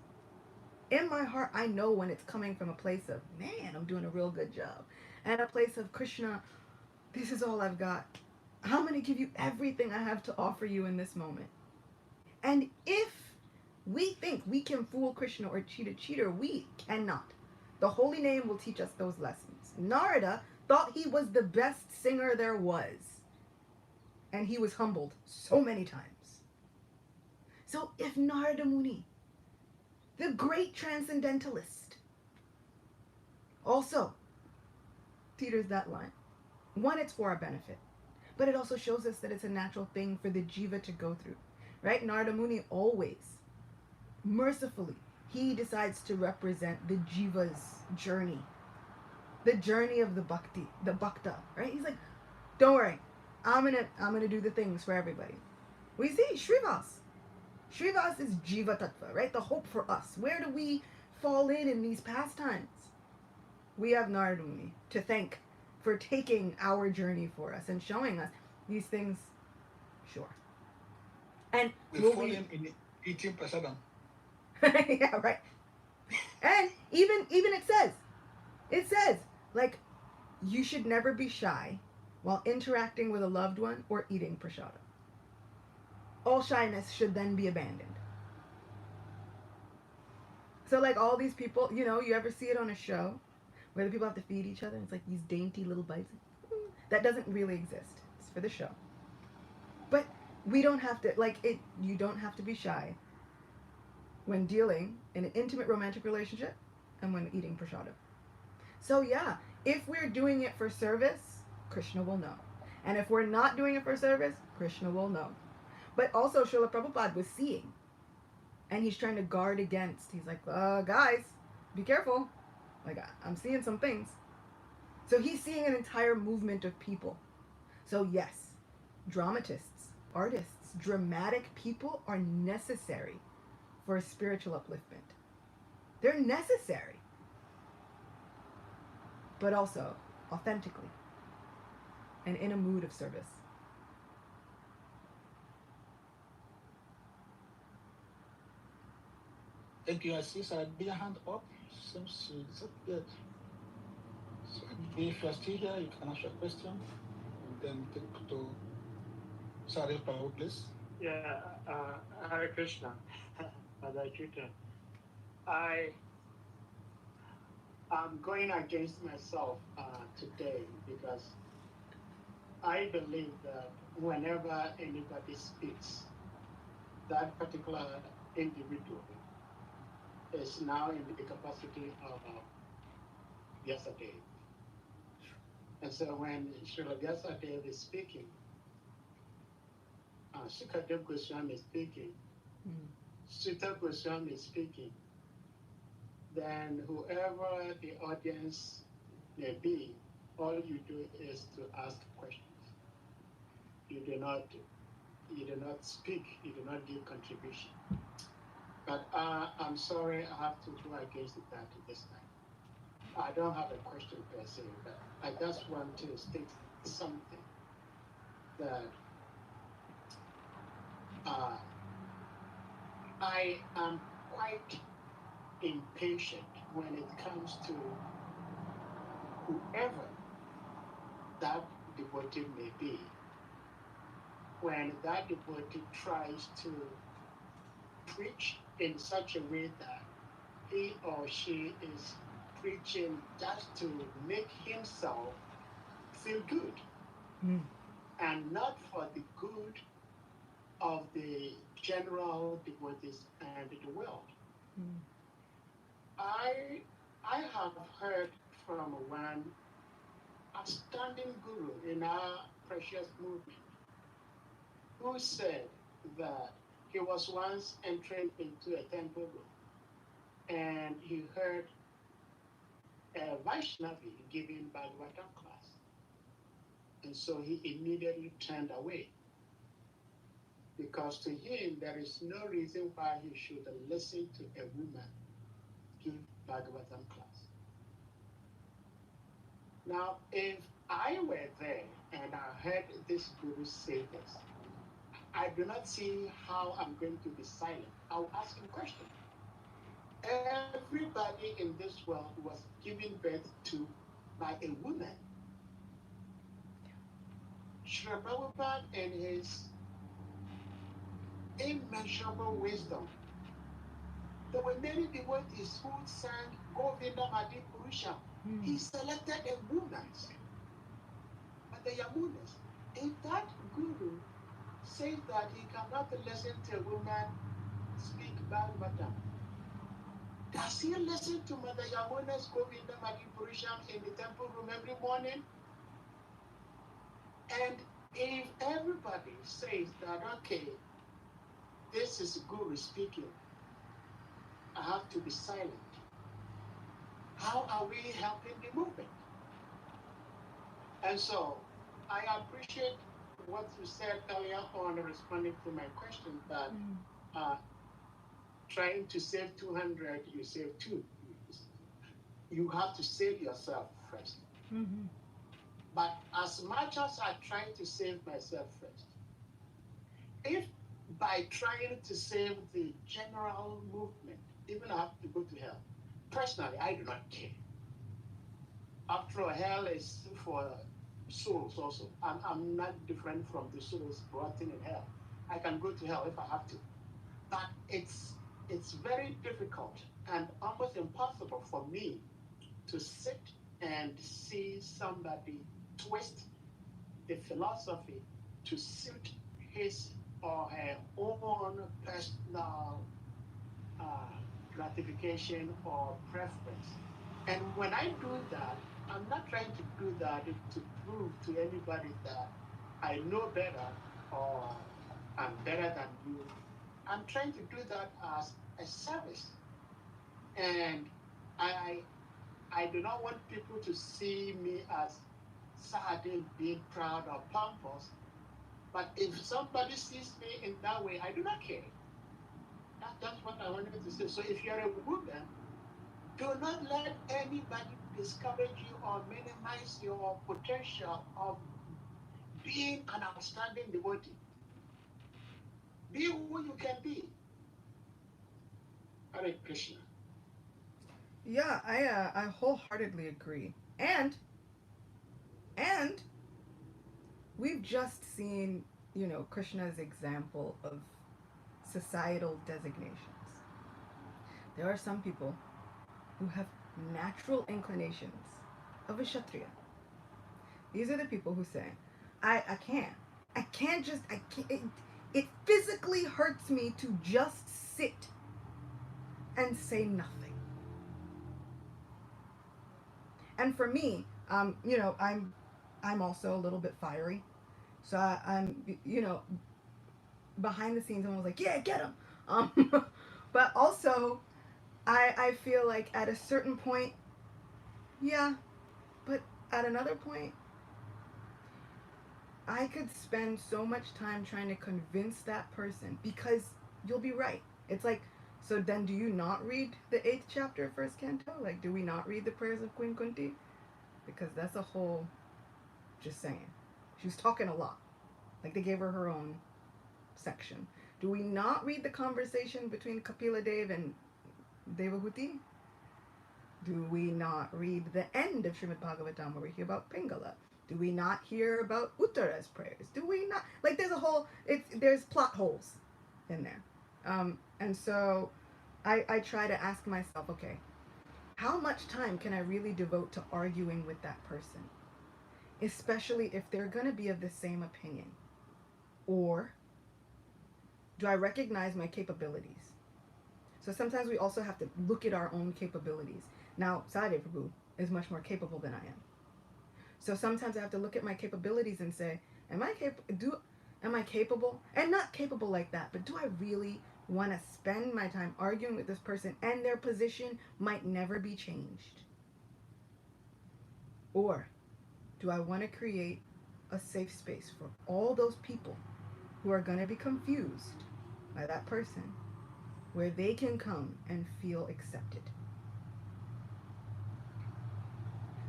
In my heart, I know when it's coming from a place of, man, I'm doing a real good job, and a place of, Krishna, this is all I've got. I'm going to give you everything I have to offer you in this moment. And if we think we can fool Krishna or cheat a cheater, we cannot. The holy name will teach us those lessons. Narada thought he was the best singer there was. And he was humbled so many times. So if Narada Muni, the great transcendentalist, also teeters that line. One, it's for our benefit. But it also shows us that it's a natural thing for the jiva to go through. Right? Narada Muni always, mercifully, he decides to represent the jiva's journey. The journey of the bhakti, the bhakta. Right? He's like, don't worry. I'm gonna do the things for everybody. We see Shrivas. Shrivas is jiva tattva, right? The hope for us. Where do we fall in these pastimes? We have Narada Muni to thank for taking our journey for us and showing us these things. Sure. And we fall in eating prasadam. Yeah, right. And even it says, like, you should never be shy while interacting with a loved one or eating prasada. All shyness should then be abandoned. So like all these people, you ever see it on a show where the people have to feed each other? It's like these dainty little bites. That doesn't really exist. It's for the show. But we don't have to, you don't have to be shy when dealing in an intimate romantic relationship and when eating prasada. So yeah, if we're doing it for service, Krishna will know. And if we're not doing it for service, Krishna will know. But also Srila Prabhupada was seeing. And he's trying to guard against. He's like, guys, be careful. Like, I'm seeing some things. So he's seeing an entire movement of people. So yes, dramatists, artists, dramatic people are necessary for a spiritual upliftment. They're necessary. But also authentically and in a mood of service. Thank you. I see Sarabia hand up. Seems she's up yet. So if you're still here, you can ask your question and then take to Saril Prabhu, please. Yeah, Hare Krishna. Hare Krishna. I am going against myself today because I believe that whenever anybody speaks, that particular individual is now in the capacity of yesterday. And so when Srila Vyasadeva is speaking, Sukadev Goswami is speaking, Sutta Goswami is speaking, then whoever the audience may be, all you do is to ask questions. You do not speak, you do not give contribution. But I'm sorry, I have to go against that this time. I don't have a question per se, but I just want to state something that I am quite impatient when it comes to whoever that devotee may be, when that devotee tries to preach in such a way that he or she is preaching just to make himself feel good and not for the good of the general devotees and the world. I have heard from one outstanding guru in our precious movement who said that he was once entering into a temple room and he heard a Vaishnavi giving Bhagavatam class. And so he immediately turned away because to him there is no reason why he should listen to a woman give Bhagavatam class. Now, if I were there and I heard this guru say this, I do not see how I'm going to be silent. I'll ask him questions. Everybody in this world was given birth to by a woman. Srila Prabhupada in his immeasurable wisdom, there were many devotees who sang Govinda Madi Purusha. He selected a woman, but the Yamunas. If that guru says that he cannot listen to a woman speak Bhagavatam, does he listen to Mother Yamuna's Govinda Madi Purusham in the temple room every morning? And if everybody says that, okay, this is Guru speaking, I have to be silent, how are we helping the movement? And so I appreciate what you said earlier on responding to my question that trying to save 200, you save 2. You have to save yourself first. But as much as I try to save myself first, if by trying to save the general movement, even I have to go to hell, personally, I do not care. After all, hell is for souls also. I'm not different from the souls brought in hell. I can go to hell if I have to. But it's very difficult and almost impossible for me to sit and see somebody twist the philosophy to suit his or her own personal gratification or preference. And when I do that, I'm not trying to do that to prove to anybody that I know better or I'm better than you. I'm trying to do that as a service. And I do not want people to see me as Sahadin being proud or pompous. But if somebody sees me in that way, I do not care. That's what I wanted to say. So if you're a woman, do not let anybody discourage you or minimize your potential of being an outstanding devotee. Be who you can be. Hare Krishna. Yeah, I wholeheartedly agree. And we've just seen, Krishna's example of societal designations. there are some people who have natural inclinations of a Kshatriya. These are the people who say, I can't. I can't. It physically hurts me to just sit and say nothing. And for me, I'm also a little bit fiery. So I'm, behind the scenes, someone was like, yeah, get him. But also, I feel like at a certain point, yeah, but at another point, I could spend so much time trying to convince that person because you'll be right. It's like, so then do you not read the 8th chapter of 1st Canto? Like, do we not read the prayers of Queen Kunti? Because that's a whole, just saying. She was talking a lot. Like, they gave her her own section. Do we not read the conversation between Kapila Dev and Devahuti? Do we not read the end of Srimad Bhagavatam where we hear about Pingala? Do we not hear about Uttara's prayers? Do we not? Like, there's a whole, there's plot holes in there. And so I try to ask myself, okay, how much time can I really devote to arguing with that person? Especially if they're going to be of the same opinion. Or do I recognize my capabilities? So sometimes we also have to look at our own capabilities. Now, Sadhya Prabhu is much more capable than I am. So sometimes I have to look at my capabilities and say, am I capable? And not capable like that, but do I really want to spend my time arguing with this person and their position might never be changed? Or do I want to create a safe space for all those people who are going to be confused by that person, where they can come and feel accepted?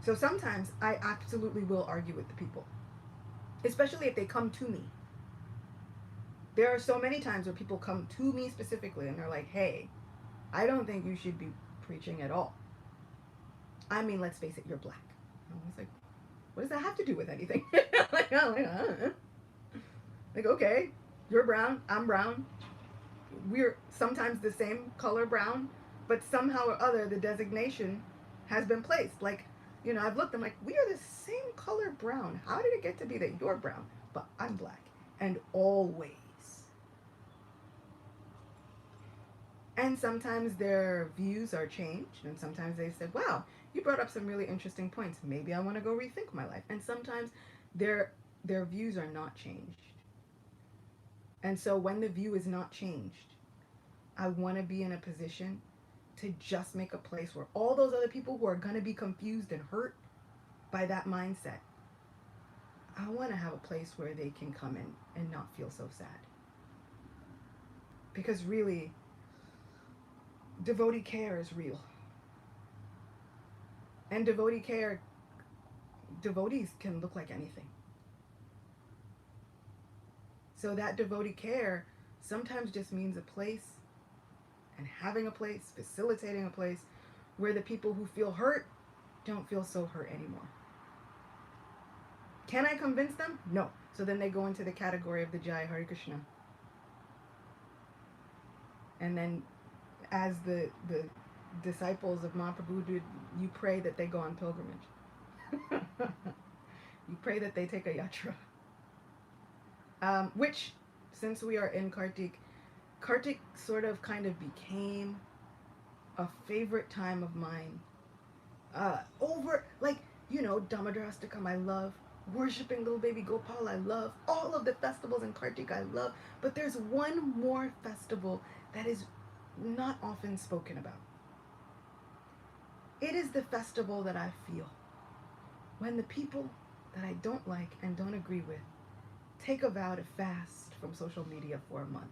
So sometimes I absolutely will argue with the people, especially if they come to me. There are so many times where people come to me specifically and they're like, hey, I don't think you should be preaching at all. I mean, let's face it, you're black. And I was like, what does that have to do with anything? like, okay, you're brown, I'm brown. We're sometimes the same color brown, but somehow or other the designation has been placed. Like, I've looked, I'm like, we are the same color brown. How did it get to be that you're brown, but I'm black? And always. And sometimes their views are changed, and sometimes they said, wow, you brought up some really interesting points. Maybe I want to go rethink my life. And sometimes their views are not changed. And so when the view is not changed, I want to be in a position to just make a place where all those other people who are going to be confused and hurt by that mindset, I want to have a place where they can come in and not feel so sad. Because really, devotee care is real. And devotee care, devotees can look like anything. So that devotee care sometimes just means a place, and having a place, facilitating a place where the people who feel hurt don't feel so hurt anymore. Can I convince them? No. So then they go into the category of the Jai Hare Krishna. And then as the disciples of Mahaprabhu did, you pray that they go on pilgrimage. You pray that they take a yatra. Which, since we are in Kartik sort of kind of became a favorite time of mine. Over, like, Damodarastakam I love, worshiping little baby Gopal I love, all of the festivals in Kartik I love, but there's one more festival that is not often spoken about. It is the festival that I feel when the people that I don't like and don't agree with take a vow to fast from social media for a month.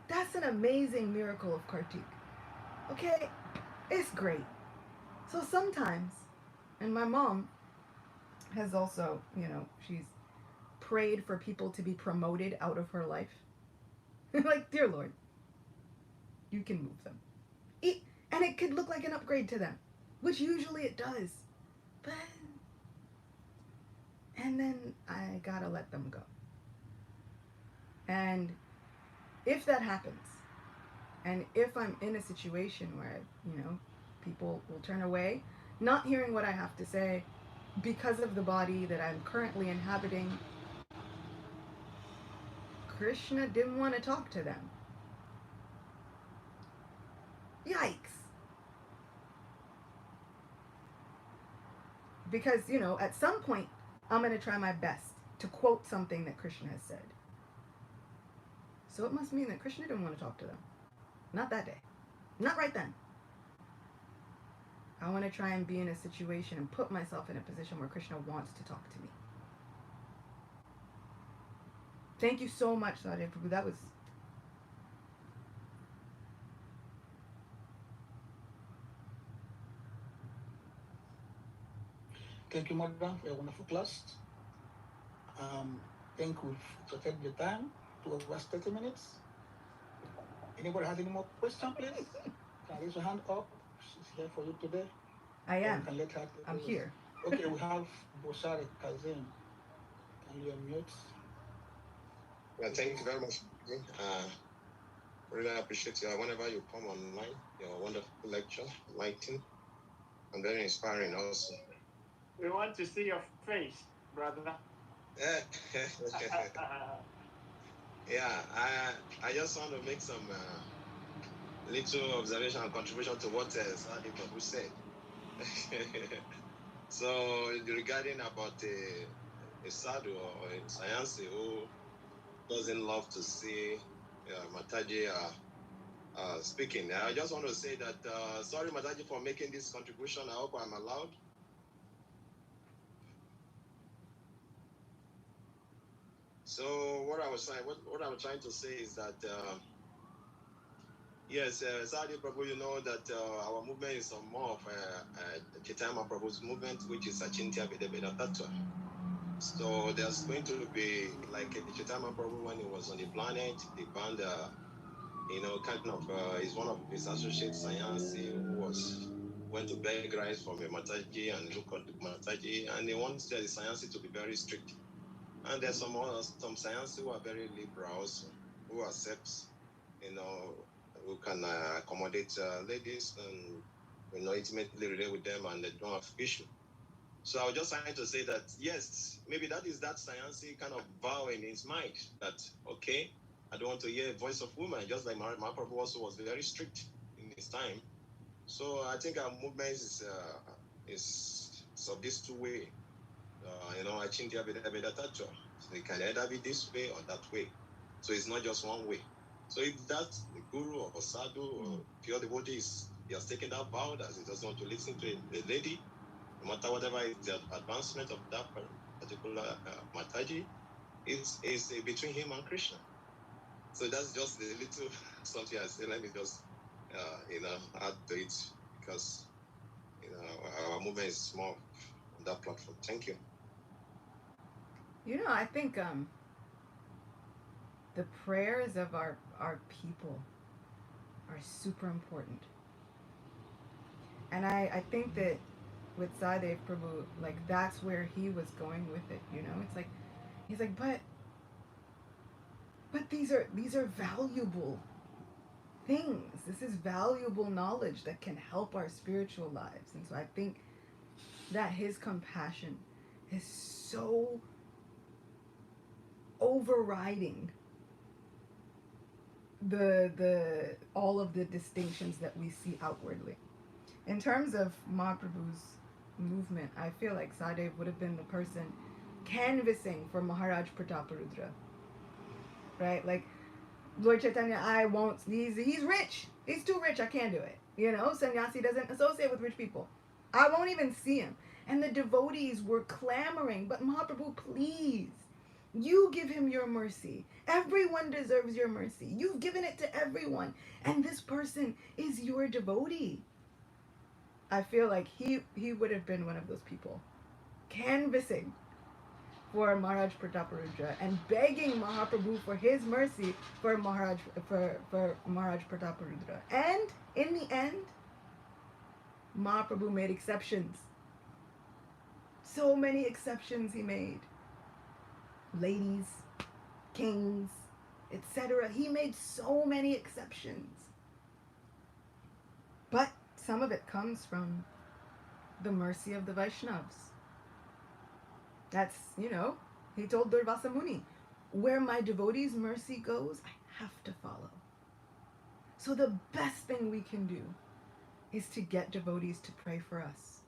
That's an amazing miracle of Kartik. Okay? It's great. So sometimes, and my mom has also, she's prayed for people to be promoted out of her life. Like, dear Lord, you can move them. And it could look like an upgrade to them, which usually it does. But, and then I gotta let them go. And if that happens, And if I'm in a situation where, people will turn away, not hearing what I have to say because of the body that I'm currently inhabiting, Krishna didn't want to talk to them. Yikes. Because, at some point, I'm going to try my best to quote something that Krishna has said. So it must mean that Krishna didn't want to talk to them. Not that day. Not right then. I want to try and be in a situation and put myself in a position where Krishna wants to talk to me. Thank you so much, Sadhya Prabhu. That was... Thank you, Madam, for a wonderful class. Thank you for taking the time to over 30 minutes. Anybody has any more questions, please? Can raise your hand up. She's here for you today. I am. Can let her I'm here. Okay, we have Boshari Kazim. Can you unmute? Well, thank you very much. Really appreciate you. Whenever you come online, your wonderful lecture, enlightening, and very inspiring also. We want to see your face, brother. Yeah, I just want to make some little observation and contribution to what Sadhya Prabhu said. So regarding about a sadhu or a sannyasi who doesn't love to see Mataji speaking, I just want to say that sorry Mataji for making this contribution. I hope I'm allowed. So what I was trying to say is that yes, Sadhya Prabhu, you know that our movement is more of Chaitanya Prabhu's movement, which is Achintya Veda Veda Tattva. So there's going to be like Chaitanya Prabhu when he was on the planet, the band, is one of his associates, sannyasi, who went to beg rice from a Mataji and look at the Mataji, and they wants the sannyasi to be very strict. And there's some sannyasi who are very liberal also, who accepts, who can accommodate ladies and intimately relate with them, and they don't have issue. So I was just trying to say that, yes, maybe that is that sannyasi kind of vow in his mind that, okay, I don't want to hear a voice of woman, just like Mahabharat also was very strict in his time. So I think our movement is of this two way. Achintya Veda Veda Tattva. So it can either be this way or that way. So it's not just one way. So if that's the guru or sadhu or pure devotee he has taken that vow that he doesn't want to listen to a lady, no matter whatever is the advancement of that particular Mataji, is between him and Krishna. So that's just a little something I say. Let me just add to it because our movement is more on that platform. Thank you. I think the prayers of our people are super important. And I think that with Sadhya Prabhu, like that's where he was going with it, It's like he's like, but these are valuable things. This is valuable knowledge that can help our spiritual lives. And so I think that his compassion is so overriding the all of the distinctions that we see outwardly. In terms of Mahaprabhu's movement, I feel like Sadhya would have been the person canvassing for Maharaj Prataparudra. Right? Like, Lord Chaitanya, he's rich. He's too rich, I can't do it. Sannyasi doesn't associate with rich people. I won't even see him. And the devotees were clamoring, but Mahaprabhu, please, you give him your mercy. Everyone deserves your mercy. You've given it to everyone. And this person is your devotee. I feel like he would have been one of those people canvassing for Maharaj Prataparudra and begging Mahaprabhu for his mercy for Maharaj Prataparudra. And in the end, Mahaprabhu made exceptions. So many exceptions he made. Ladies, kings, etc. He made so many exceptions. But some of it comes from the mercy of the Vaishnavas. That's, he told Durvasa Muni, where my devotees' mercy goes, I have to follow. So the best thing we can do is to get devotees to pray for us,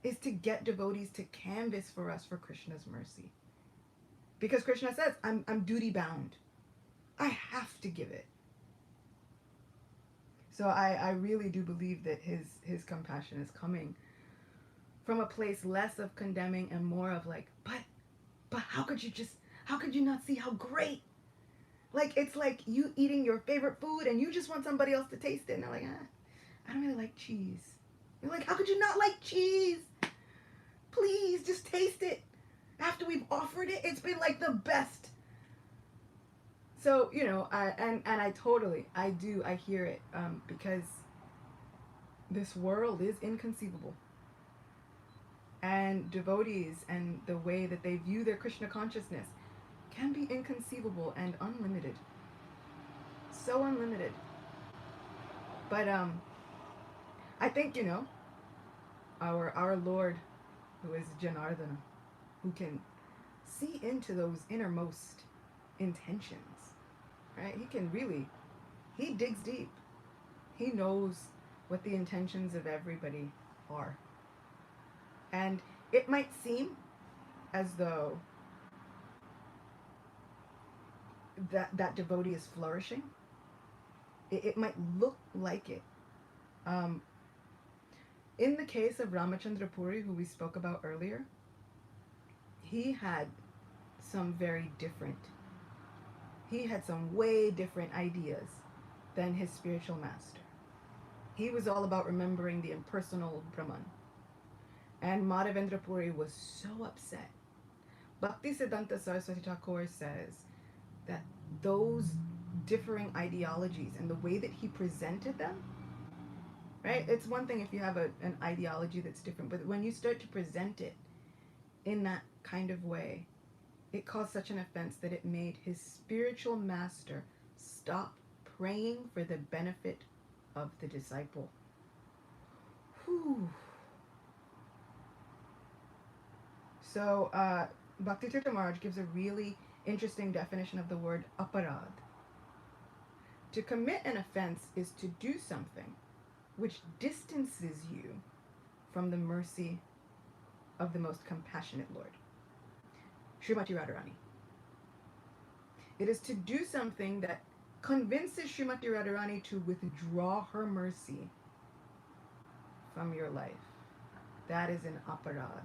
is to get devotees to canvas for us for Krishna's mercy. Because Krishna says, I'm duty bound. I have to give it. So I really do believe that his compassion is coming from a place less of condemning and more of like, but how could you not see how great? Like, it's like you eating your favorite food and you just want somebody else to taste it. And they're like, I don't really like cheese. You're like, how could you not like cheese? Please, just taste it. After we've offered it, it's been like the best. So, I hear it, because this world is inconceivable. And devotees and the way that they view their Krishna consciousness can be inconceivable and unlimited. So unlimited. But I think, our Lord, who is Janardana, who can see into those innermost intentions, right? He digs deep. He knows what the intentions of everybody are. And it might seem as though that devotee is flourishing. It might look like it. In the case of Ramachandra Puri, who we spoke about earlier, he had some way different ideas than his spiritual master. He was all about remembering the impersonal Brahman. And Madhavendra Puri was so upset. Bhakti Siddhanta Saraswati Thakur says that those differing ideologies and the way that he presented them, right? It's one thing if you have an ideology that's different, but when you start to present it in that kind of way, it caused such an offense that it made his spiritual master stop praying for the benefit of the disciple. Whew. So, Bhakti Tirtha Maharaj gives a really interesting definition of the word aparad. To commit an offense is to do something which distances you from the mercy of the most compassionate Lord. Srimati Radharani. It is to do something that convinces Srimati Radharani to withdraw her mercy from your life. That is an aparad.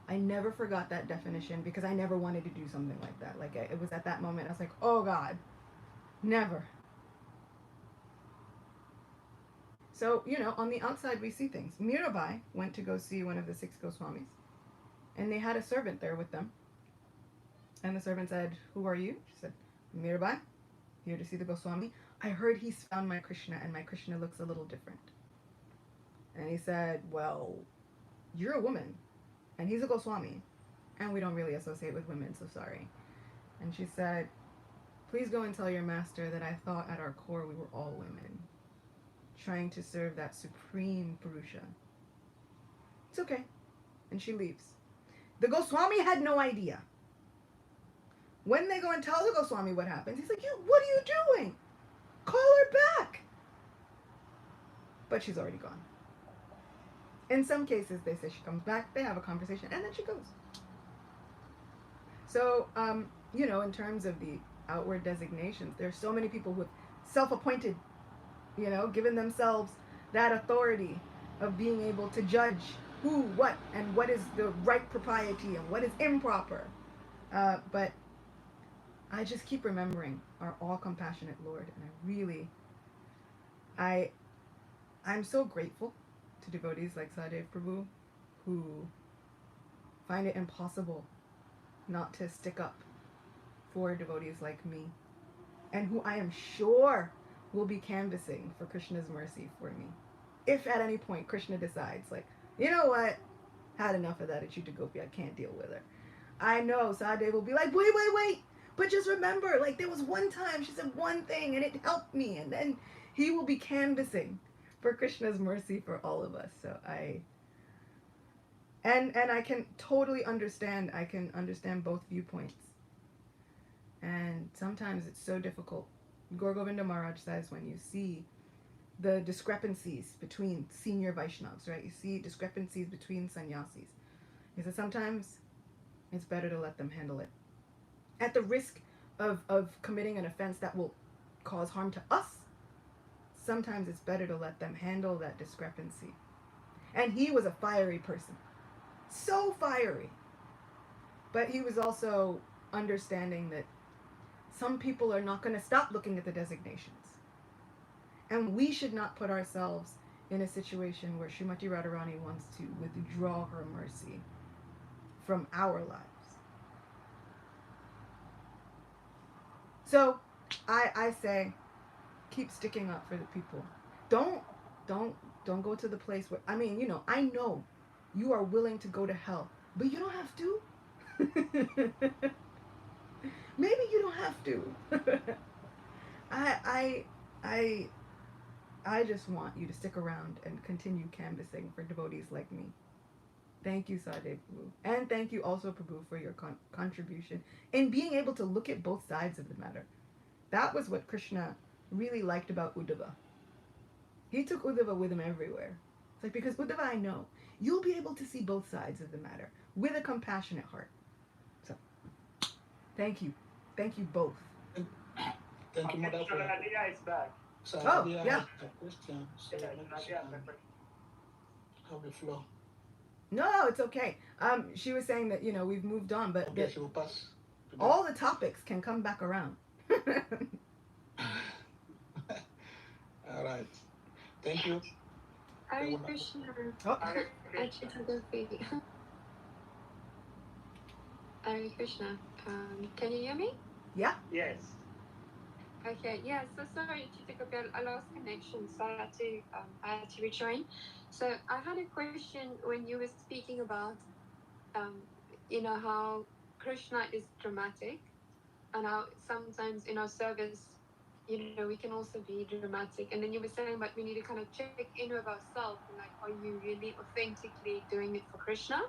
I never forgot that definition because I never wanted to do something like that. Like, it was at that moment, I was like, oh God, never. So, on the outside we see things. Mirabai went to go see one of the 6 Goswamis, and they had a servant there with them. And the servant said, who are you? She said, Mirabai, here to see the Goswami. I heard he's found my Krishna, and my Krishna looks a little different. And he said, well, you're a woman, and he's a Goswami, and we don't really associate with women, so sorry. And she said, please go and tell your master that I thought at our core we were all women, trying to serve that supreme Purusha. It's okay. And she leaves. The Goswami had no idea. When they go and tell the Goswami what happens, he's like, what are you doing? Call her back. But she's already gone. In some cases, they say she comes back, they have a conversation, and then she goes. So, in terms of the outward designations, there are so many people who have self-appointed, given themselves that authority of being able to judge who, what, and what is the right propriety and what is improper. But I just keep remembering our all-compassionate Lord, and I'm so grateful to devotees like Sahadev Prabhu who find it impossible not to stick up for devotees like me, and who I am sure will be canvassing for Krishna's mercy for me. If at any point Krishna decides, like, you know what, had enough of that Achyuta Gopi, I can't deal with her. I know Sahadev will be like, wait, but just remember, like, there was one time she said one thing and it helped me, and then he will be canvassing for Krishna's mercy for all of us. So and I can totally understand. I can understand both viewpoints. And sometimes it's so difficult. Gaur Govinda Maharaj says when you see the discrepancies between senior Vaishnavas, right? You see discrepancies between sannyasis. He says sometimes it's better to let them handle it. At the risk of committing an offense that will cause harm to us, sometimes it's better to let them handle that discrepancy. And he was a fiery person. So fiery. But he was also understanding that some people are not going to stop looking at the designations. And we should not put ourselves in a situation where Srimati Radharani wants to withdraw her mercy from our lives. So, I say, keep sticking up for the people. Don't go to the place where, I mean, you know, I know you are willing to go to hell, but you don't have to. Maybe you don't have to. I just want you to stick around and continue canvassing for devotees like me. Thank you, Sadeh Prabhu. And thank you also, Prabhu, for your contribution in being able to look at both sides of the matter. That was what Krishna really liked about Uddhava. He took Uddhava with him everywhere. It's like, because Uddhava, I know, you'll be able to see both sides of the matter with a compassionate heart. So, thank you. Thank you both. Thank you, Mother. Nadia is back. So Oh, Nadia yeah. has a question. So Nadia has a question. have the floor. No, it's okay. She was saying that, you know, we've moved on, but Okay, she will pass. all the topics can come back around. All right. Thank you. Hare Krishna. Oh. Hare Krishna. Can you hear me? Yeah. Yes. Okay, yeah, so sorry to take up I lost connection, so I had to rejoin. So I had a question when you were speaking about, you know, how Krishna is dramatic and how sometimes in our service, you know, we can also be dramatic. And then you were saying that we need to kind of check in with ourselves, and like, are you really authentically doing it for Krishna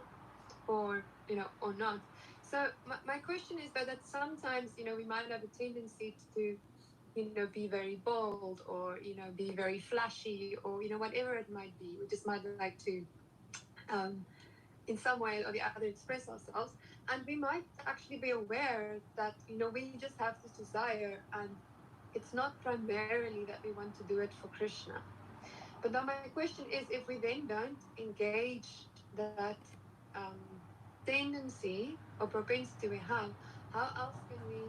or, you know, or not? So my question is that sometimes, you know, we might have a tendency to, you know, be very bold or, you know, be very flashy or, you know, whatever it might be. We just might like to, in some way or the other, express ourselves. And we might actually be aware that, you know, we just have this desire and it's not primarily that we want to do it for Krishna. But now my question is, if we then don't engage that tendency or propensity we have, how else can we,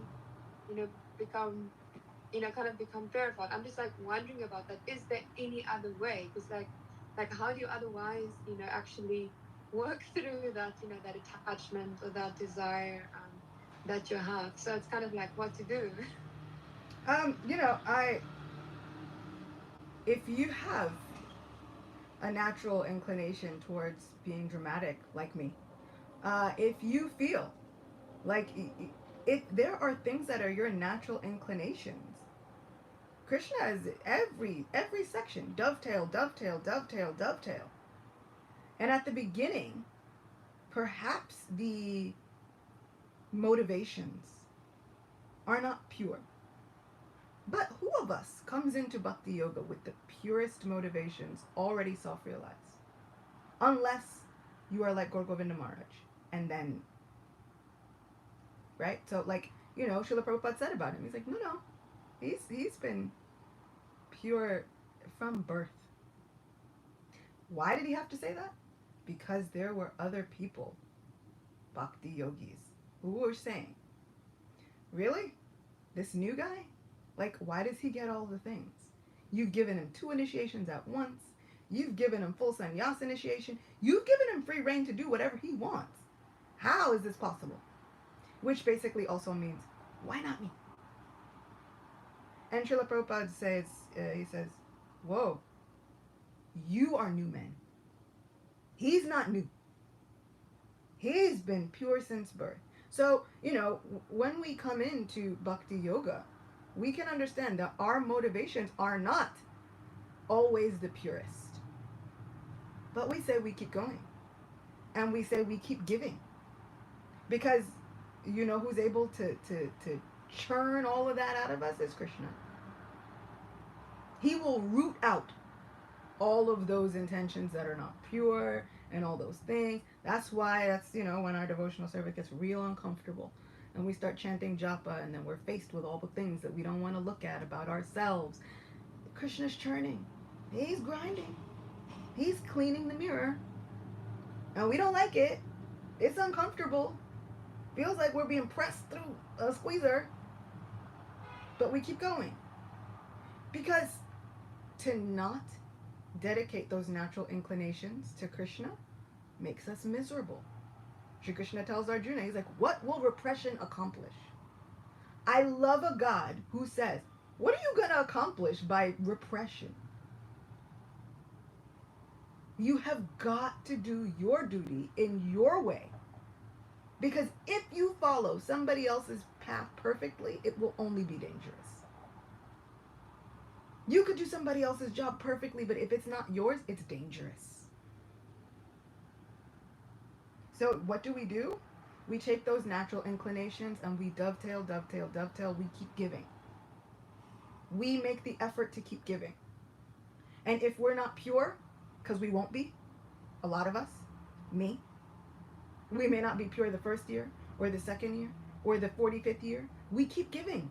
you know, become, you know, kind of become purified? I'm just like wondering about that. Is there any other way? Because like how do you otherwise, you know, actually work through that, you know, that attachment or that desire that you have? So it's kind of like what to do. You know, if you have a natural inclination towards being dramatic like me, if you feel like there are things that are your natural inclinations. Krishna is every section, dovetail, dovetail, dovetail, dovetail. And at the beginning, perhaps the motivations are not pure. But who of us comes into Bhakti Yoga with the purest motivations already self-realized? Unless you are like Gaur Govinda Maharaj. And then, right? So like, you know, Srila Prabhupada said about him. He's like, no. He's been pure from birth. Why did he have to say that? Because there were other people, Bhakti yogis, who were saying, really? This new guy? Like, why does he get all the things? You've given him 2 initiations at once. You've given him full sannyas initiation. You've given him free reign to do whatever he wants. How is this possible? Which basically also means, why not me? And Srila Prabhupada says, he says, whoa, you are new men. He's not new. He's been pure since birth. So, you know, when we come into Bhakti Yoga, we can understand that our motivations are not always the purest. But we say we keep going. And we say we keep giving. Because you know who's able to churn all of that out of us is Krishna. He will root out all of those intentions that are not pure and all those things. That's why when our devotional service gets real uncomfortable and we start chanting japa and then we're faced with all the things that we don't want to look at about ourselves. Krishna's churning. He's grinding. He's cleaning the mirror. And we don't like it. It's uncomfortable. Feels like we're being pressed through a squeezer. But we keep going. Because to not dedicate those natural inclinations to Krishna makes us miserable. Shri Krishna tells Arjuna, he's like, what will repression accomplish? I love a God who says, what are you going to accomplish by repression? You have got to do your duty in your way. Because if you follow somebody else's path perfectly, it will only be dangerous. You could do somebody else's job perfectly, but if it's not yours, it's dangerous. So what do? We take those natural inclinations and we dovetail. We keep giving. We make the effort to keep giving. And if we're not pure, because we won't be, a lot of us, me, we may not be pure the first year or the second year or the 45th year. We keep giving.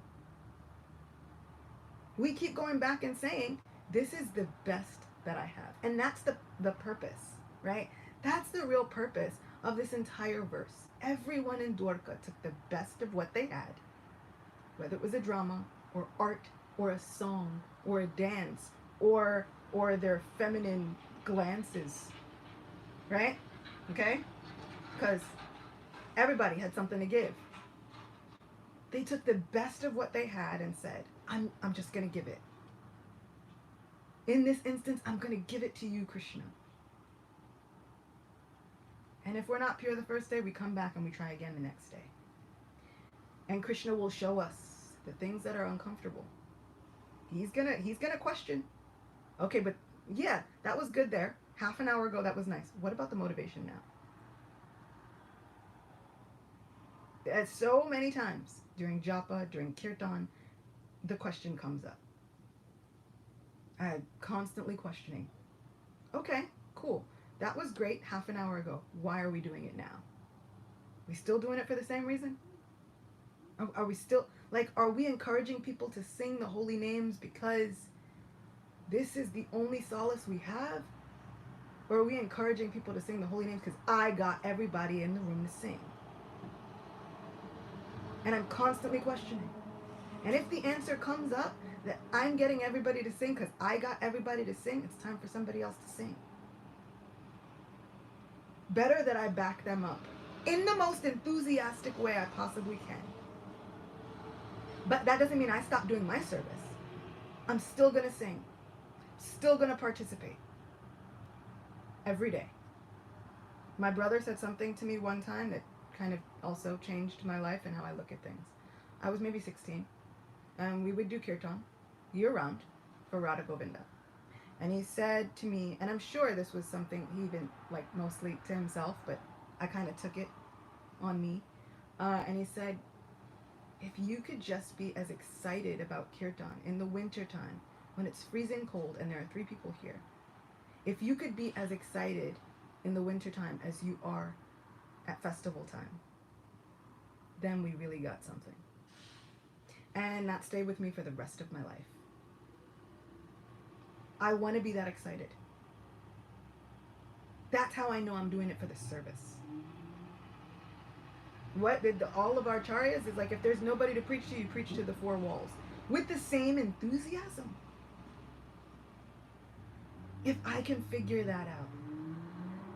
We keep going back and saying, this is the best that I have. And that's the purpose, right? That's the real purpose of this entire verse. Everyone in Dwarka took the best of what they had, whether it was a drama or art or a song or a dance or their feminine glances, right? Okay? Because everybody had something to give. They took the best of what they had and said, I'm just going to give it. In this instance, I'm going to give it to you, Krishna. And if we're not pure the first day, we come back and we try again the next day. And Krishna will show us the things that are uncomfortable. He's gonna question. Okay, but yeah, that was good there. Half an hour ago, that was nice. What about the motivation now? So many times during japa, during kirtan, the question comes up. I'm constantly questioning. Okay, cool. That was great half an hour ago. Why are we doing it now? We still doing it for the same reason? Are we still, are we encouraging people to sing the holy names because this is the only solace we have? Or are we encouraging people to sing the holy names because I got everybody in the room to sing? And I'm constantly questioning. And if the answer comes up that I'm getting everybody to sing because I got everybody to sing, it's time for somebody else to sing. Better that I back them up in the most enthusiastic way I possibly can. But that doesn't mean I stop doing my service. I'm still going to sing. Still going to participate. Every day. My brother said something to me one time that kind of also changed my life and how I look at things. I was maybe 16. And we would do kirtan year-round for Radha Govinda. And he said to me, and I'm sure this was something he even, mostly to himself, but I kind of took it on me. And he said, if you could just be as excited about kirtan in the winter time, when it's freezing cold and there are 3 people here, if you could be as excited in the winter time as you are at festival time, then we really got something. And that stayed with me for the rest of my life. I want to be that excited. That's how I know I'm doing it for the service. All of our acharyas is if there's nobody to preach to, you preach to the 4 walls. With the same enthusiasm. If I can figure that out,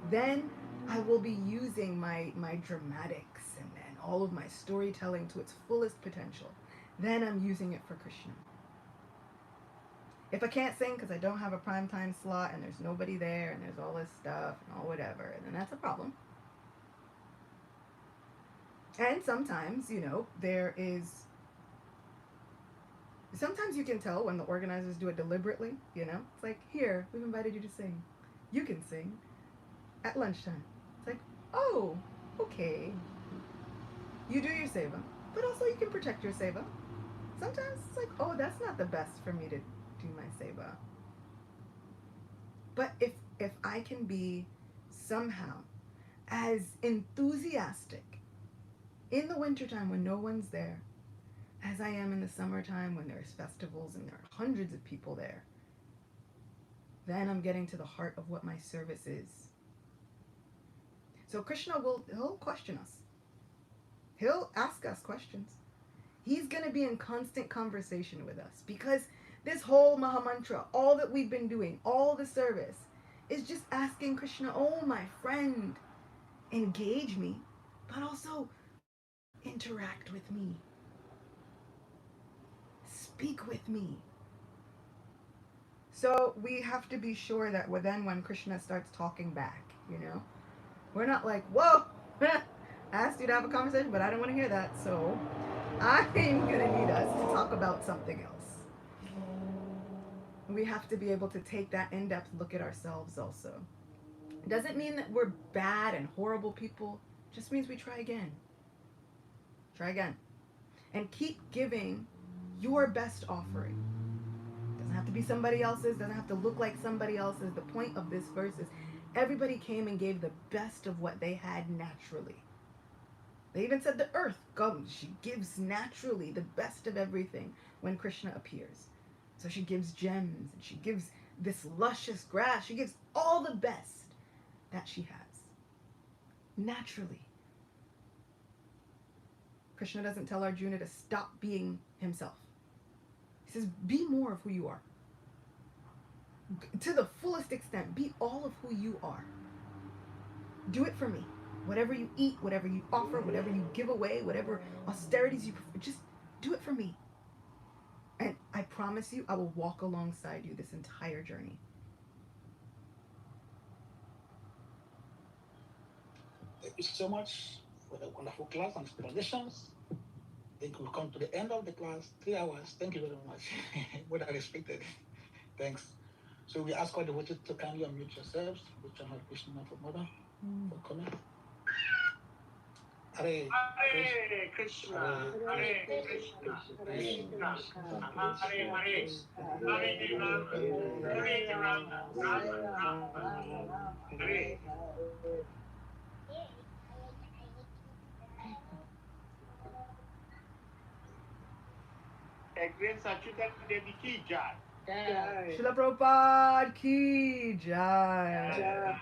then I will be using my dramatics and all of my storytelling to its fullest potential. Then I'm using it for Krishna. If I can't sing because I don't have a prime time slot and there's nobody there and there's all this stuff and all whatever, then that's a problem. And sometimes, there is Sometimes you can tell when the organizers do it deliberately, you know? It's like, here, we've invited you to sing. You can sing at lunchtime. It's like, oh, okay. You do your seva, but also you can protect your seva. Sometimes it's like, oh, that's not the best for me to do my seva. But if I can be somehow as enthusiastic in the wintertime when no one's there as I am in the summertime when there's festivals and there are hundreds of people there, then I'm getting to the heart of what my service is. So Krishna he'll question us. He'll ask us questions. He's going to be in constant conversation with us because this whole Mahamantra, all that we've been doing, all the service, is just asking Krishna, oh, my friend, engage me, but also interact with me. Speak with me. So we have to be sure that then when Krishna starts talking back, you know, we're not like, whoa, I asked you to have a conversation, but I don't want to hear that, so I'm going to need us to talk about something else. We have to be able to take that in-depth look at ourselves also. It doesn't mean that we're bad and horrible people. It just means we try again. Try again. And keep giving your best offering. Doesn't have to be somebody else's, doesn't have to look like somebody else's. The point of this verse is everybody came and gave the best of what they had naturally. They even said the earth comes, she gives naturally the best of everything when Krishna appears. So she gives gems and she gives this luscious grass. She gives all the best that she has naturally. Krishna doesn't tell Arjuna to stop being himself. He says, be more of who you are. To the fullest extent, be all of who you are. Do it for me. Whatever you eat, whatever you offer, whatever you give away, whatever austerities you prefer, just do it for me. And I promise you, I will walk alongside you this entire journey. Thank you so much for the wonderful class and explanations. I think we've come to the end of the class. 3 hours. Thank you very much. What I expected. Thanks. So we ask all the watchers to kindly unmute yourselves. We try to Krishna for Mother for coming. Hare Krishna, Hare Krishna, Krishna, Hare Hare, Hare Rama, Hare Rama, Hare. Again, Sachuta Devi ki jai. Srila Prabhupada ki jai.